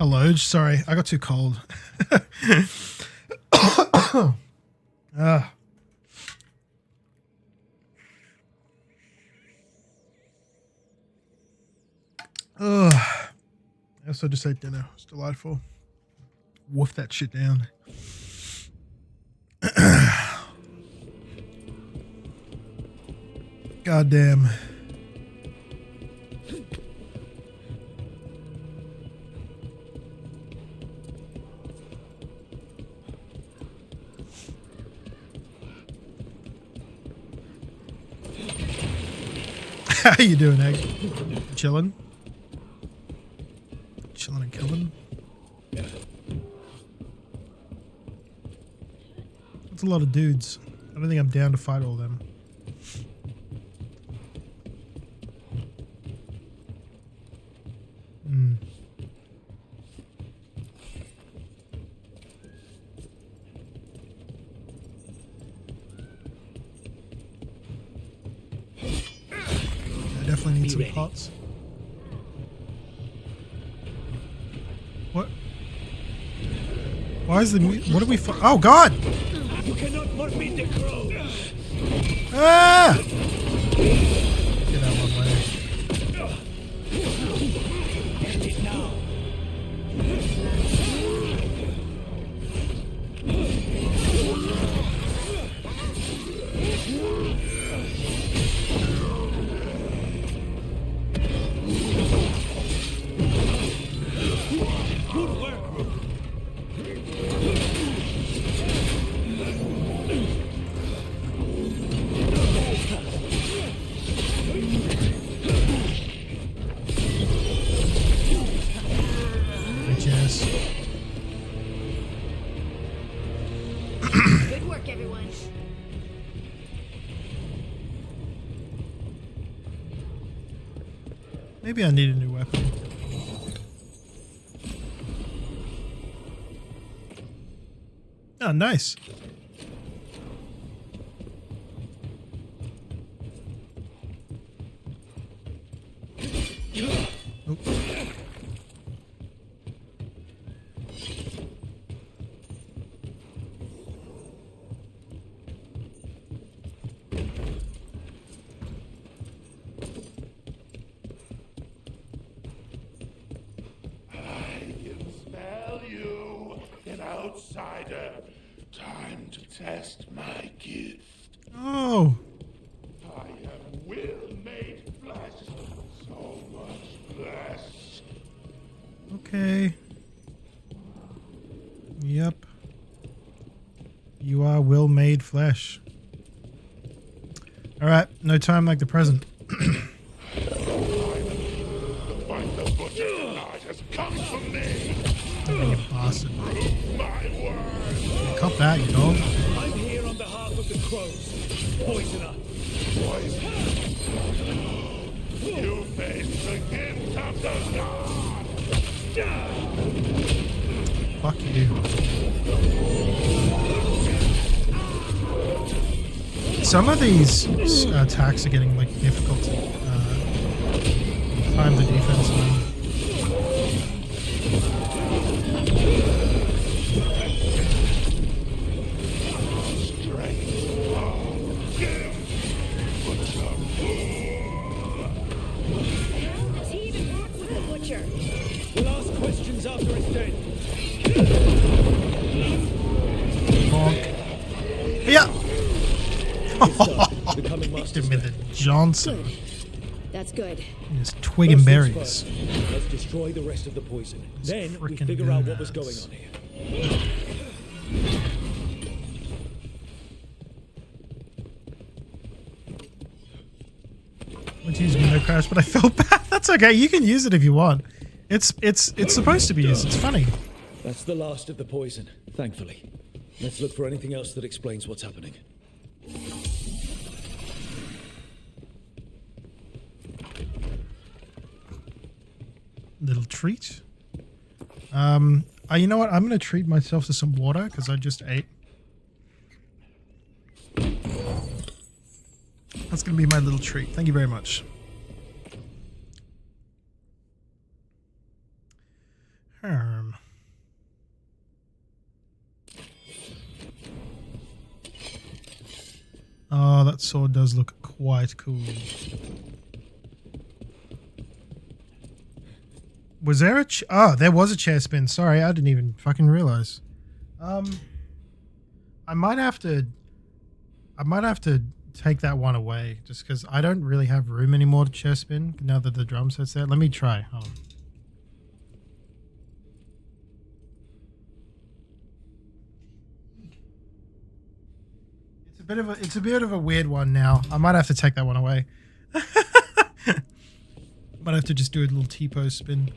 Hello, sorry, I got too cold. Ah. Ugh. I also just ate dinner. It's delightful. Wolf that shit down. God damn. How you doing, Egg? Chilling? Chilling and killing? That's a lot of dudes. I don't think I'm down to fight all of them. Hmm. I definitely need some pots. What? Why is the what are we? Oh God! You cannot forbid the crows. Ah! Get out of my way. End it now. Good work, Rook. Bitches. Good work, everyone. Maybe I need a new weapon. Oh, nice. Oh. I can smell you, an outsider. Time to test my gift. Oh. I am will made flesh. So much flesh. Okay. Yep. You are will made flesh. Alright, no time like the present. The fight the butcher tonight has come for me. You bastard. Prove my word. Cop that, you dog. I'm here on behalf of the crows. Poisoner. Poison. You face the gift of the god. Fuck you. Some of these attacks are getting like difficult to time the defense on. Has he even worked with the butcher? We'll ask questions after it's dead. Bonk. Yeah. Hit him with a Johnson. That's good. Just twig and berries. First, let's destroy the rest of the poison. Then we frickin' figure out what gonads. was going on here. I went to use window crash, but I felt bad. That's okay. You can use it if you want. It's supposed to be used. It's funny. That's the last of the poison, thankfully. Let's look for anything else that explains what's happening. Little treat. You know what? I'm gonna treat myself to some water because I just ate. That's gonna be my little treat. Thank you very much. Oh, that sword does look quite cool. Was there a oh, there was a chair spin. Sorry, I didn't even fucking realize. I might have to take that one away just because I don't really have room anymore to chair spin now that the drum set's there. Let me try. Hold on. It's a bit of a weird one now. I might have to take that one away. Might have to just do a little T-pose spin.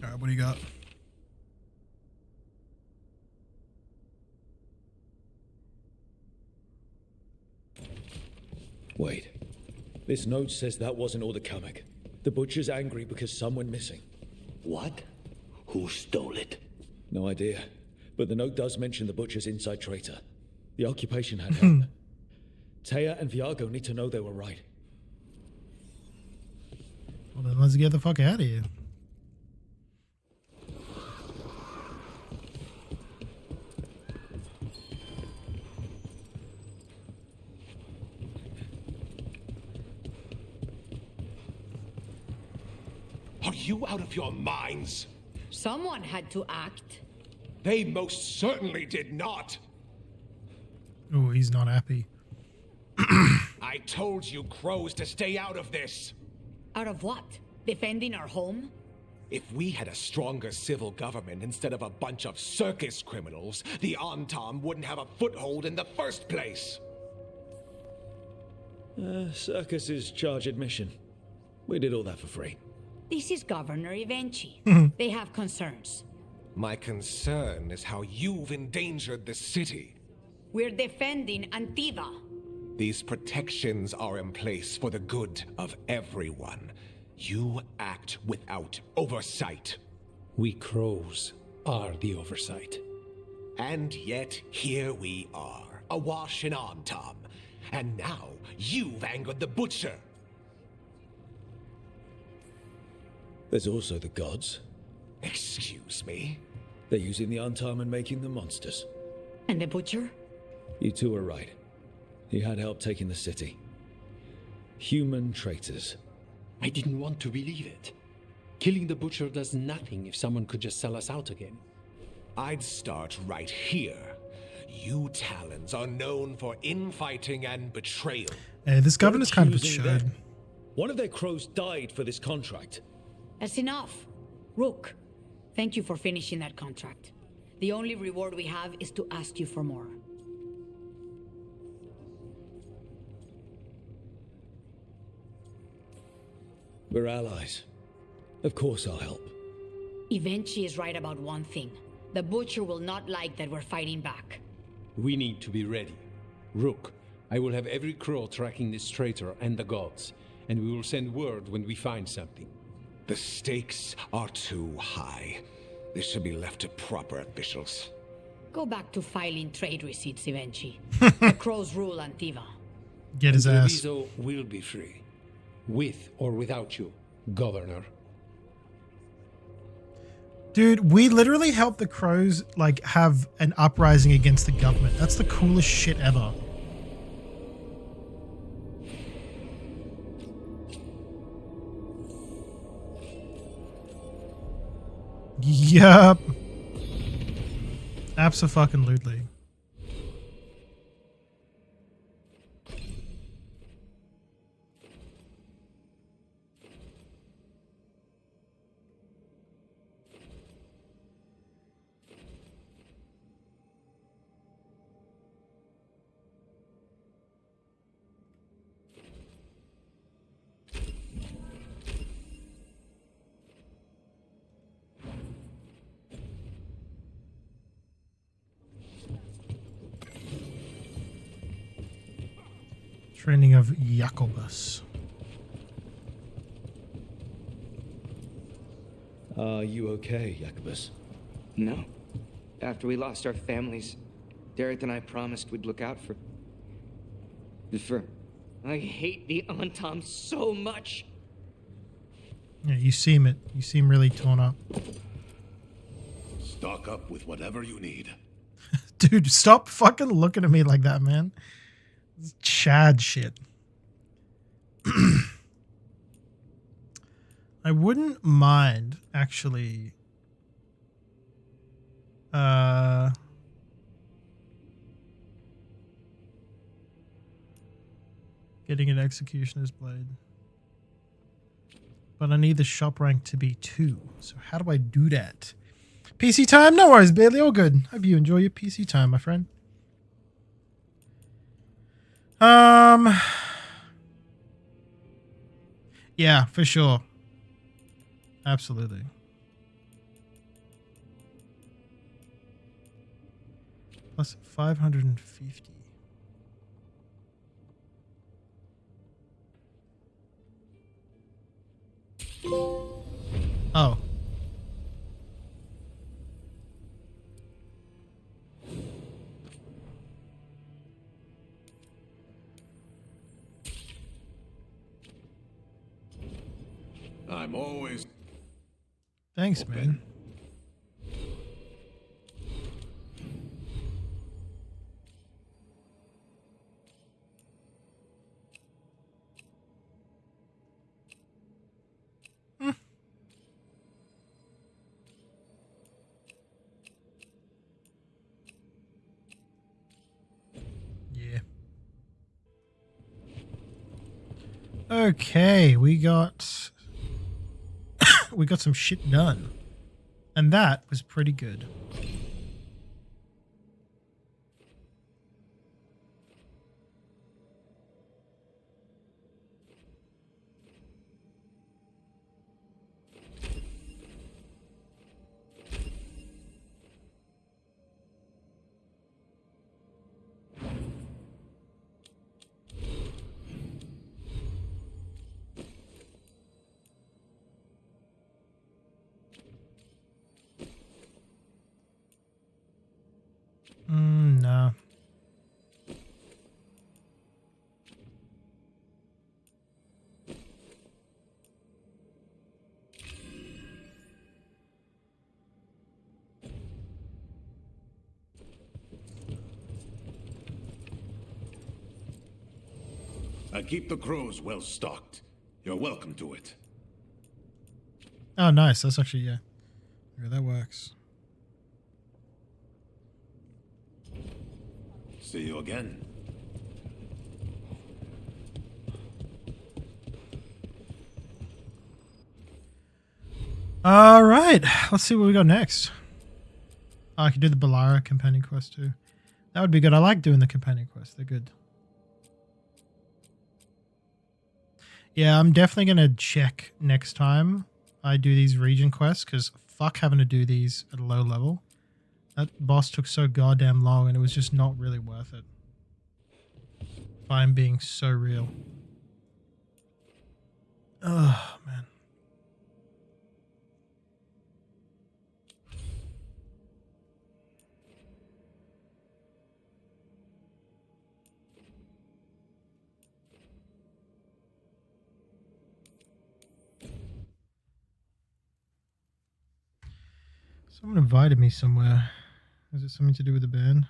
Alright, what do you got? Wait. This note says that wasn't all the Kamek. The butcher's angry because some went missing. What? Who stole it? No idea. But the note does mention the butcher's inside traitor. The occupation had help. Taya and Viago need to know they were right. Well then let's get the fuck out of here. Are you out of your minds? Someone had to act. They most certainly did not. Oh, he's not happy. I told you crows to stay out of this. Out of what? Defending our home? If we had a stronger civil government instead of a bunch of circus criminals, the Antam wouldn't have a foothold in the first place. Circus's charge admission. We did all that for free. This is Governor Evenchi. They have concerns. My concern is how you've endangered the city. We're defending Antiva. These protections are in place for the good of everyone. You act without oversight. We crows are the oversight. And yet, here we are, awash in Antam. And now, you've angered the butcher. There's also the gods. Excuse me? They're using the Antam and making them monsters. And the butcher? You two are right. He had help taking the city. Human traitors. I didn't want to believe it. Killing the butcher does nothing if someone could just sell us out again. I'd start right here. You Talons are known for infighting and betrayal. Hey, this governor's kind of a sherd. One of their crows died for this contract. That's enough. Rook, thank you for finishing that contract. The only reward we have is to ask you for more. We're allies. Of course I'll help. Evenchi is right about one thing. The butcher will not like that we're fighting back. We need to be ready. Rook, I will have every crow tracking this traitor and the gods, and we will send word when we find something. The stakes are too high. This should be left to proper officials. Go back to filing trade receipts, Evenchi. The crows rule Antiva. Get his ass. Treviso will be free. With or without you, Governor. Dude, we literally helped the crows like have an uprising against the government. That's the coolest shit ever. Yup. Abso-fucking-lutely. Training of Jacobus. Are you okay, Jacobus? No. After we lost our families, Derek and I promised we'd look out for... I hate the Antam so much. Yeah, you seem really torn up. Stock up with whatever you need. Dude, stop fucking looking at me like that, man. It's Chad shit. I wouldn't mind actually getting an Executioner's Blade. But I need the shop rank to be 2. So how do I do that? PC time? No worries, Bailey. All good. Hope you enjoy your PC time, my friend. Yeah, for sure. Absolutely. Plus 550. Oh. I'm always... Thanks, man. Yeah. Okay, we got we got some shit done. And that was pretty good. No. I keep the crows well stocked. You're welcome to it. Oh, nice. That's actually, yeah. Yeah, that works. See you again. All right. Let's see what we got next. Oh, I could do the Balara companion quest too. That would be good. I like doing the companion quests. They're good. Yeah, I'm definitely going to check next time I do these region quests because fuck having to do these at a low level. That boss took so goddamn long and it was just not really worth it. If I'm being so real. Oh, man. Someone invited me somewhere. Is it something to do with the band?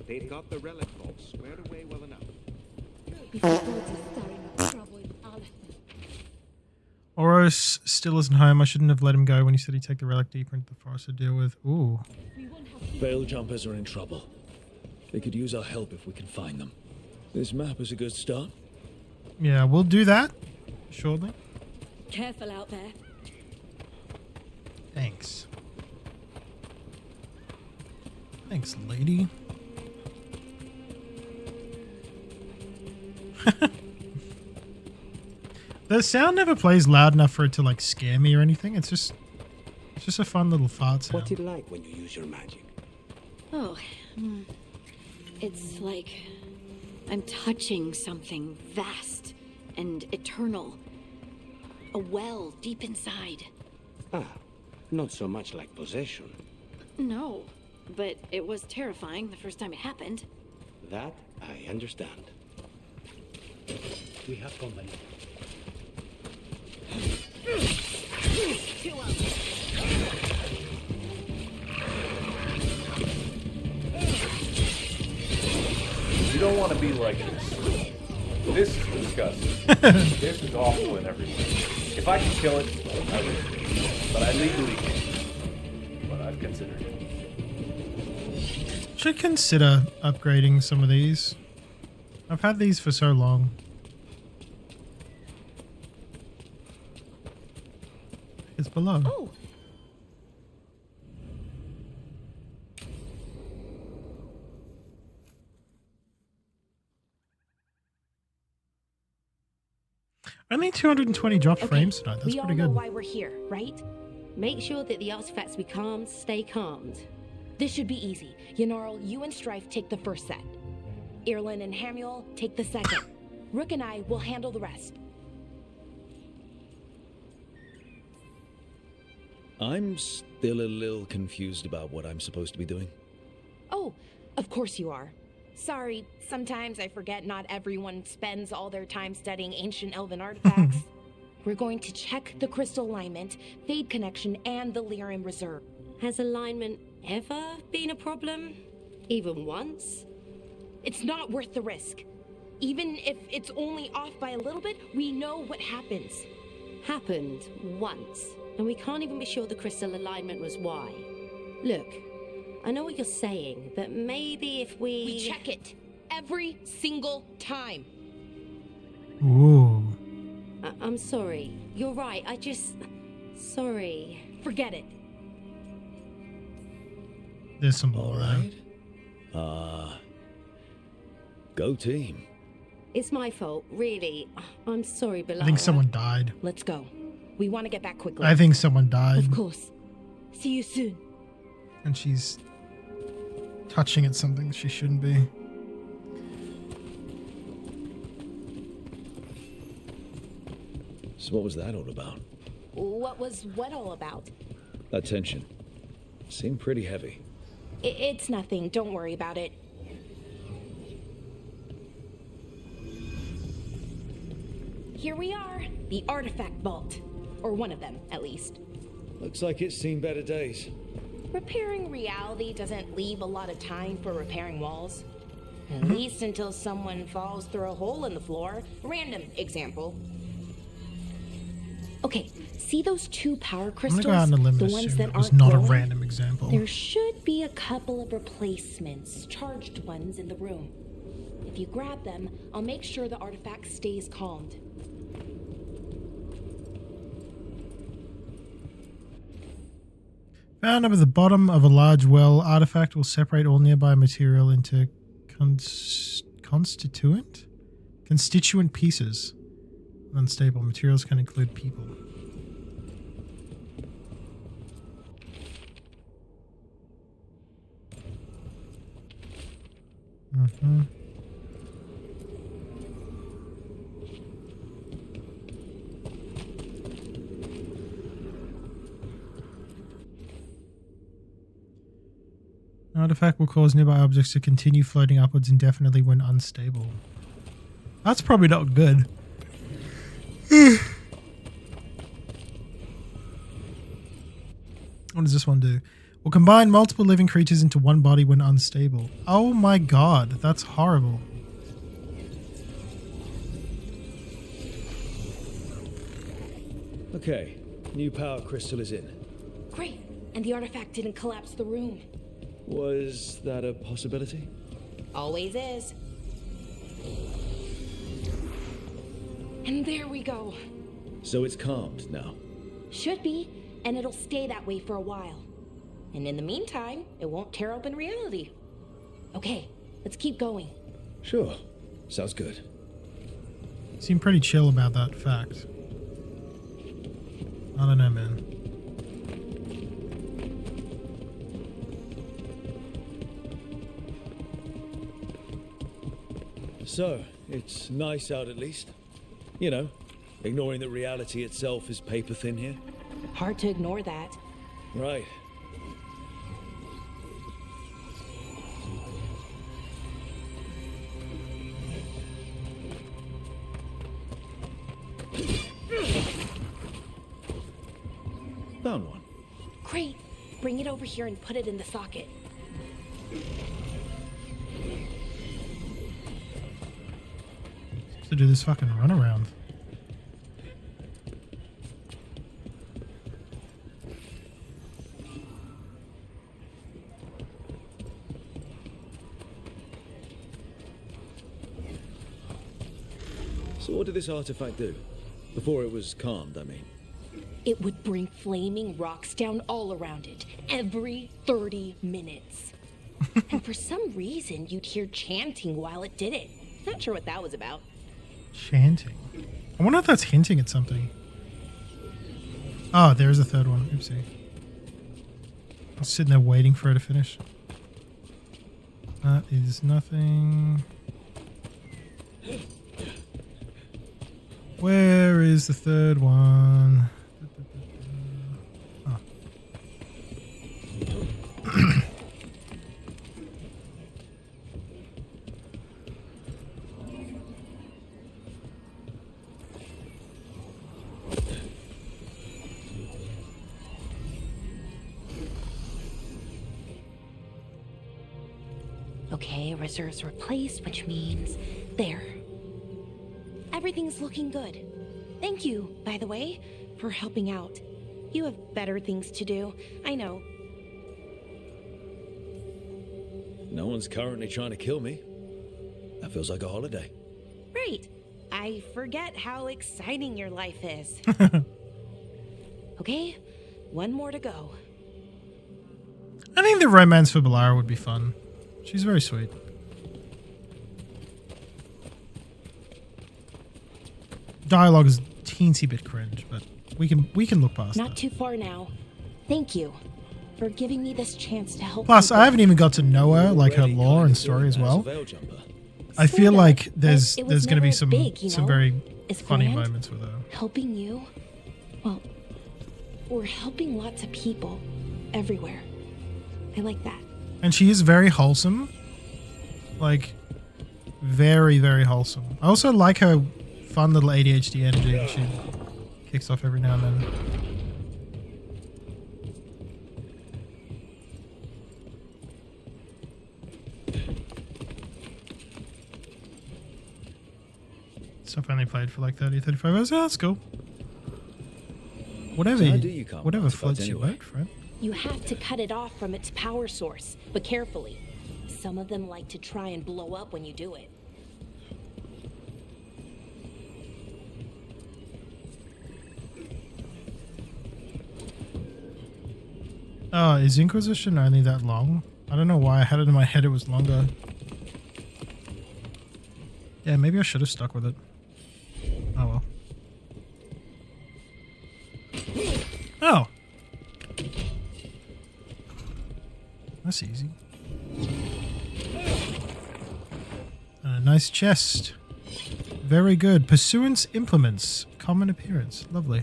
They've got the relic vault squared away well enough. Oros still isn't home. I shouldn't have let him go when he said he'd take the relic deeper into the forest to deal with. Ooh. Veil jumpers are in trouble. They could use our help if we can find them. This map is a good start. Yeah, we'll do that shortly. Careful out there. Thanks. Thanks, lady. The sound never plays loud enough for it to like scare me or anything. It's just a fun little fart sound. What's it like when you use your magic? Oh, it's like I'm touching something vast and eternal. A well deep inside. Ah, not so much like possession. No, But it was terrifying the first time it happened. That I understand. We have company. You don't want to be like this. This is disgusting. This is awful in every way. If I could kill it, I would. But I legally can't. But I've considered it. Should consider upgrading some of these. I've had these for so long. It's below. Oh. Only 220 dropped frames tonight. That's we all pretty know good. why we're here, right? Make sure that the artifacts we calmed stay calmed. This should be easy. Yanarl, you and Strife take the first set. Irlin and Hamuel take the second. Rook and I will handle the rest. I'm still a little confused about what I'm supposed to be doing. Oh, of course you are. Sorry, sometimes I forget not everyone spends all their time studying ancient elven artifacts. We're going to check the crystal alignment, fade connection, and the lyrium reserve. Has alignment ever been a problem? Even once? It's not worth the risk. Even if it's only off by a little bit, we know what happens. Happened once, and we can't even be sure the crystal alignment was why. Look, I know what you're saying, but maybe if We check it every single time. Ooh. I'm sorry. You're right. Sorry. Forget it. There's some more. All right. Go team. It's my fault, really. I'm sorry, Beloved. I think someone died. Let's go. We want to get back quickly. I think someone died. Of course. See you soon. And she's touching at something she shouldn't be. So what was that all about? What was what all about? That tension. Seemed pretty heavy. It's nothing. Don't worry about it. Here we are. The artifact vault. Or one of them, at least. Looks like it's seen better days. Repairing reality doesn't leave a lot of time for repairing walls. At least until someone falls through a hole in the floor. Random example. Okay, see those two power crystals? I'm gonna go out on a limb the and ones assume that it was aren't not a glowing? random example. There should be a couple of replacements, charged ones, in the room. If you grab them, I'll make sure the artifact stays calmed. Found up at the bottom of a large well, artifact will separate all nearby material into constituent pieces. Unstable materials can include people. Mm-hmm. An artifact will cause nearby objects to continue floating upwards indefinitely when unstable. That's probably not good. What does this one do? Will combine multiple living creatures into one body when unstable. Oh my god, that's horrible. Okay, new power crystal is in. Great, and the artifact didn't collapse the room. Was that a possibility? Always is. And there we go. So it's calmed now. Should be, and it'll stay that way for a while. And in the meantime, it won't tear open reality. Okay, let's keep going. Sure, sounds good. Seem pretty chill about that fact. I don't know, man. So, it's nice out at least. You know, ignoring that reality itself is paper thin here. Hard to ignore that. Right. Found one. Great. Bring it over here and put it in the socket. To do this fucking runaround. So what did this artifact do? Before it was calmed, I mean. It would bring flaming rocks down all around it, every 30 minutes. And for some reason, you'd hear chanting while it did it. Not sure what that was about. Chanting. I wonder if that's hinting at something. Oh, there's a third one. Oopsie. I was sitting there waiting for her to finish. That is nothing. Where is the third one? Oh. Okay, reserves replaced, which means there. Everything's looking good. Thank you, by the way, for helping out. You have better things to do, I know. No one's currently trying to kill me. That feels like a holiday. Right. I forget how exciting your life is. Okay, one more to go. I think the romance for Balara would be fun. She's very sweet. Dialogue is a teensy bit cringe, but we can look past Not that. too far now. Thank you for giving me this chance to help. Plus, people. I haven't even got to know her, like her lore and story as well. I feel like there's it was going to be never some big, you know? very It's funny grand. moments with her. Helping you? Well, we're helping lots of people everywhere. I like that. And she is very wholesome. Like, very, very wholesome. I also like her fun little ADHD energy that she kicks off every now and then. So I've only played for like 30, 35 hours. Oh, that's cool. Whatever, So how do you come whatever about floats your anyway? boat, friend. You have to cut it off from its power source, but carefully. Some of them like to try and blow up when you do it. Oh, is Inquisition only that long? I don't know why I had it in my head it was longer. Yeah, maybe I should have stuck with it. Oh well. Oh! That's easy. And a nice chest. Very good. Pursuance implements. Common appearance. Lovely.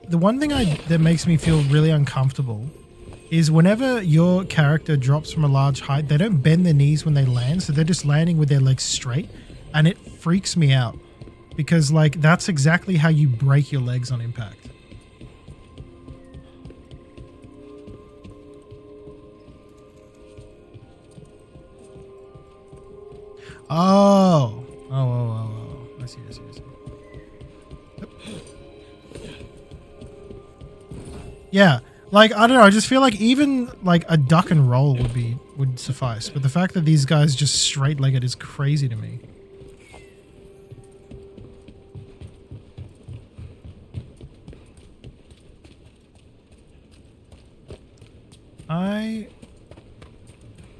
The one thing that makes me feel really uncomfortable is whenever your character drops from a large height, they don't bend their knees when they land, so they're just landing with their legs straight, and it freaks me out because like that's exactly how you break your legs on impact. Oh. Oh. I see. Yep. Yeah, like I don't know. I just feel like even like a duck and roll would suffice, but the fact that these guys just straight-legged is crazy to me.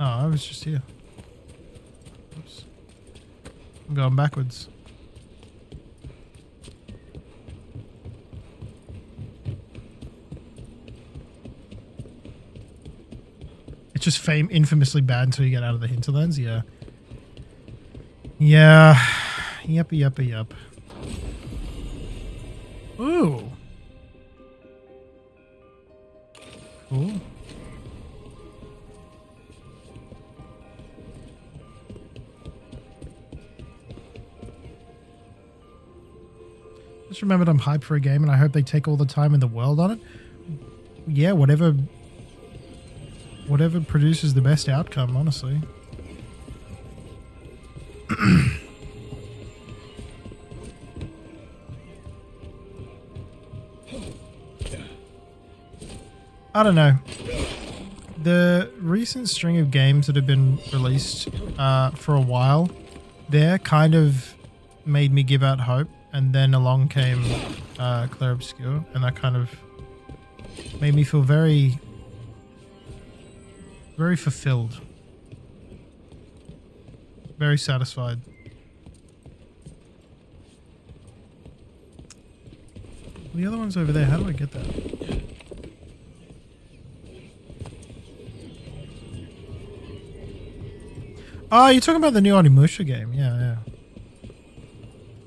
I was just here. Oops. I'm going backwards. It's just infamously bad until you get out of the hinterlands. Yeah. Yeah. Yup. Ooh. Cool. Just remembered I'm hyped for a game and I hope they take all the time in the world on it. Yeah, whatever produces the best outcome, honestly. I don't know. The recent string of games that have been released for a while there kind of made me give out hope, and then along came Clair Obscur, and that kind of made me feel very, very fulfilled. Very satisfied. The other one's over there. How do I get that? Oh, you're talking about the new Onimusha game. Yeah, yeah.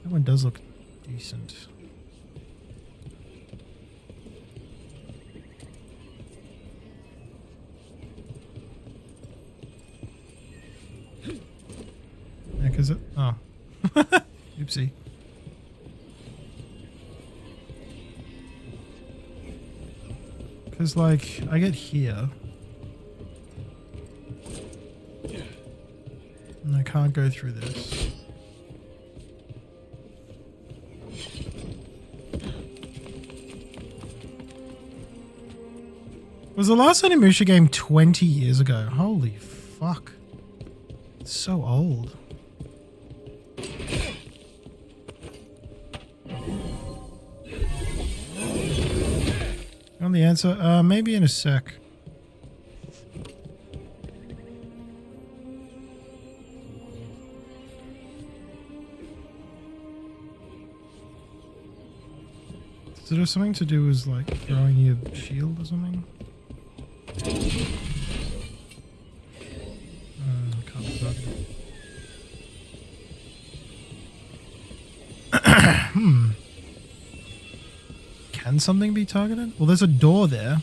That one does look decent. Yeah, cause it. Oh. Oopsie. Cause like I get here. And I can't go through this. Was the last Onimusha game 20 years ago? Holy fuck. It's so old. On the answer? Maybe in a sec. Is there something to do with like throwing your shield or something? Can't be targeted. Can something be targeted? Well, there's a door there.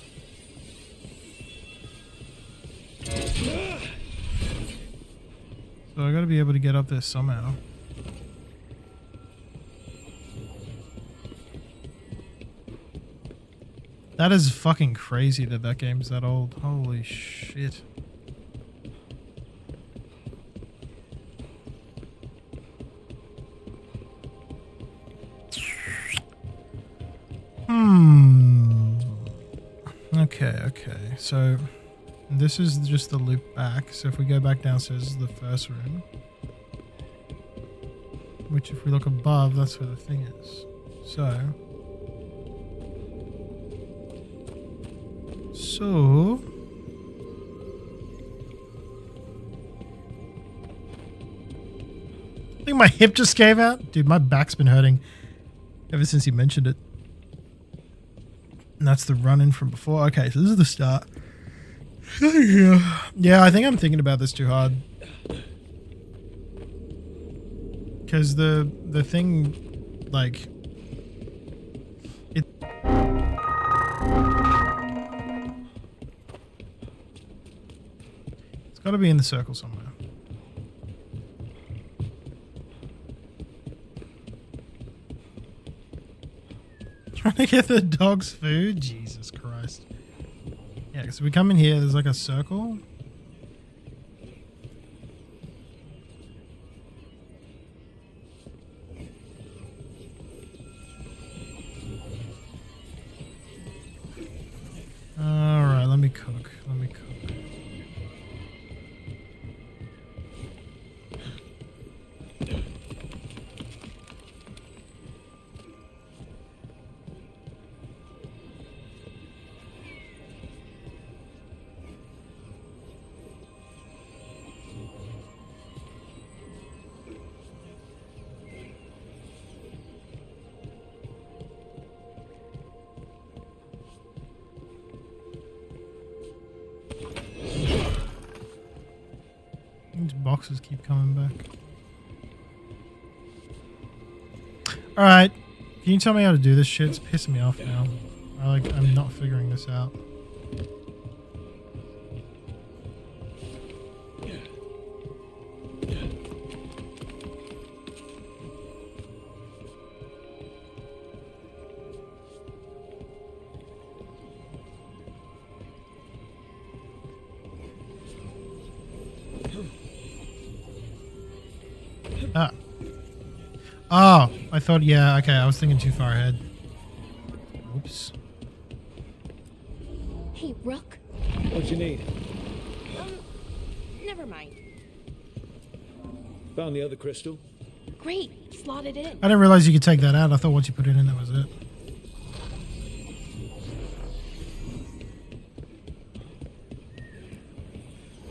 So I gotta be able to get up there somehow. That is fucking crazy that that game's that old. Holy shit. Okay. So this is just the loop back. So if we go back downstairs, this is the first room. Which if we look above, that's where the thing is. So I think my hip just gave out. Dude, my back's been hurting ever since you mentioned it. And that's the run-in from before. Okay, so this is the start. Yeah, I think I'm thinking about this too hard. Because the thing, like... It's got to be in the circle somewhere. Trying to get the dog's food? Jesus Christ. Yeah, because we come in here, there's like a circle. Alright, let me cook. These boxes keep coming back. Alright. Can you tell me how to do this shit? It's pissing me off now. I'm not figuring this out. Oh, I thought, yeah, okay, I was thinking too far ahead. Oops. Hey, Rook. What you need? Never mind. Found the other crystal? Great, slot it in. I didn't realize you could take that out. I thought once you put it in, that was it.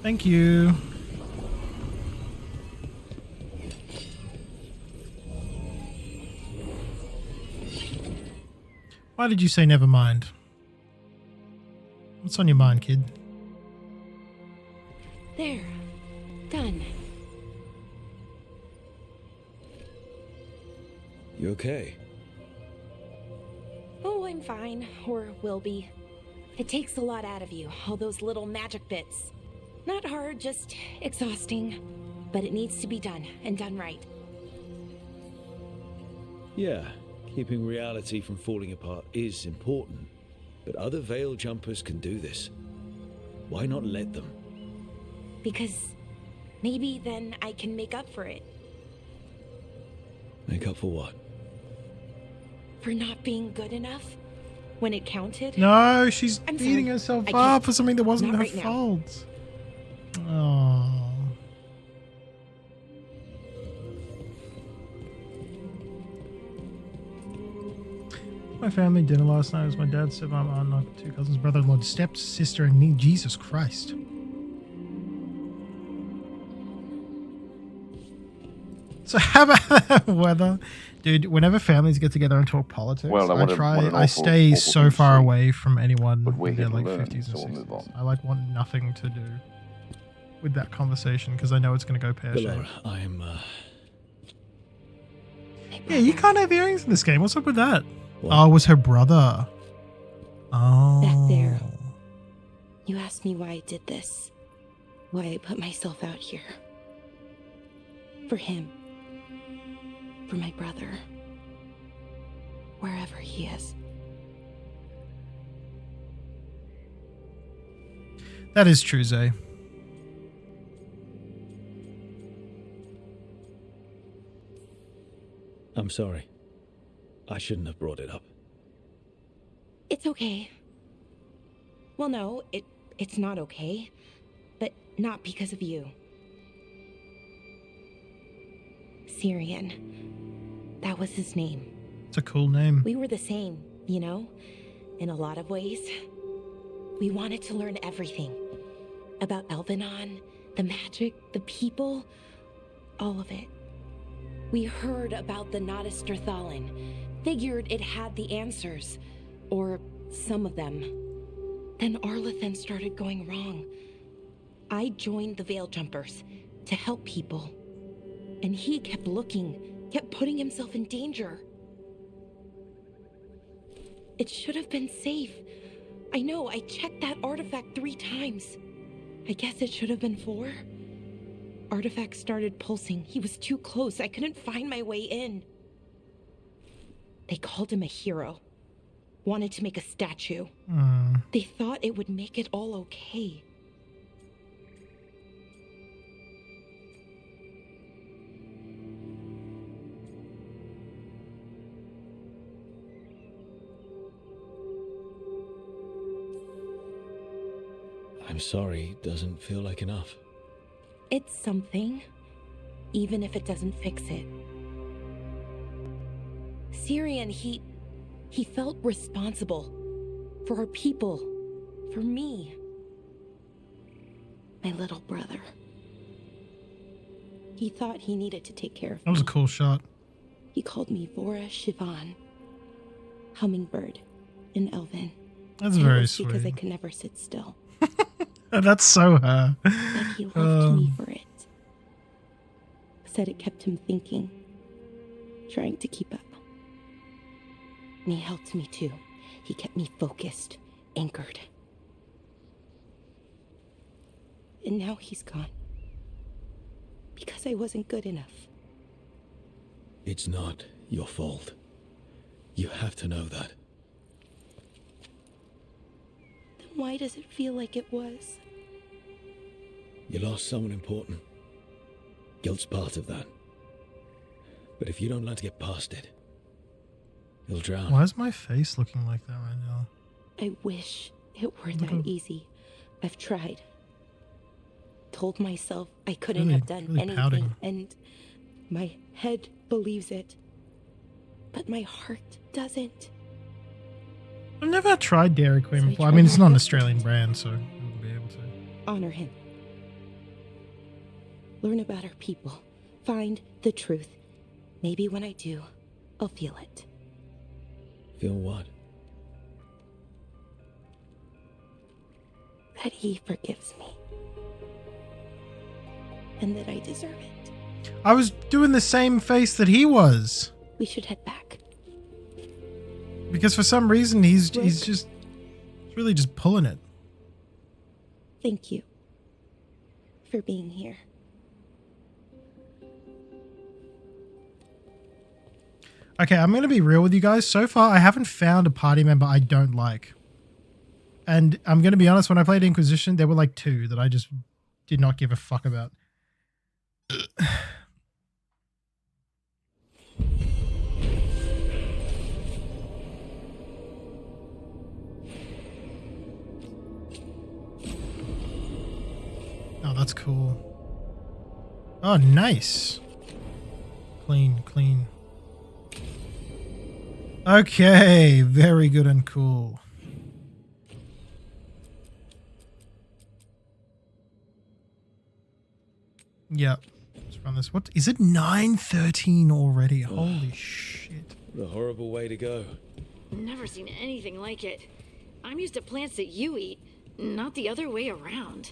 Thank you. Why did you say never mind? What's on your mind, kid? There. Done. You okay? Oh, I'm fine. Or will be. It takes a lot out of you, all those little magic bits. Not hard, just exhausting. But it needs to be done, and done right. Yeah, keeping reality from falling apart is important. But other veil jumpers can do this. Why not let them? Because maybe then I can make up for it. Make up for what? For not being good enough when it counted. No, she's I'm beating sorry. herself I up can't. for something that wasn't Not her right now. fault. Oh. My family dinner last night was my dad, stepmom, aunt, uncle, 2 cousins, brother-in-law, stepsister, and me. Jesus Christ. So how about that weather? Dude, whenever families get together and talk politics, Well, what I stay so far away from anyone But we're in here their to like learn, 50s so we'll and move 60s. on. I like want nothing to do with that conversation because I know it's going to go pear-shaped. Ballora, I'm, Yeah, you can't have earrings in this game. What's up with that? Oh, it was her brother. Oh. Back there. You asked me why I did this. Why I put myself out here. For him. For my brother. Wherever he is. That is true, Zay. I'm sorry. I shouldn't have brought it up. It's okay. Well, no, it's not okay. But not because of you. Syrian. That was his name. It's a cool name. We were the same, you know? In a lot of ways. We wanted to learn everything. About Elvenon, the magic, the people, all of it. We heard about the Notisterthalin, figured it had the answers, or some of them. Then Arlathan started going wrong. I joined the Veil Jumpers to help people. And he kept looking, kept putting himself in danger. It should have been safe. I know, I checked that artifact 3 times. I guess it should have been 4. Artifact started pulsing. He was too close. I couldn't find my way in. They called him a hero. Wanted to make a statue. They thought it would make it all okay. I'm sorry, doesn't feel like enough. It's something, even if it doesn't fix it. Syrian, he felt responsible for our people, for me. My little brother. He thought he needed to take care of me. That was a cool shot. He called me Vora Shivan, hummingbird in Elven. That's And it very was because I sweet. could never sit still. That's so her. But he loved me for it. Said it kept him thinking, trying to keep up. And he helped me too. He kept me focused, anchored. And now he's gone. Because I wasn't good enough. It's not your fault. You have to know that. Then why does it feel like it was? You lost someone important. Guilt's part of that. But if you don't learn to get past it, you'll drown. Why is my face looking like that right now? I wish it were that easy. I've tried. Told myself I couldn't have done anything, pouting. and my head believes it. But my heart doesn't. I've never tried Dairy Queen So I before. I tried mean, it's my not an best. Australian brand, so I wouldn't be able to. Honor him. Learn about our people. Find the truth. Maybe when I do, I'll feel it. Feel what? That he forgives me. And that I deserve it. I was doing the same face that he was. We should head back. Because for some reason, he's really just pulling it. Thank you for being here. Okay, I'm going to be real with you guys. So far, I haven't found a party member I don't like. And I'm going to be honest, when I played Inquisition, there were like 2 that I just did not give a fuck about. Oh, that's cool. Oh, nice. Clean, clean. Okay, very good and cool. Yep. Let's run this. What is it? 9:13 already. Holy shit. What a horrible way to go. Never seen anything like it. I'm used to plants that you eat, not the other way around.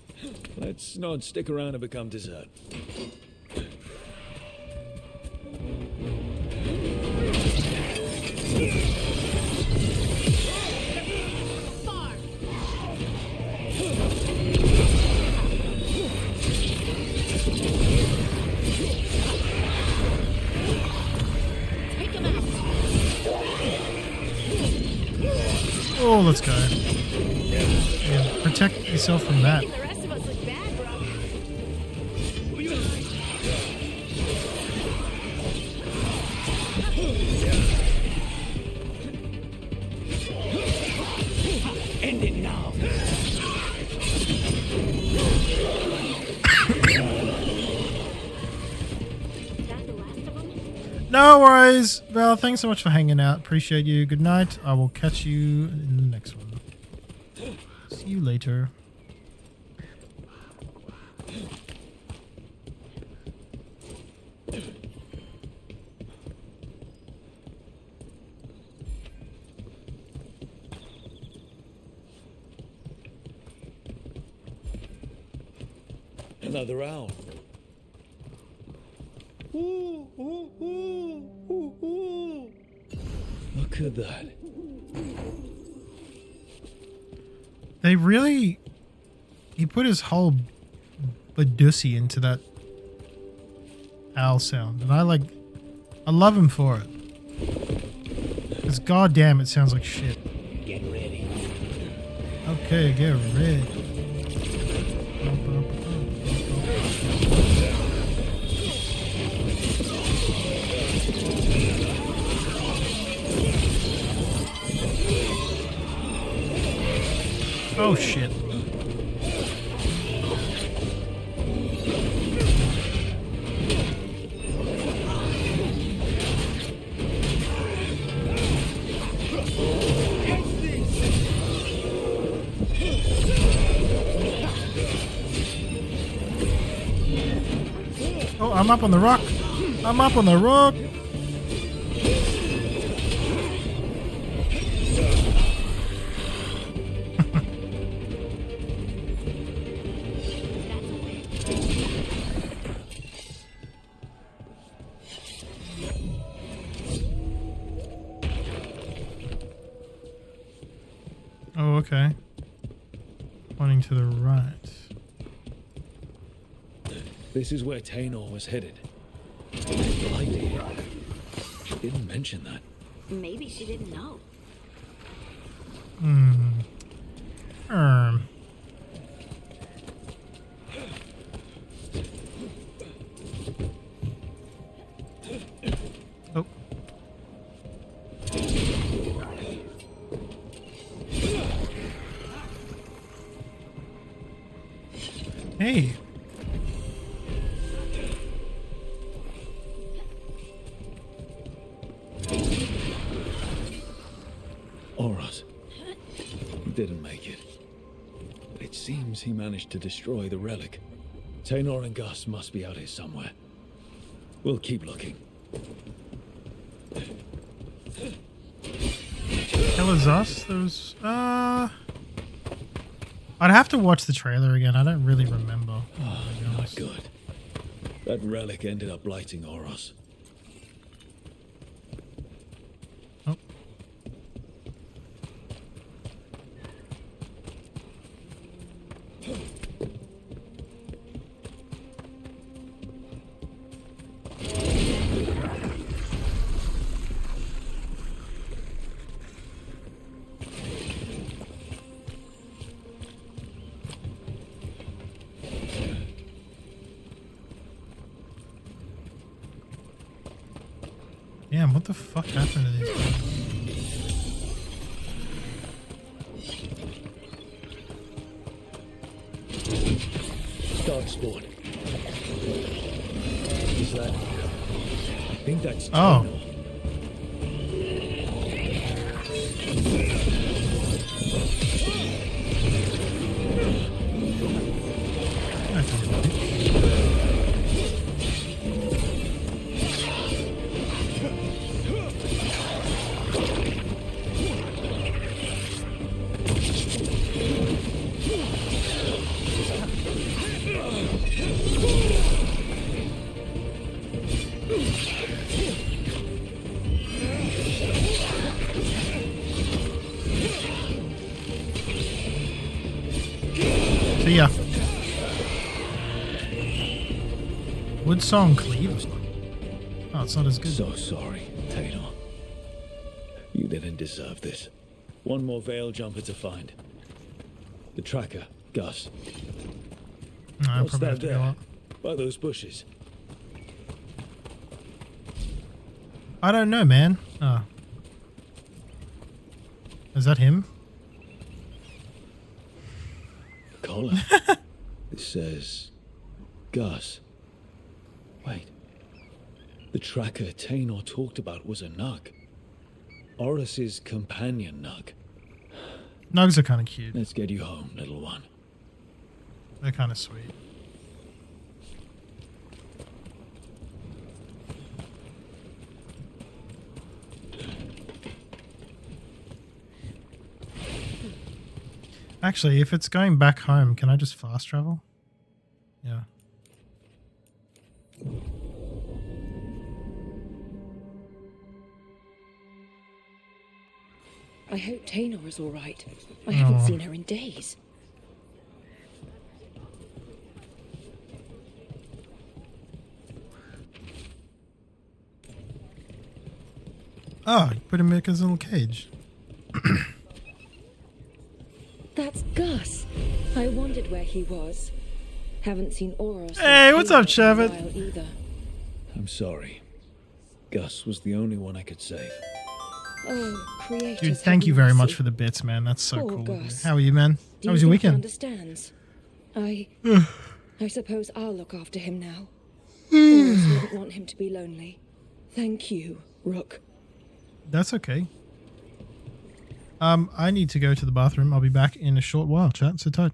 Let's not stick around and become dessert. Oh, let's go. Yeah, protect yourself from that. The rest of us look bad, bro. End it now. No worries. Val, thanks so much for hanging out. Appreciate you. Good night. I will catch you in the next one. See you later. Another owl. Look at that. They really... He put his whole badussy into that owl sound. And I love him for it. Because goddamn, it sounds like shit. Get ready. Okay, get ready. Oh shit. Oh, I'm up on the rock. I'm up on the rock. Oh, okay. Pointing to the right. This is where Tainor was headed. Blighty. She didn't mention that. Maybe she didn't know. Hey. Oros. He didn't make it. But it seems he managed to destroy the relic. Taynor and Gus must be out here somewhere. We'll keep looking. Hell is us? There's I'd have to watch the trailer again. I don't really remember. Oh, not good. That relic ended up blighting Oros. Oh. Damn, what the fuck happened to these guys? Dark spawn. Is that? I think that's. Oh. See ya. Wood song cleaver. Oh, it's not as good. So sorry, Taynor. You didn't deserve this. One more veil jumper to find. The tracker, Gus. No, I'll What's probably that have to go there? up. By those bushes. I don't know, man. Oh. Is that him? Collar. It says Gus. Wait. The tracker Taynor talked about was a Nug. Oros's companion Nug. Nugs are kind of cute. Let's get you home, little one. They're kind of sweet. Actually, if it's going back home, can I just fast travel? Yeah. I hope Taynor is all right. I haven't Oh. seen her in days. Oh, you put him in his little cage. That's Gus. I wondered where he was. Haven't seen Oros. Hey, what's up, Shavit? Either. I'm sorry. Gus was the only one I could save. Oh, creators. Dude, have thank you very much mercy. for the bits, man. That's so Poor cool. of you. Gus. How are you, man? Do How was your think he weekend? understands? I suppose I'll look after him now. Oros wouldn't want him to be lonely. Thank you, Rook. That's okay. I need to go to the bathroom. I'll be back in a short while, chat. Sit tight.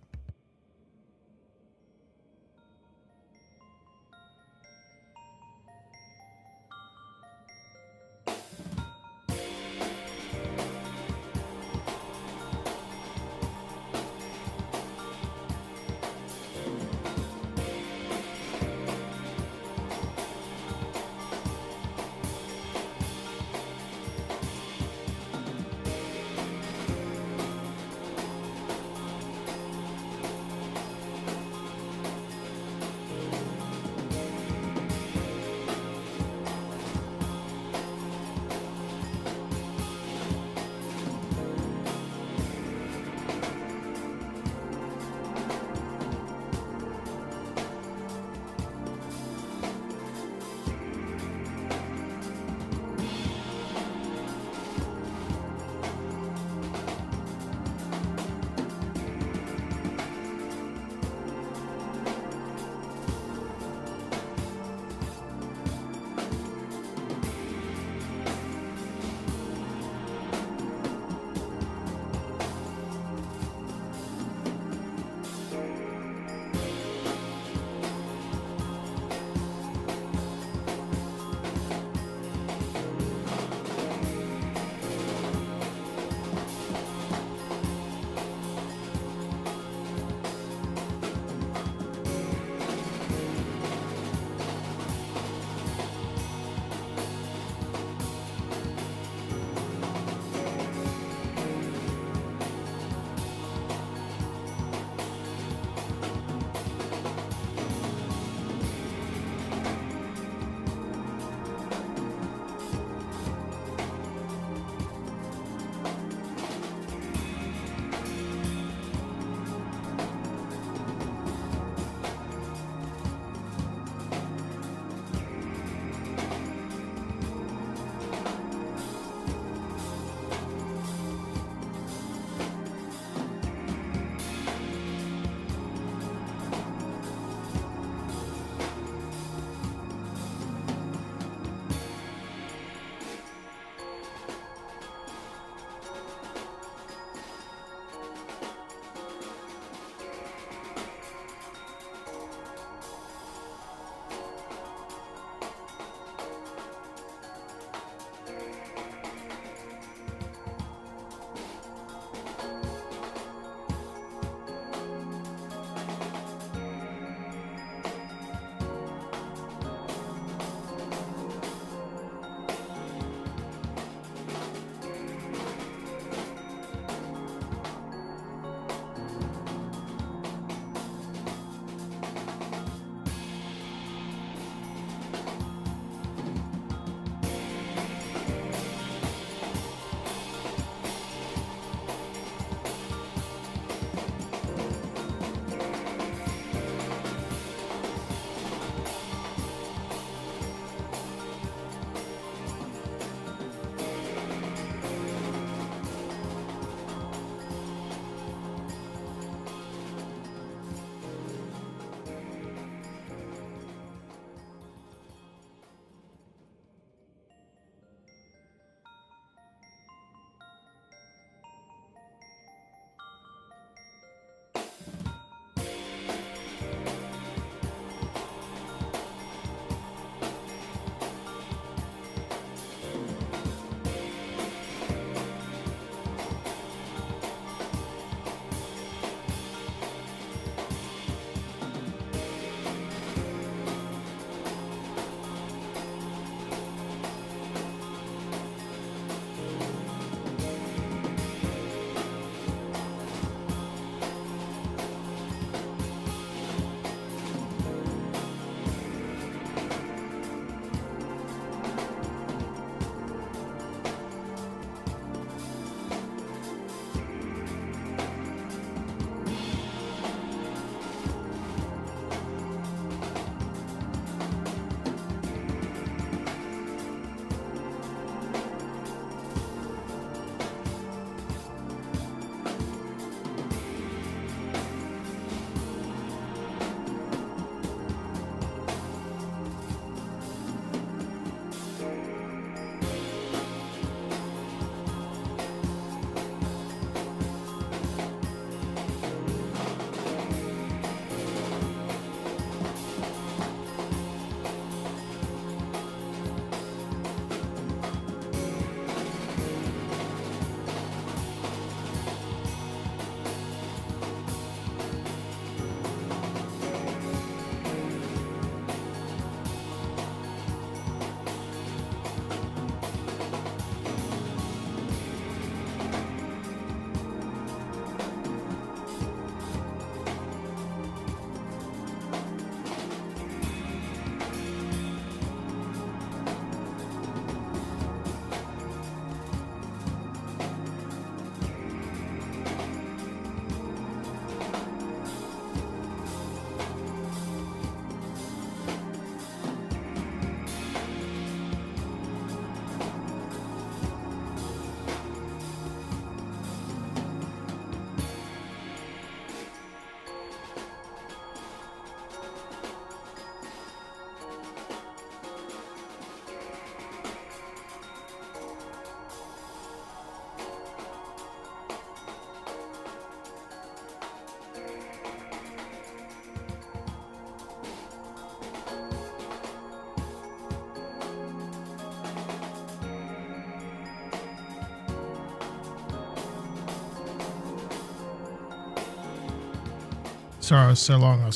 Sorry I was so long.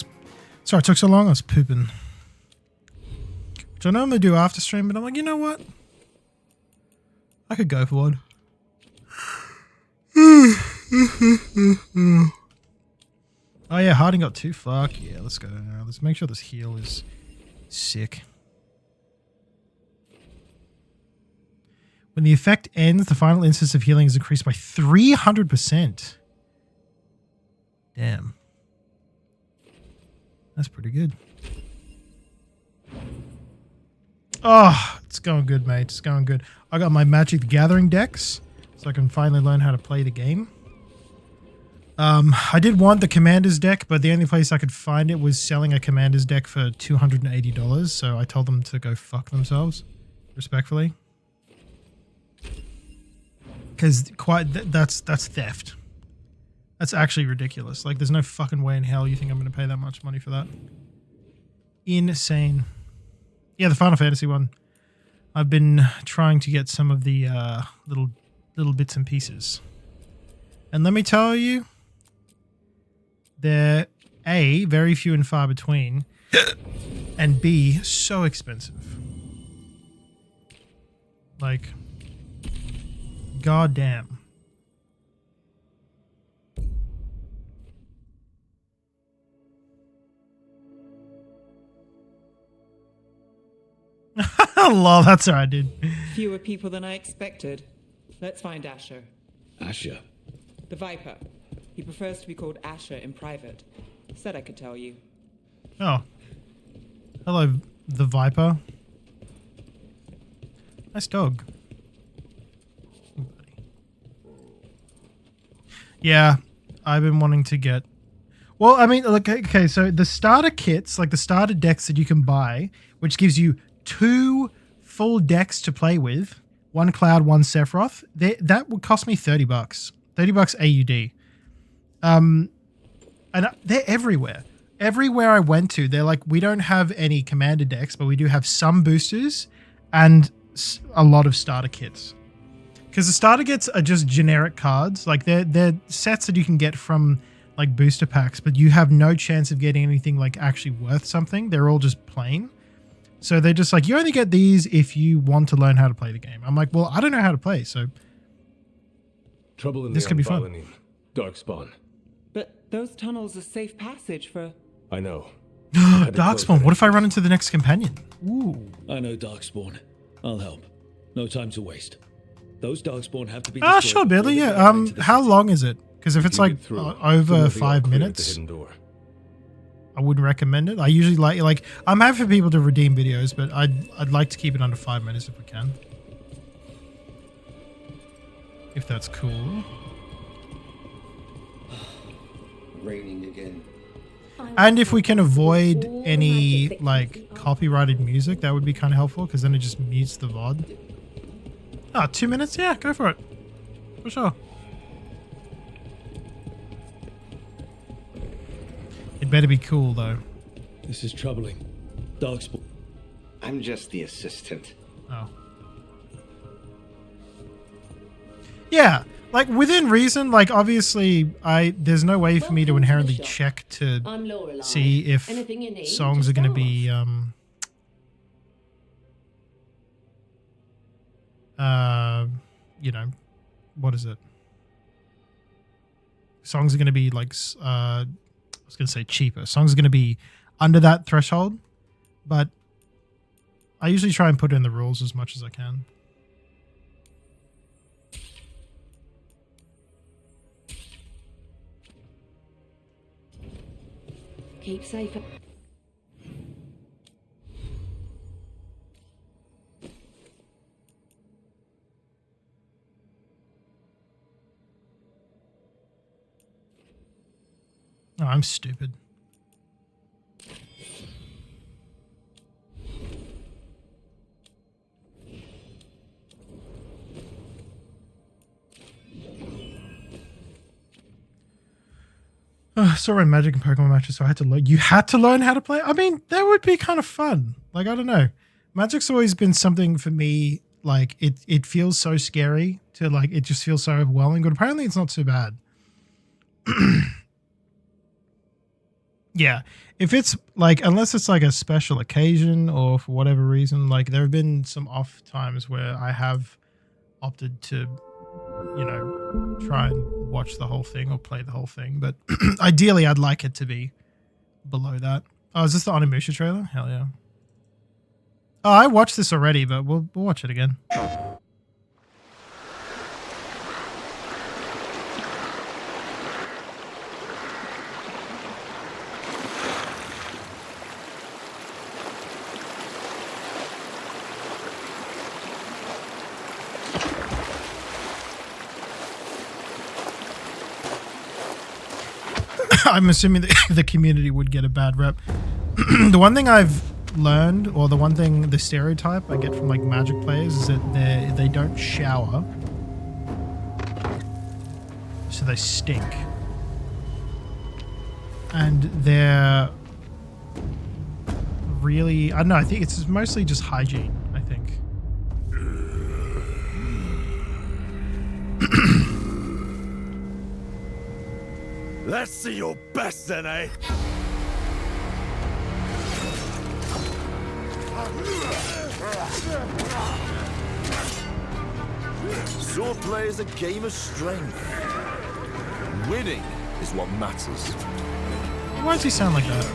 Sorry it took so long. I was pooping. Which I normally do after stream, but I'm like, you know what? I could go for one. Oh yeah, Harding got 2. Fuck yeah, let's go. Let's make sure this heal is sick. When the effect ends, the final instance of healing is increased by 300%. Damn. That's pretty good. Oh, it's going good, mate. It's going good. I got my Magic the Gathering decks, so I can finally learn how to play the game. I did want the Commander's deck, but the only place I could find it was selling a Commander's deck for $280, so I told them to go fuck themselves, respectfully. Because that's theft. That's actually ridiculous. Like, there's no fucking way in hell you think I'm going to pay that much money for that. Insane. Yeah, the Final Fantasy one. I've been trying to get some of the little bits and pieces. And let me tell you, they're A, very few and far between, and B, so expensive. Like, goddamn. Lol, that's alright, dude. Fewer people than I expected. Let's find Asher. Asher? The Viper. He prefers to be called Asher in private. Said I could tell you. Oh. Hello, the Viper. Nice dog. Yeah, I've been wanting to get... Well, I mean, like, okay, so the starter kits, like the starter decks that you can buy, which gives you 2 full decks to play with, 1 Cloud, 1 Sephiroth, that would cost me $30. $30 AUD. And they're everywhere. Everywhere I went to, they're like, we don't have any commander decks, but we do have some boosters and a lot of starter kits. Because the starter kits are just generic cards. Like, they're sets that you can get from, like, booster packs, but you have no chance of getting anything, like, actually worth something. They're all just plain. So they're just like, you only get these if you want to learn how to play the game. I'm like, well, I don't know how to play, so Trouble in this the could be fun. Unvalenin. Darkspawn. But those tunnels are safe passage for... I know. Darkspawn, what if I run into the next companion? Ooh. I know Darkspawn. I'll help. No time to waste. Those Darkspawn have to be Ah, sure, Billy, yeah. How long is it? Because if it's like over 5 minutes, I wouldn't recommend it. I usually like I'm happy for people to redeem videos, but I'd like to keep it under 5 minutes if we can. If that's cool. Raining again. And if we can avoid any like copyrighted music, that would be kind of helpful because then it just mutes the VOD. Ah, 2 minutes? Yeah, go for it. For sure. It better be cool though. This is troubling. Darkspawn. I'm just the assistant. Oh. Yeah, like within reason, like obviously there's no way for me to inherently check to see if songs are going to be you know, what is it? Songs are going to be like I was going to say cheaper. Songs are going to be under that threshold, but I usually try and put in the rules as much as I can. Keep safe. Oh, I'm stupid. Sorry, Magic and Pokemon matches, so I had to learn. You had to learn how to play? I mean, that would be kind of fun. Like, I don't know. Magic's always been something for me, like, it feels so scary to, like, it just feels so overwhelming, but apparently it's not too bad. Yeah. If it's like, unless it's like a special occasion or for whatever reason, like there have been some off times where I have opted to, you know, try and watch the whole thing or play the whole thing. But ideally, I'd like it to be below that. Oh, is this the Onimusha trailer? Hell yeah. Oh, I watched this already, but we'll watch it again. I'm assuming the community would get a bad rep. The one thing I've learned, or the one thing, the stereotype I get from like Magic players is that they don't shower, so they stink, and they're really, I don't know, I think it's mostly just hygiene, I think. Let's see your best then, eh? Swordplay is a game of strength. Winning is what matters. Why does he sound like that?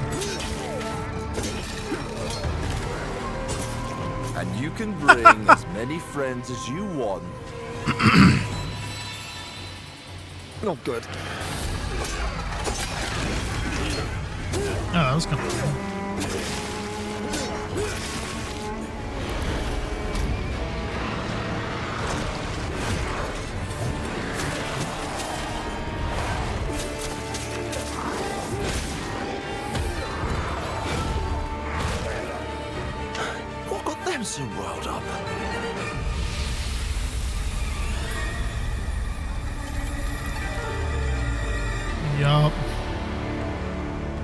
And you can bring as many friends as you want. Not good. Oh, that was kind of cool. What got them so riled up? Yup.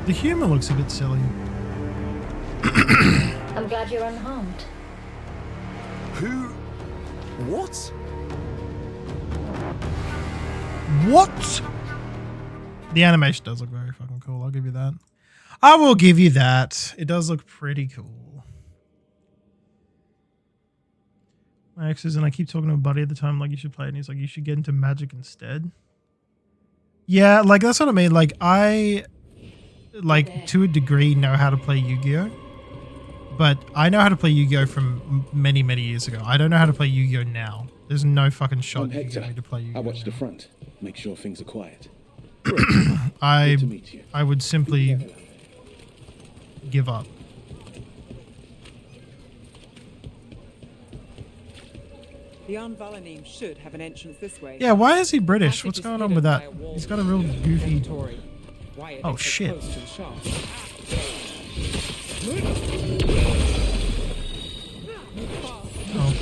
The humor looks a bit silly. I'm glad you're unharmed. Who? What? What? The animation does look very fucking cool. I'll give you that. I will give you that. It does look pretty cool. My ex is, and I keep talking to a buddy at the time, like, you should play it, and he's like, you should get into Magic instead. Yeah, like, that's what I mean. Like, I, like, to a degree, know how to play Yu-Gi-Oh! But I know how to play Yu-Gi-Oh! From many, many years ago. I don't know how to play Yu-Gi-Oh! Now. There's no fucking shot you can get me to play Yu-Gi-Oh! I watch the front. Make sure things are quiet. I would simply give up. The Arnvalanim should have an entrance this way. Yeah, why is he British? What's going on with that? He's got a real goofy... Oh, shit. Oh.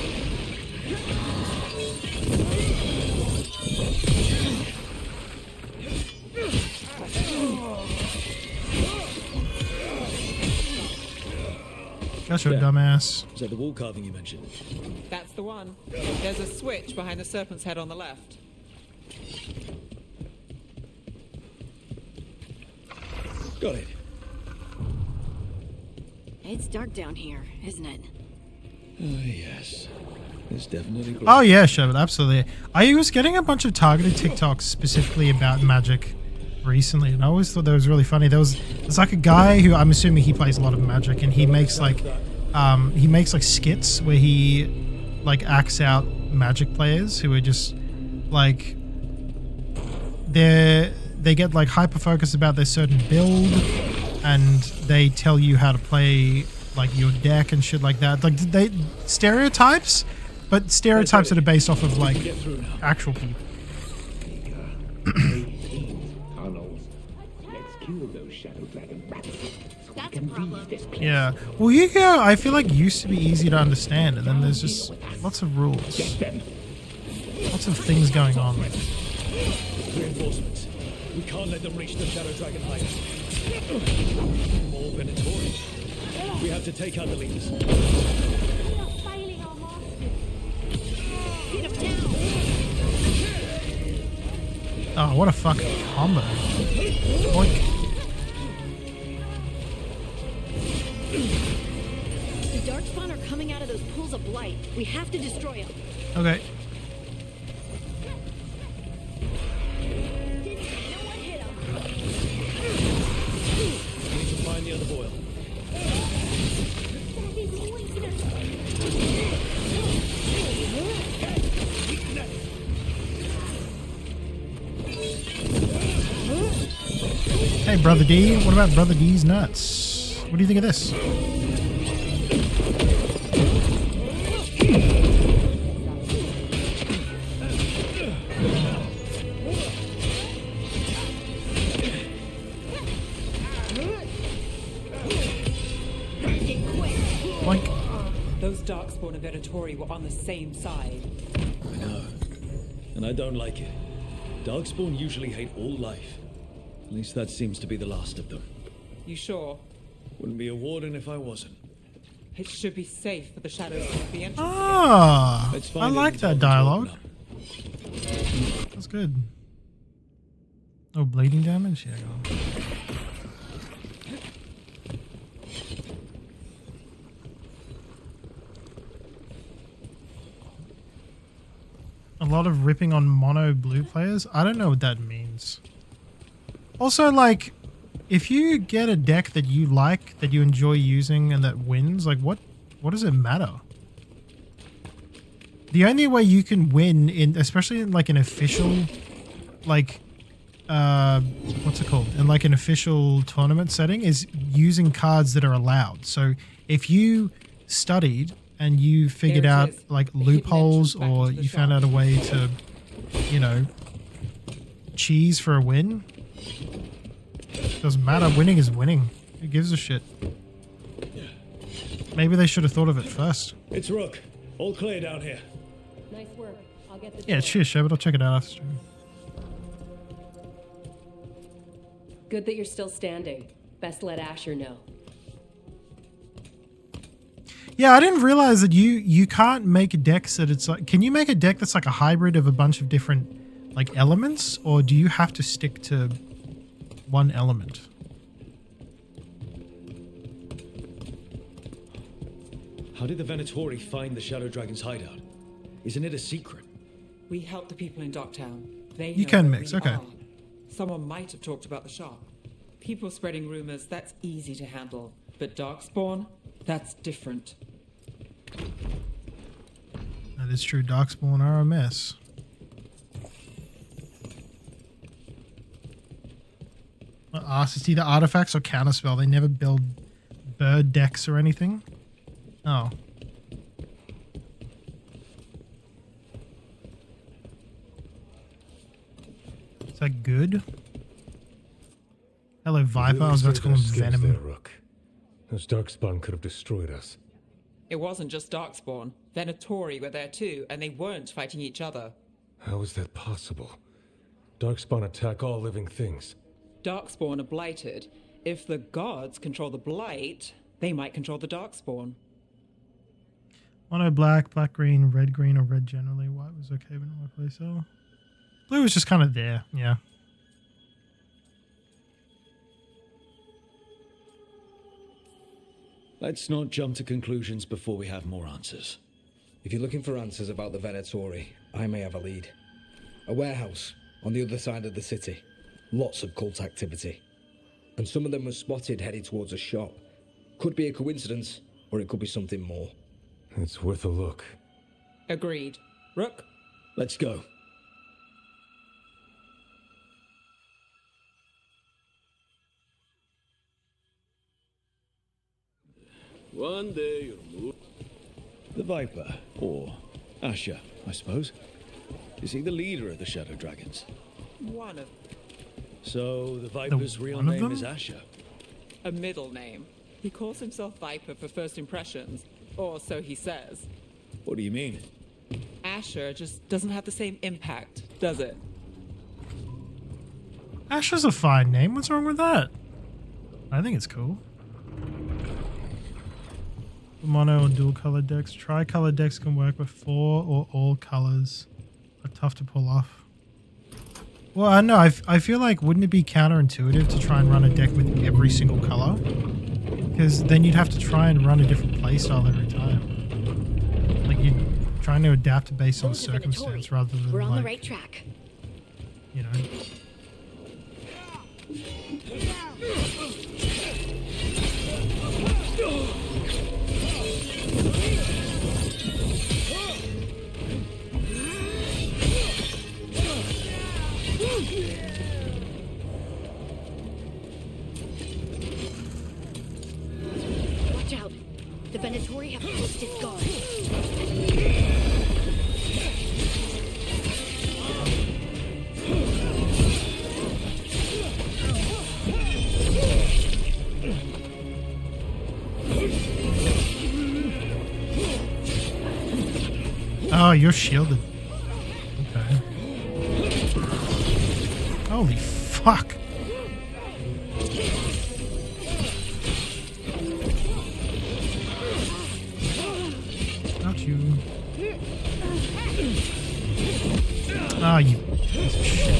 That's your dumbass. Is that the wall carving you mentioned? That's the one. There's a switch behind the serpent's head on the left. Got it. It's dark down here, isn't it? Yes. It's definitely black. Oh yeah, sure, absolutely. I was getting a bunch of targeted TikToks specifically about Magic recently, and I always thought that was really funny. There's like a guy who, I'm assuming he plays a lot of Magic, and he makes like skits where he like acts out Magic players who are just like they get like hyper focused about their certain build, and they tell you how to play like your deck and shit like that. Like they stereotypes, but stereotypes that are based off of like actual people. Yeah. Well, Yu-Gi-Oh! I feel like used to be easy to understand, and then there's just lots of rules. Lots of things going on. Reinforcements. We can't let them reach the Shadow Dragon hideout. More Venatori. We have to take out the leaders. Oh, what a fucking combo. Boink. The Darkspawn are coming out of those pools of blight. We have to destroy them. Okay. Need to find the other boil. Hey, Brother D. What about Brother D's nuts? What do you think of this? Those Darkspawn and Venatori were on the same side. I know. And I don't like it. Darkspawn usually hate all life. At least that seems to be the last of them. You sure? Wouldn't be a warden if I wasn't. It should be safe for the shadows to the entrance. Ah, I like that dialogue. That's good. Oh, bleeding damage? Yeah, go on. A lot of ripping on mono blue players? I don't know what that means. Also, like, if you get a deck that you like, that you enjoy using, and that wins, like, what does it matter? The only way you can win, especially in, like, an official, like, what's it called? In, like, an official tournament setting, is using cards that are allowed. So, if you studied and you figured out like loopholes, or you found out a way to, you know, cheese for a win, doesn't matter. Winning is winning. Who gives a shit? Maybe they should have thought of it first. It's Rook. All clear down here. Nice work. I'll get the Yeah, cheers, Shepard. I'll check it out after stream. Good that you're still standing. Best let Asher know. Yeah, I didn't realize that you can't make decks that it's like. Can you make a deck that's like a hybrid of a bunch of different like elements, or do you have to stick to one element? How did the Venatori find the Shadow Dragon's hideout? Isn't it a secret? We help the people in Docktown. They You know can where mix, we okay. are. Someone might have talked about the shop. People spreading rumors, that's easy to handle. But Darkspawn, that's different. That is true. Darkspawn are a mess. It's either artifacts or counterspell. They never build bird decks or anything. Oh. Is that good? Hello, Viper. I was about to call him Venom. There, Rook. Those Darkspawn could have destroyed us. It wasn't just Darkspawn. Venatori were there too, and they weren't fighting each other. How is that possible? Darkspawn attack all living things. Darkspawn are blighted. If the gods control the blight, they might control the Darkspawn. Mono black, black green, or red generally. White was okay, but not my play so. Blue was just kind of there, yeah. Let's not jump to conclusions before we have more answers. If you're looking for answers about the Venatori, I may have a lead. A warehouse on the other side of the city. Lots of cult activity. And some of them were spotted heading towards a shop. Could be a coincidence, or it could be something more. It's worth a look. Agreed. Rook? Let's go. One day you'll move. The Viper, or Asher, I suppose. Is he the leader of the Shadow Dragons? One of So the Viper's real one of name them? is Asher. a middle name. He calls himself Viper for first impressions, or so he says. What do you mean? Asher just doesn't have the same impact, does it? Asher's a fine name. What's wrong with that? I think it's cool. Mono or dual color decks. Tricolor decks can work with 4 or all colors. Are tough to pull off. Well, I know. I feel like, wouldn't it be counterintuitive to try and run a deck with every single color? Because then you'd have to try and run a different playstyle every time. Like you're trying to adapt based on circumstance rather than We're on like, the right track. you know. Watch out. The Venatori have posted guards. Oh, you're shielded. Okay. Holy fuck. Not you. Ah, you piece of shit.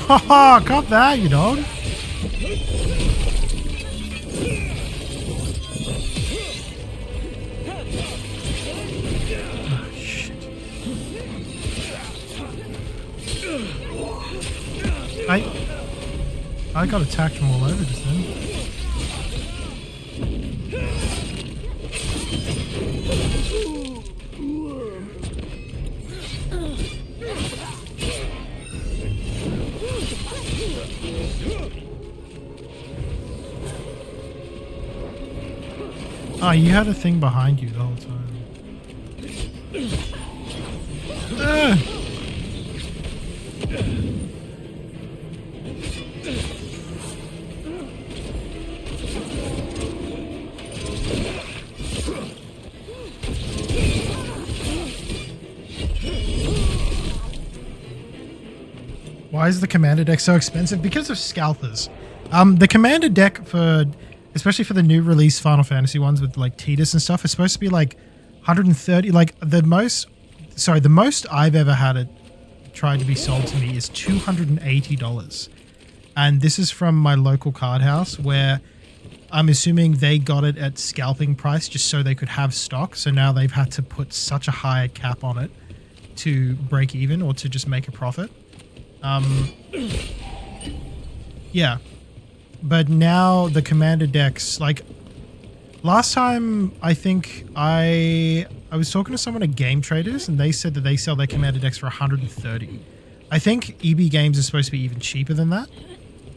Haha, got that, you dog. Oh, shit. I got attacked from all over just then. Oh, you had a thing behind you the whole time. Why is the commander deck so expensive? Because of scalpers. The commander deck for, especially for the new release Final Fantasy ones with like Tidus and stuff, is supposed to be like 130. Like the most I've ever had it tried to be sold to me is $280, and this is from my local card house where I'm assuming they got it at scalping price just so they could have stock. So now they've had to put such a high cap on it to break even or to just make a profit. Yeah, but now the commander decks, like last time I think I was talking to someone at Game Traders and they said that they sell their commander decks for 130. I think EB Games is supposed to be even cheaper than that.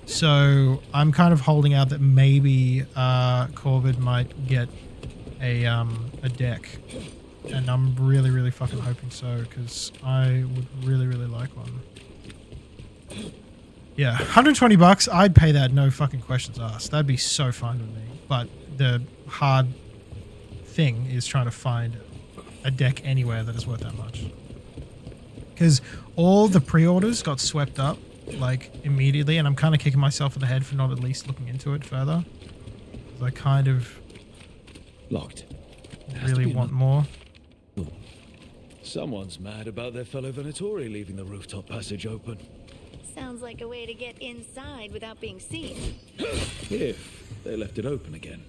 So I'm kind of holding out that maybe Corbett might get a deck, and I'm really, really fucking hoping so because I would really, really like one. Yeah, 120 bucks. I'd pay that, no fucking questions asked. That'd be so fine with me. But the hard thing is trying to find a deck anywhere that is worth that much. Because all the pre-orders got swept up like immediately, and I'm kind of kicking myself in the head for not at least looking into it further. Because I kind of locked. Really want more. Someone's mad about their fellow Venatori leaving the rooftop passage open. Sounds like a way to get inside without being seen. If they left it open again.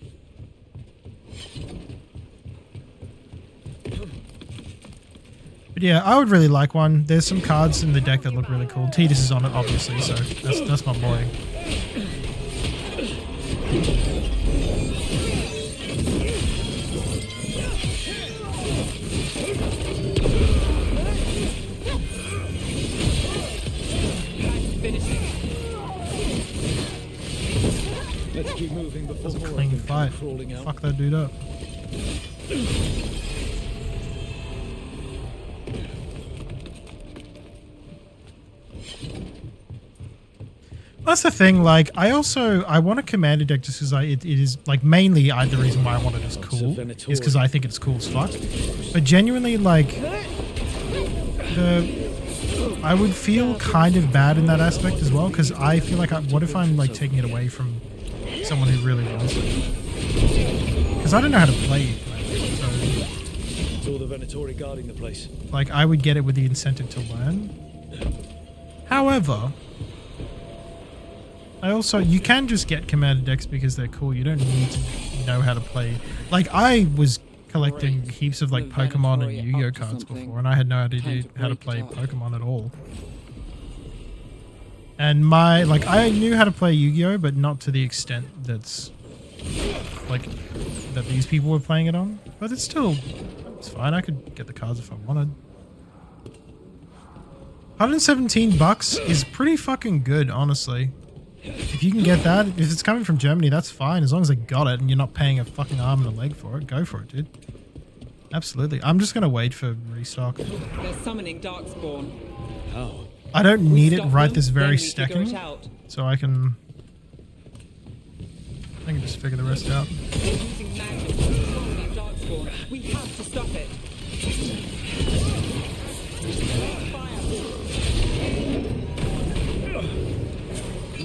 But yeah, I would really like one. There's some cards in the deck that look really cool. Tidus is on it, obviously, so that's my boy. Let's keep moving before That's a clean fight. Fuck that dude up. That's the thing, like, I want a commander deck just because it is, like, mainly the reason why I want it is cool, is because I think it's cool as fuck. But genuinely, like, I would feel kind of bad in that aspect as well, because I feel like, what if I'm, like, taking it away from someone who really wants it? Because I don't know how to play it, It's all the Venatori guarding the place. like, I would get it with the incentive to learn, However, you can just get commander decks because they're cool. You don't need to know how to play. Like, I was collecting heaps of like Pokemon and Yu-Gi-Oh cards before, and I had no idea how to play Pokemon at all. And I knew how to play Yu-Gi-Oh, but not to the extent that these people were playing it on. But it's fine. I could get the cards if I wanted. $117 is pretty fucking good, honestly. If you can get that, if it's coming from Germany, that's fine. As long as I got it and you're not paying a fucking arm and a leg for it, go for it, dude. Absolutely. I'm just gonna wait for restock. They're summoning Darkspawn. How? I don't need it right this very second, so I can just figure the rest out. They're using magic to summon Darkspawn. We have to stop it.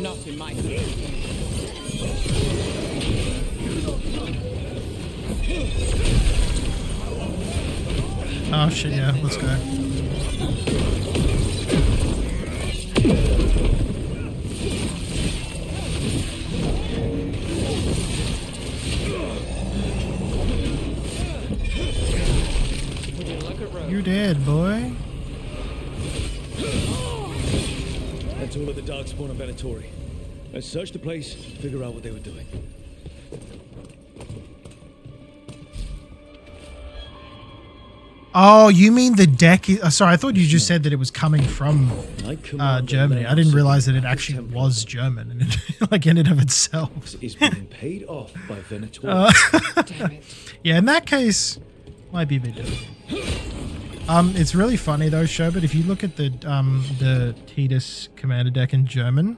Not in my case. Oh shit, yeah, let's go. You're dead, boy. That's all of the Darkspawn and Venatori. Let's search the place, figure out what they were doing. Oh, you mean the deck? Sorry, I thought you just said that it was coming from Germany. I didn't realize that it actually was German, and it, in and of itself. Is being paid off by Venatori. Damn it. Yeah, in that case, might be a bit difficult. It's really funny though, Sherbert. If you look at the Tidus commander deck in German,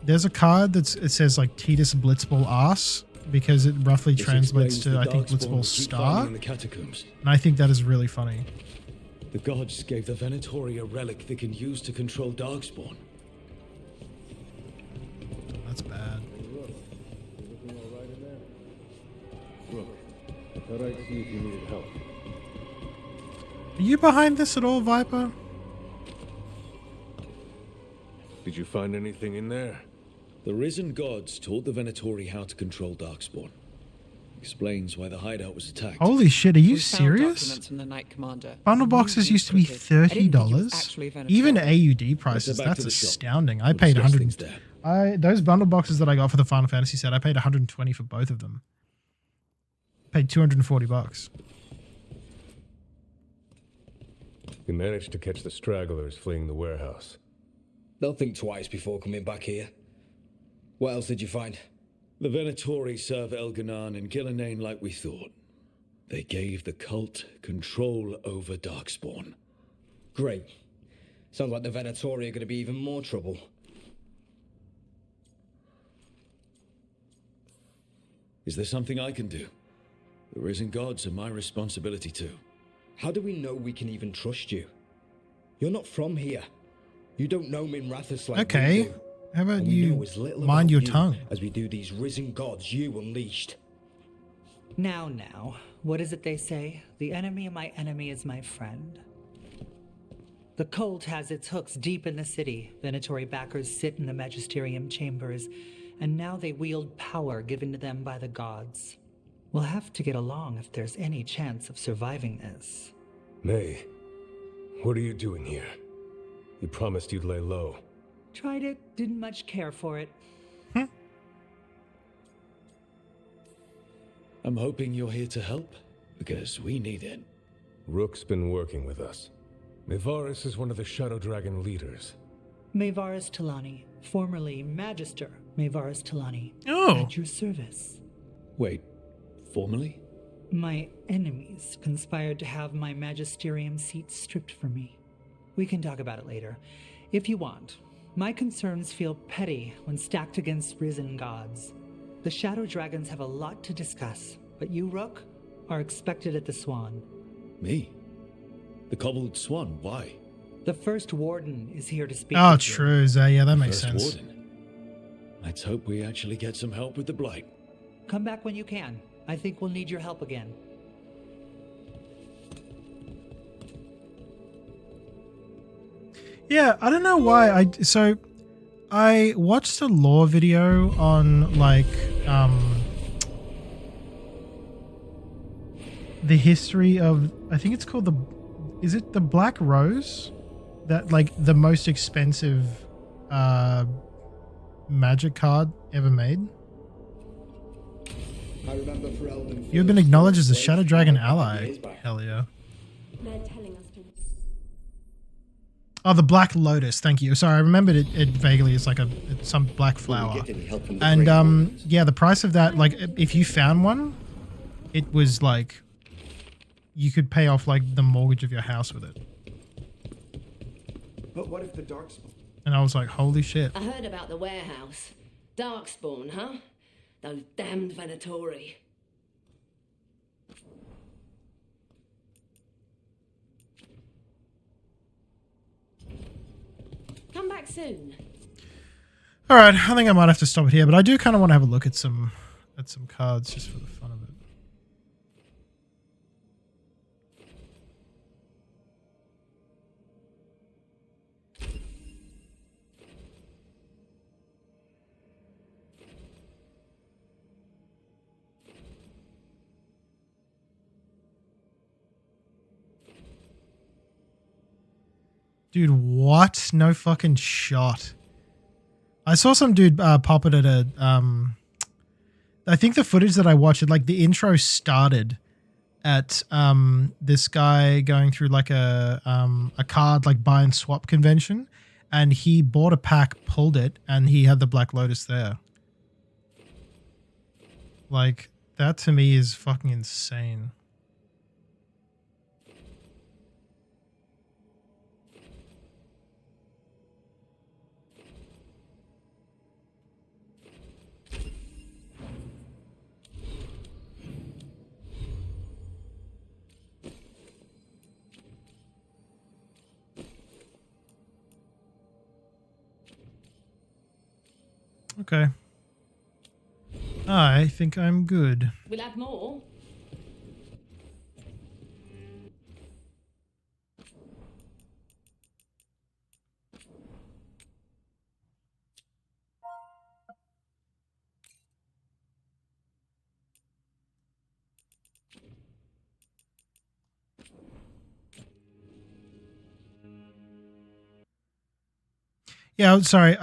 there's a card it says like Tidus Blitzball Ass, because it roughly translates to, I think, Blitzball Star. In the catacombs. And I think that is really funny. The gods gave the Venatori a relic they can use to control Darkspawn. That's bad. Look, I thought I'd see if you needed help. Are you behind this at all, Viper? Did you find anything in there? The risen gods taught the Venatori how to control Darkspawn. Explains why the hideout was attacked. Holy shit, are you We found serious? documents from the Knight Commander. Bundle boxes used to be $30. Even AUD prices, Let's head back that's to the shop. astounding. I We'll paid discuss 100. things there. Those bundle boxes that I got for the Final Fantasy set, I paid 120 for both of them. Paid $240. We managed to catch the stragglers fleeing the warehouse. They'll think twice before coming back here. What else did you find? The Venatori serve Elganan and Gillinane like we thought. They gave the cult control over Darkspawn. Great. Sounds like the Venatori are going to be even more trouble. Is there something I can do? The risen gods are my responsibility too. How do we know we can even trust you? You're not from here. You don't know Minrathous like we Okay. do. How about And we you know as little mind about your you tongue? as we do these risen gods you unleashed. Now, what is it they say? The enemy of my enemy is my friend. The cult has its hooks deep in the city. Venatori backers sit in the magisterium chambers, and now they wield power given to them by the gods. We'll have to get along if there's any chance of surviving this. May, what are you doing here? You promised you'd lay low. Tried it, didn't much care for it. I'm hoping you're here to help, because we need it. Rook's been working with us. Mevaris is one of the Shadow Dragon leaders. Mevaris Talani, formerly Magister Mevaris Talani. Oh. At your service. Wait, formally? My enemies conspired to have my magisterium seat stripped from me. We can talk about it later, if you want. My concerns feel petty when stacked against risen gods. The Shadow Dragons have a lot to discuss, but you, Rook, are expected at the Swan. Me? The Cobbled Swan, why? The First Warden is here to speak Oh, with you. true. Yeah, that makes First sense. Warden. Let's hope we actually get some help with the Blight. Come back when you can. I think we'll need your help again. Yeah, I don't know why. So I watched a lore video on like the history of, I think it's called is it the Black Rose? That like the most expensive magic card ever made. I remember for Elden You've been acknowledged as a Shadow Dragon ally. Hell yeah. They're telling us to. Oh, the Black Lotus. Thank you. Sorry, I remembered it vaguely. It's like some black flower. And yeah, the price of that, like if you found one, it was like you could pay off like the mortgage of your house with it. But what if the Darkspawn? And I was like, holy shit. I heard about the warehouse. Darkspawn, huh? Those damned Venatori. Come back soon. All right, I think I might have to stop it here, but I do kind of want to have a look at some cards just for the fun of it. Dude, what? No fucking shot. I saw some dude pop it at a I think the footage that I watched, like the intro started at this guy going through like a card like buy and swap convention, and he bought a pack, pulled it, and he had the Black Lotus there. Like that to me is fucking insane. Okay. I think I'm good. We'll have more. Yeah, sorry.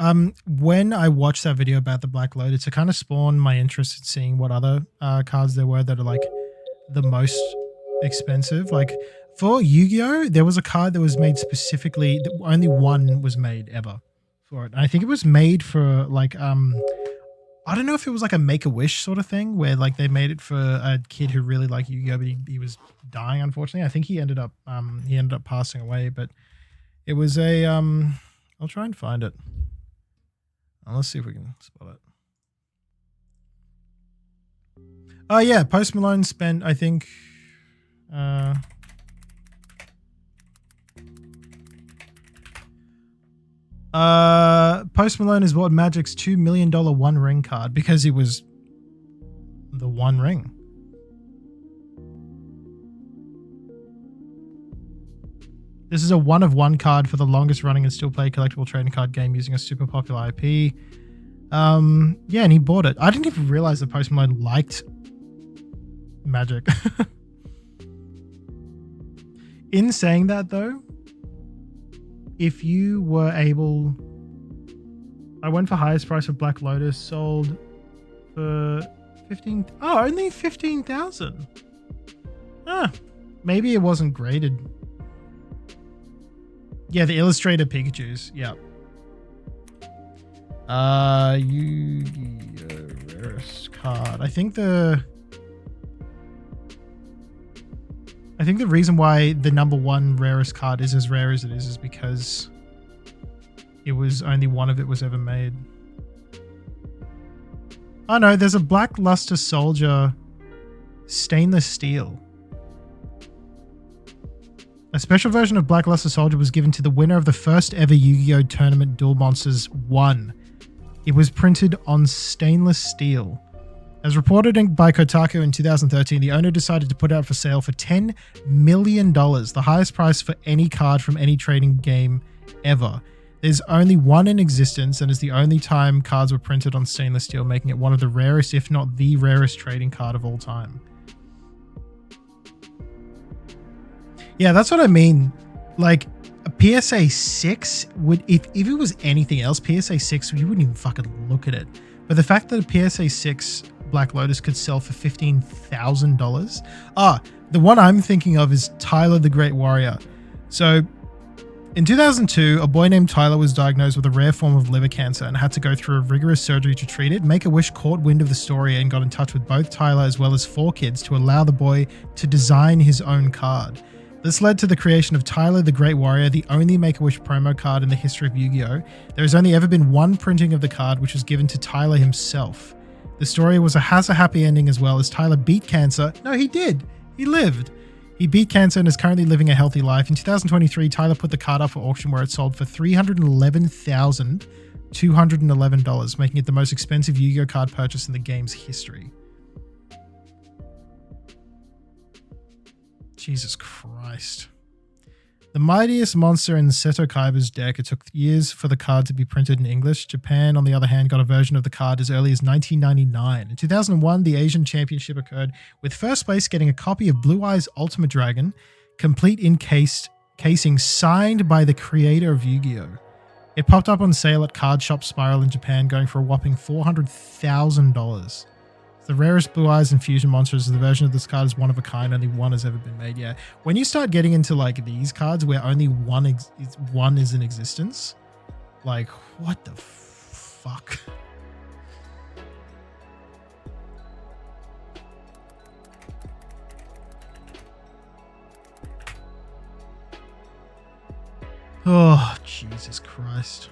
When I watched that video about the Black Lotus, it kind of spawned my interest in seeing what other cards there were that are like the most expensive. Like for Yu-Gi-Oh, there was a card that was made specifically. Only one was made ever for it. And I think it was made for like I don't know if it was like a Make-A-Wish sort of thing where like they made it for a kid who really liked Yu-Gi-Oh, but he was dying unfortunately. I think he ended up passing away, but it was a I'll try and find it. Let's see if we can spot it. Oh yeah, Post Malone spent, I think, Post Malone has bought Magic's $2 million One Ring card because it was the One Ring. This is a 1-of-1 card for the longest running and still played collectible trading card game using a super popular IP. Yeah, and he bought it. I didn't even realize that Post Malone liked Magic. In saying that though, if you were able... I went for highest price of Black Lotus, sold for 15... Oh, only 15,000. Maybe it wasn't graded. Yeah, the Illustrator Pikachus. Yep. Yu-Gi-Oh! Rarest card. I think the reason why the #1 rarest card is as rare as it is because it was only one of it was ever made. Oh no, there's a Black Luster Soldier stainless steel. A special version of Black Luster Soldier was given to the winner of the first ever Yu-Gi-Oh! Tournament Duel Monsters 1. It was printed on stainless steel. As reported by Kotaku in 2013, the owner decided to put it out for sale for $10 million, the highest price for any card from any trading game ever. There's only one in existence, and is the only time cards were printed on stainless steel, making it one of the rarest, if not the rarest, trading card of all time. Yeah, that's what I mean. Like, a PSA 6 would, if it was anything else, PSA 6, you wouldn't even fucking look at it. But the fact that a PSA 6 Black Lotus could sell for $15,000. The one I'm thinking of is Tyler the Great Warrior. So, in 2002, a boy named Tyler was diagnosed with a rare form of liver cancer and had to go through a rigorous surgery to treat it. Make-A-Wish caught wind of the story and got in touch with both Tyler as well as 4 kids to allow the boy to design his own card. This led to the creation of Tyler the Great Warrior, the only Make-A-Wish promo card in the history of Yu-Gi-Oh! There has only ever been one printing of the card, which was given to Tyler himself. The story has a happy ending as well, as Tyler beat cancer. No, he did. He lived. He beat cancer and is currently living a healthy life. In 2023, Tyler put the card up for auction where it sold for $311,211, making it the most expensive Yu-Gi-Oh! Card purchase in the game's history. Jesus Christ. The mightiest monster in Seto Kaiba's deck. It took years for the card to be printed in English. Japan, on the other hand, got a version of the card as early as 1999. In 2001, the Asian Championship occurred, with first place getting a copy of Blue Eyes Ultimate Dragon, complete casing signed by the creator of Yu-Gi-Oh! It popped up on sale at Card Shop Spiral in Japan, going for a whopping $400,000. The rarest Blue Eyes Infusion monsters. The version of this card is one of a kind. Only one has ever been made. Yeah. When you start getting into like these cards where only one is in existence, like what the fuck? Oh, Jesus Christ.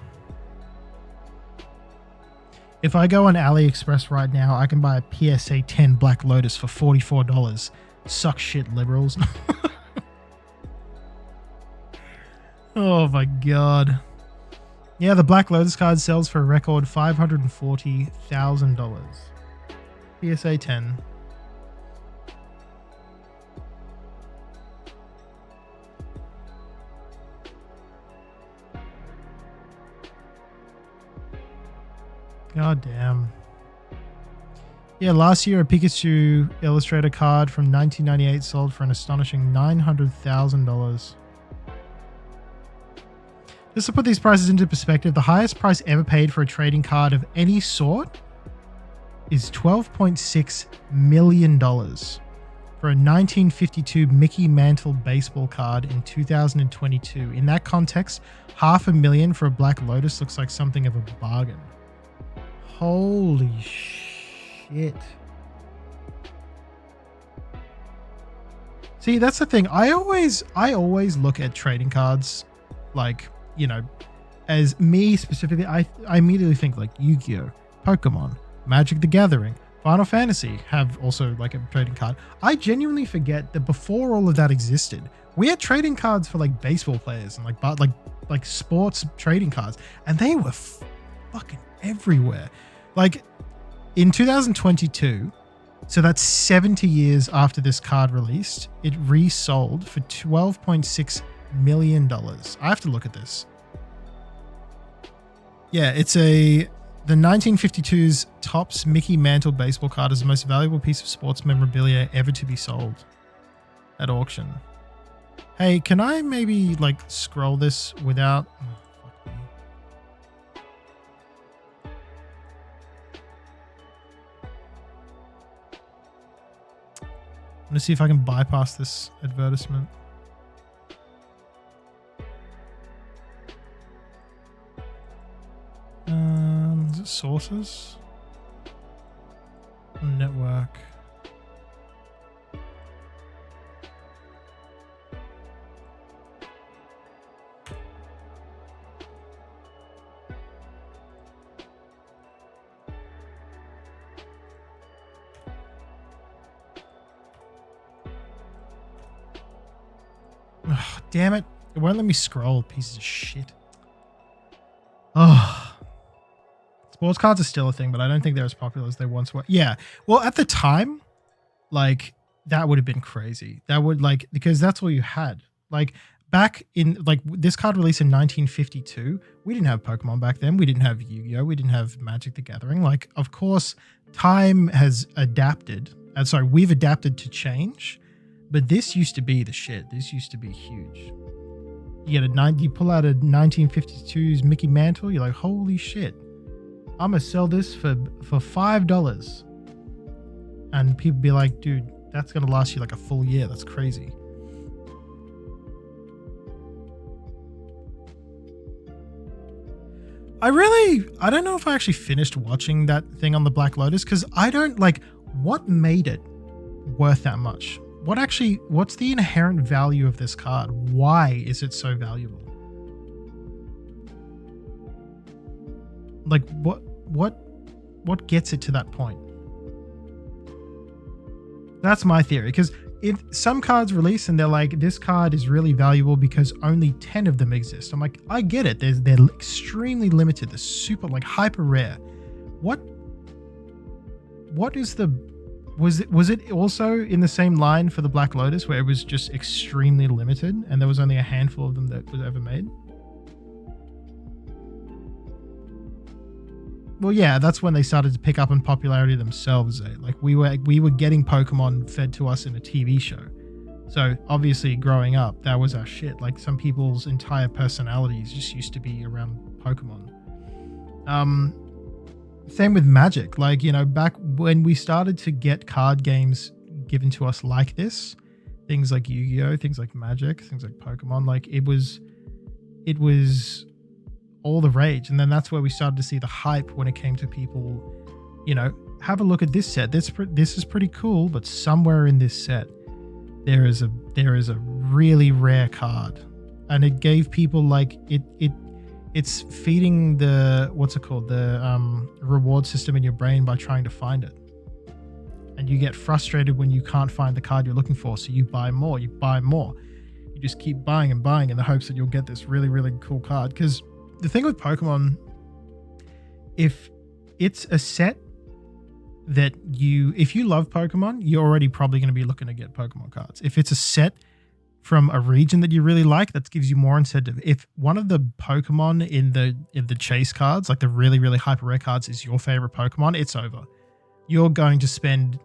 If I go on AliExpress right now, I can buy a PSA 10 Black Lotus for $44. Suck shit, liberals. Oh my god. Yeah, the Black Lotus card sells for a record $540,000. PSA 10. God damn. Yeah, last year a Pikachu Illustrator card from 1998 sold for an astonishing $900,000. Just to put these prices into perspective, the highest price ever paid for a trading card of any sort is $12.6 million for a 1952 Mickey Mantle baseball card in 2022. In that context, $500,000 for a Black Lotus looks like something of a bargain. Holy shit. See, that's the thing. I always look at trading cards like, you know, as me specifically, I immediately think like Yu-Gi-Oh!, Pokemon, Magic the Gathering, Final Fantasy have also like a trading card. I genuinely forget that before all of that existed, we had trading cards for like baseball players and like sports trading cards, and they were fucking everywhere. Like in 2022, so that's 70 years after this card released, it resold for $12.6 million. I have to look at this. Yeah, it's the 1952's Topps Mickey Mantle baseball card is the most valuable piece of sports memorabilia ever to be sold at auction. Hey, can I maybe like scroll this without... I'm gonna see if I can bypass this advertisement. Is it sources? Network. Oh, damn it. It won't let me scroll, pieces of shit. Oh. Sports cards are still a thing, but I don't think they're as popular as they once were. Yeah. Well, at the time, like, that would have been crazy. That would, like, because that's all you had. Like, back in like this card released in 1952, we didn't have Pokemon back then. We didn't have Yu-Gi-Oh. We didn't have Magic the Gathering. Like, of course, time has adapted. We've adapted to change, but this used to be the shit. This used to be huge. You pull out a 1952's Mickey Mantle. You're like, holy shit! I'm gonna sell this for $5, and people be like, dude, that's gonna last you like a full year. That's crazy. I don't know if I actually finished watching that thing on the Black Lotus, because I don't like what made it worth that much. What's the inherent value of this card? Why is it so valuable? Like what gets it to that point? That's my theory, because if some cards release and they're like, this card is really valuable because only 10 of them exist. I'm like, I get it. They're extremely limited. They're super like hyper rare. What is the, was it also in the same line for the Black Lotus where it was just extremely limited and there was only a handful of them that was ever made? Well, yeah, that's when they started to pick up on popularity themselves. Like we were getting Pokemon fed to us in a TV show. So obviously growing up, that was our shit. Like some people's entire personalities just used to be around Pokemon. Same with Magic. Like, back when we started to get card games given to us like this, things like Yu-Gi-Oh, things like Magic, things like Pokemon, like it was all the rage. And then that's where we started to see the hype when it came to people, have a look at this set. This is pretty cool, but somewhere in this set there is a really rare card. And it gave people like it's feeding the the reward system in your brain by trying to find it. And you get frustrated when you can't find the card you're looking for, so you buy more. You just keep buying and buying in the hopes that you'll get this really, really cool card. Because the thing with Pokemon, if it's a set that if you love Pokemon, you're already probably going to be looking to get Pokemon cards. If it's a set from a region that you really like, that gives you more incentive. If one of the Pokemon in the chase cards, like the really, really hyper rare cards, is your favorite Pokemon, it's over. You're going to spend,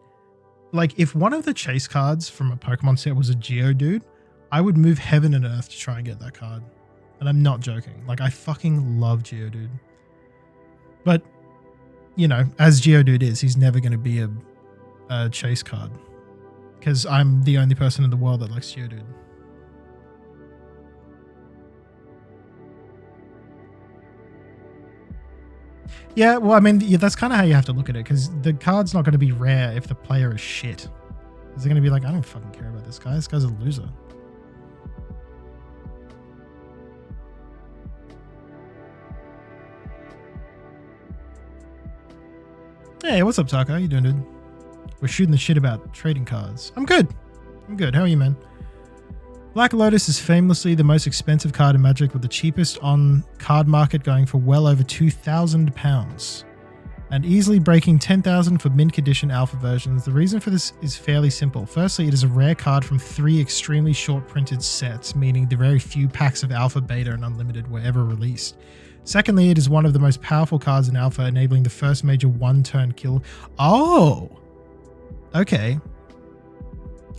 like, if one of the chase cards from a Pokemon set was a Geodude, I would move heaven and earth to try and get that card. And I'm not joking. Like, I fucking love Geodude. But, as Geodude is, he's never going to be a chase card. Because I'm the only person in the world that likes Geodude. Yeah, well, I mean, that's kind of how you have to look at it. Because the card's not going to be rare if the player is shit. Because they're going to be like, I don't fucking care about this guy. This guy's a loser. Hey, what's up, Taco? How you doing, dude? We're shooting the shit about trading cards. I'm good. How are you, man? Black Lotus is famously the most expensive card in Magic, with the cheapest on card market going for well over £2,000 and easily breaking 10,000 for mint condition alpha versions. The reason for this is fairly simple. Firstly, it is a rare card from 3 extremely short printed sets, meaning the very few packs of alpha, beta, and unlimited were ever released. Secondly, it is one of the most powerful cards in Alpha, enabling the first major one-turn kill. Oh! Okay.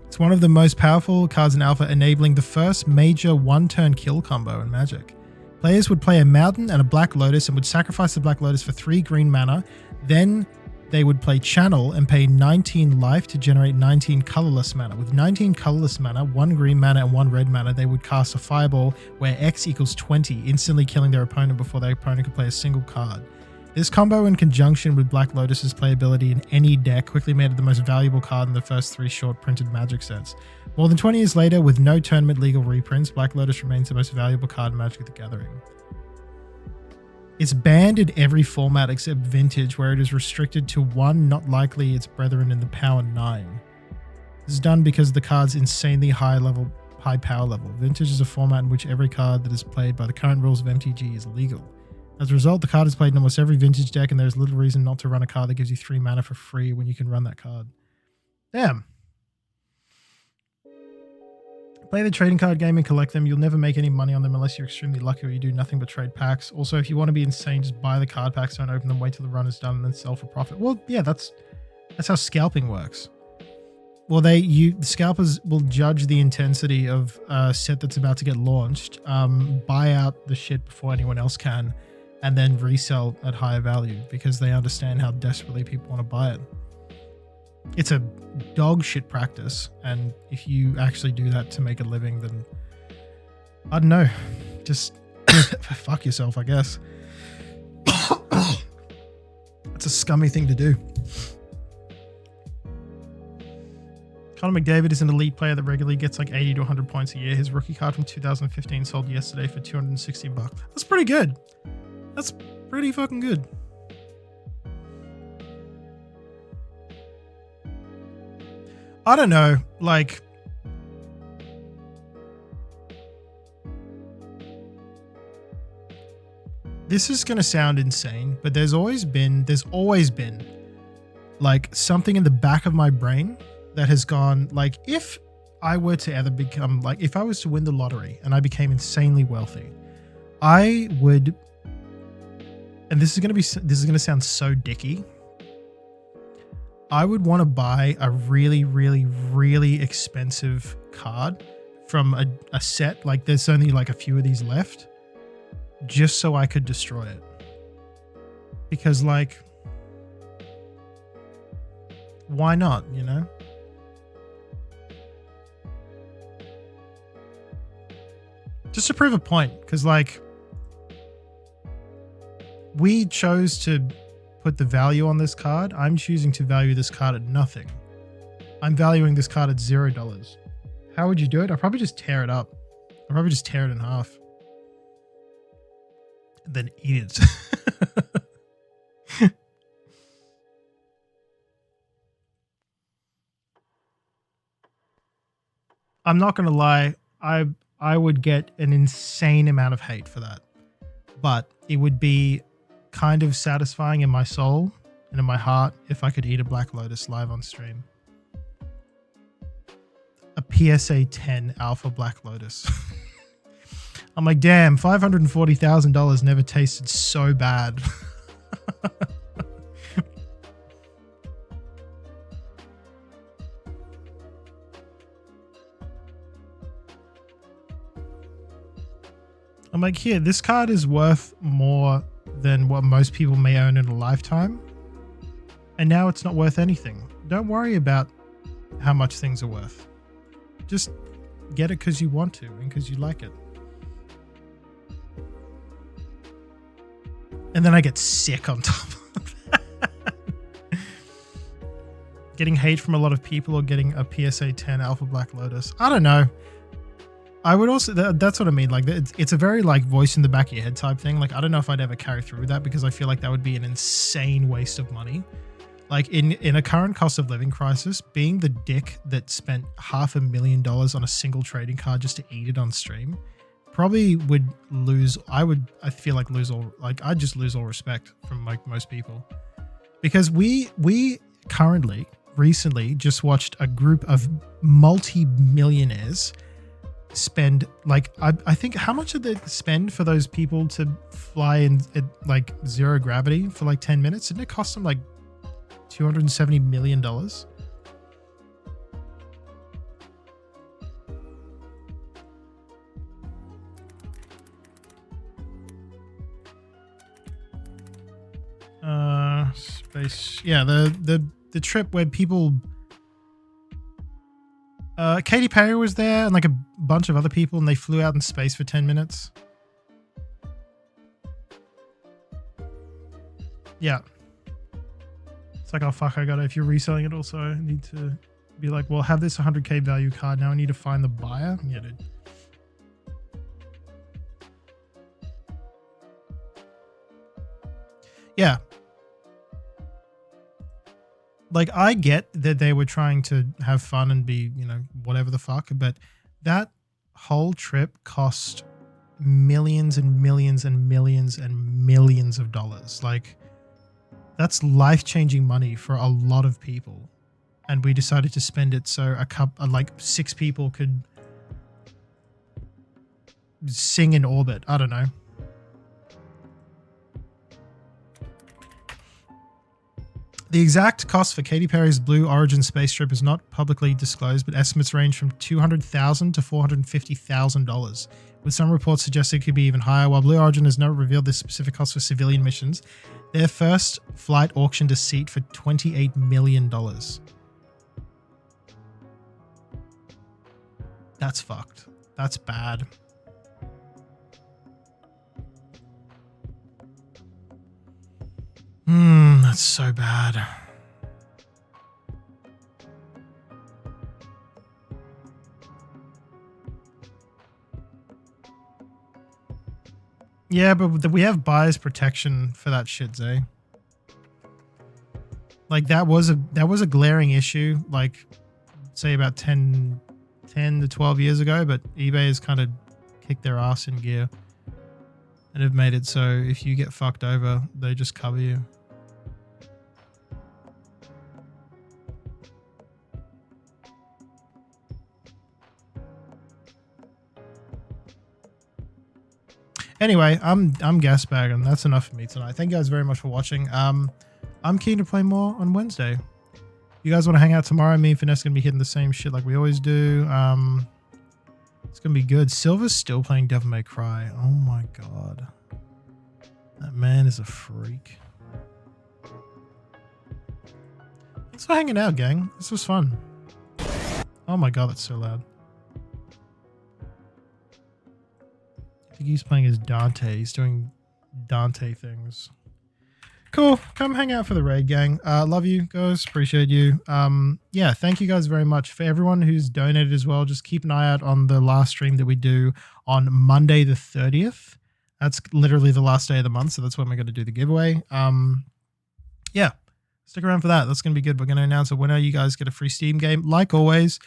It's one of the most powerful cards in Alpha, enabling the first major one-turn kill combo in Magic. Players would play a Mountain and a Black Lotus and would sacrifice the Black Lotus for 3 green mana. Then they would play Channel and pay 19 life to generate 19 colorless mana. With 19 colorless mana, 1 green mana and 1 red mana, they would cast a Fireball where X equals 20, instantly killing their opponent before their opponent could play a single card. This combo, in conjunction with Black Lotus's playability in any deck, quickly made it the most valuable card in the first 3 short printed Magic sets. More than 20 years later, with no tournament legal reprints, Black Lotus remains the most valuable card in Magic the Gathering. It's banned in every format except Vintage, where it is restricted to 1, not likely its brethren in the Power 9. This is done because the card's insanely high power level. Vintage is a format in which every card that is played by the current rules of MTG is legal. As a result, the card is played in almost every Vintage deck, and there's little reason not to run a card that gives you 3 mana for free when you can run that card. Damn. Play the trading card game and collect them. You'll never make any money on them unless you're extremely lucky or you do nothing but trade packs. Also, if you want to be insane, just buy the card packs, don't open them, wait till the run is done, and then sell for profit. Well, yeah, that's how scalping works. Well, the scalpers will judge the intensity of a set that's about to get launched, buy out the shit before anyone else can, and then resell at higher value because they understand how desperately people want to buy it. It's a dog shit practice, and if you actually do that to make a living, then I don't know, just fuck yourself, I guess. It's a scummy thing to do. Conor McDavid is an elite player that regularly gets like 80 to 100 points a year. His rookie card from 2015 sold yesterday for $260. That's pretty good. That's pretty fucking good. I don't know, like, this is going to sound insane, but there's always been like something in the back of my brain that has gone like, if I were to ever become like, if I was to win the lottery and I became insanely wealthy, I would, and this is going to sound so dicky, I would want to buy a really, really, really expensive card from a set. Like there's only like a few of these left just so I could destroy it. Because like, why not, you know? Just to prove a point. Because like, we chose to put the value on this card. I'm choosing to value this card at nothing. I'm valuing this card at $0. How would you do it? I'd probably just tear it up. I'd probably just tear it in half. And then eat it. I'm not going to lie. I would get an insane amount of hate for that. But it would be kind of satisfying in my soul and in my heart if I could eat a Black Lotus live on stream. A PSA 10 Alpha Black Lotus. I'm like, damn, $540,000 never tasted so bad. I'm like, here, this card is worth more than what most people may own in a lifetime. And now it's not worth anything. Don't worry about how much things are worth. Just get it because you want to and because you like it. And then I get sick on top of that. Getting hate from a lot of people or getting a PSA 10 Alpha Black Lotus. I don't know. I would also, that's what I mean. Like, it's a very like voice in the back of your head type thing. Like, I don't know if I'd ever carry through with that because I feel like that would be an insane waste of money. Like in a current cost of living crisis, being the dick that spent $500,000 on a single trading card just to eat it on stream probably would lose. I feel like I'd just lose all respect from like most people, because we recently just watched a group of multi-millionaires spend like, I think, how much did they spend for those people to fly in at like zero gravity for like 10 minutes? Didn't it cost them like $270 million? Space. Yeah, the trip where people Katy Perry was there and like a bunch of other people, and they flew out in space for 10 minutes. Yeah. It's like, oh fuck, if you're reselling it also, I need to be like, well, have this 100k value card, now I need to find the buyer. Yeah, dude. Yeah. Like, I get that they were trying to have fun and be, you know, whatever the fuck, but that whole trip cost millions and millions and millions and millions of dollars. Like, that's life-changing money for a lot of people. And we decided to spend it so like 6 people could sing in orbit. I don't know. The exact cost for Katy Perry's Blue Origin space trip is not publicly disclosed, but estimates range from $200,000 to $450,000, with some reports suggesting it could be even higher. While Blue Origin has not revealed the specific cost for civilian missions, their first flight auctioned a seat for $28 million. That's fucked. That's bad. That's so bad. Yeah, but we have buyer's protection for that shit, Zay. Like that was a glaring issue, like say about 10 to 12 years ago, but eBay has kind of kicked their ass in gear and have made it so if you get fucked over, they just cover you. Anyway, I'm gasbagging. That's enough for me tonight. Thank you guys very much for watching. I'm keen to play more on Wednesday. You guys want to hang out tomorrow? Me and Finesse gonna be hitting the same shit like we always do. It's gonna be good. Silver's still playing Devil May Cry. Oh my god, that man is a freak. Thanks for hanging out, gang. This was fun. Oh my god, that's so loud. I think he's playing as Dante. He's doing Dante things. Cool. Come hang out for the raid, gang. Love you guys. Appreciate you. Yeah, thank you guys very much. For everyone who's donated as well, just keep an eye out on the last stream that we do on Monday the 30th. That's literally the last day of the month, so that's when we're going to do the giveaway. Yeah, stick around for that. That's going to be good. We're going to announce a winner. You guys get a free Steam game. Like always,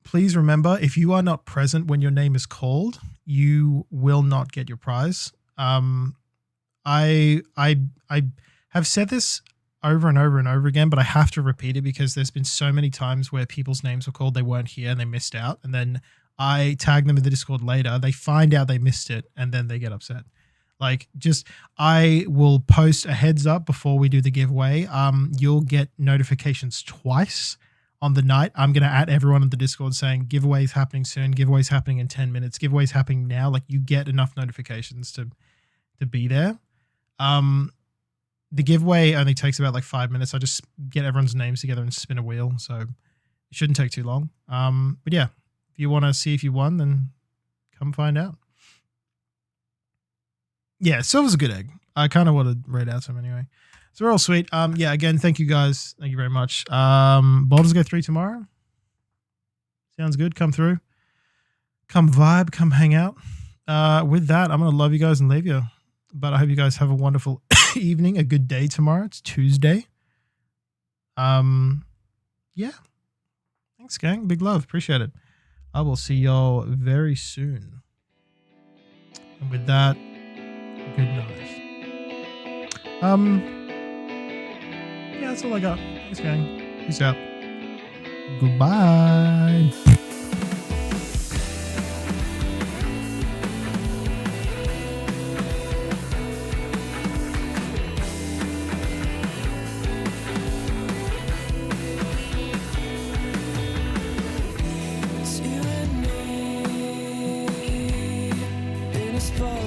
please remember, if you are not present when your name is called, you will not get your prize. I have said this over and over and over again, but I have to repeat it because there's been so many times where people's names were called, they weren't here and they missed out. And then I tag them in the Discord later. They find out they missed it and then they get upset. Like, just, I will post a heads up before we do the giveaway. You'll get notifications twice on the night. I'm going to add everyone in the Discord saying giveaway's happening soon. Giveaway's happening in 10 minutes. Giveaway's happening now. Like, you get enough notifications to be there. The giveaway only takes about like 5 minutes. I just get everyone's names together and spin a wheel. So it shouldn't take too long. But yeah, if you want to see if you won, then come find out. Yeah, Silver's a good egg. I kind of want to read out some anyway. So we're all sweet. Yeah, again, thank you guys. Thank you very much. Baldur's Gate 3 tomorrow. Sounds good. Come through. Come vibe. Come hang out. With that, I'm going to love you guys and leave you. But I hope you guys have a wonderful evening, a good day tomorrow. It's Tuesday. Yeah. Thanks, gang. Big love. Appreciate it. I will see y'all very soon. And with that, good night. Yeah, that's all I got. Thanks, gang. Peace out. Goodbye. Spot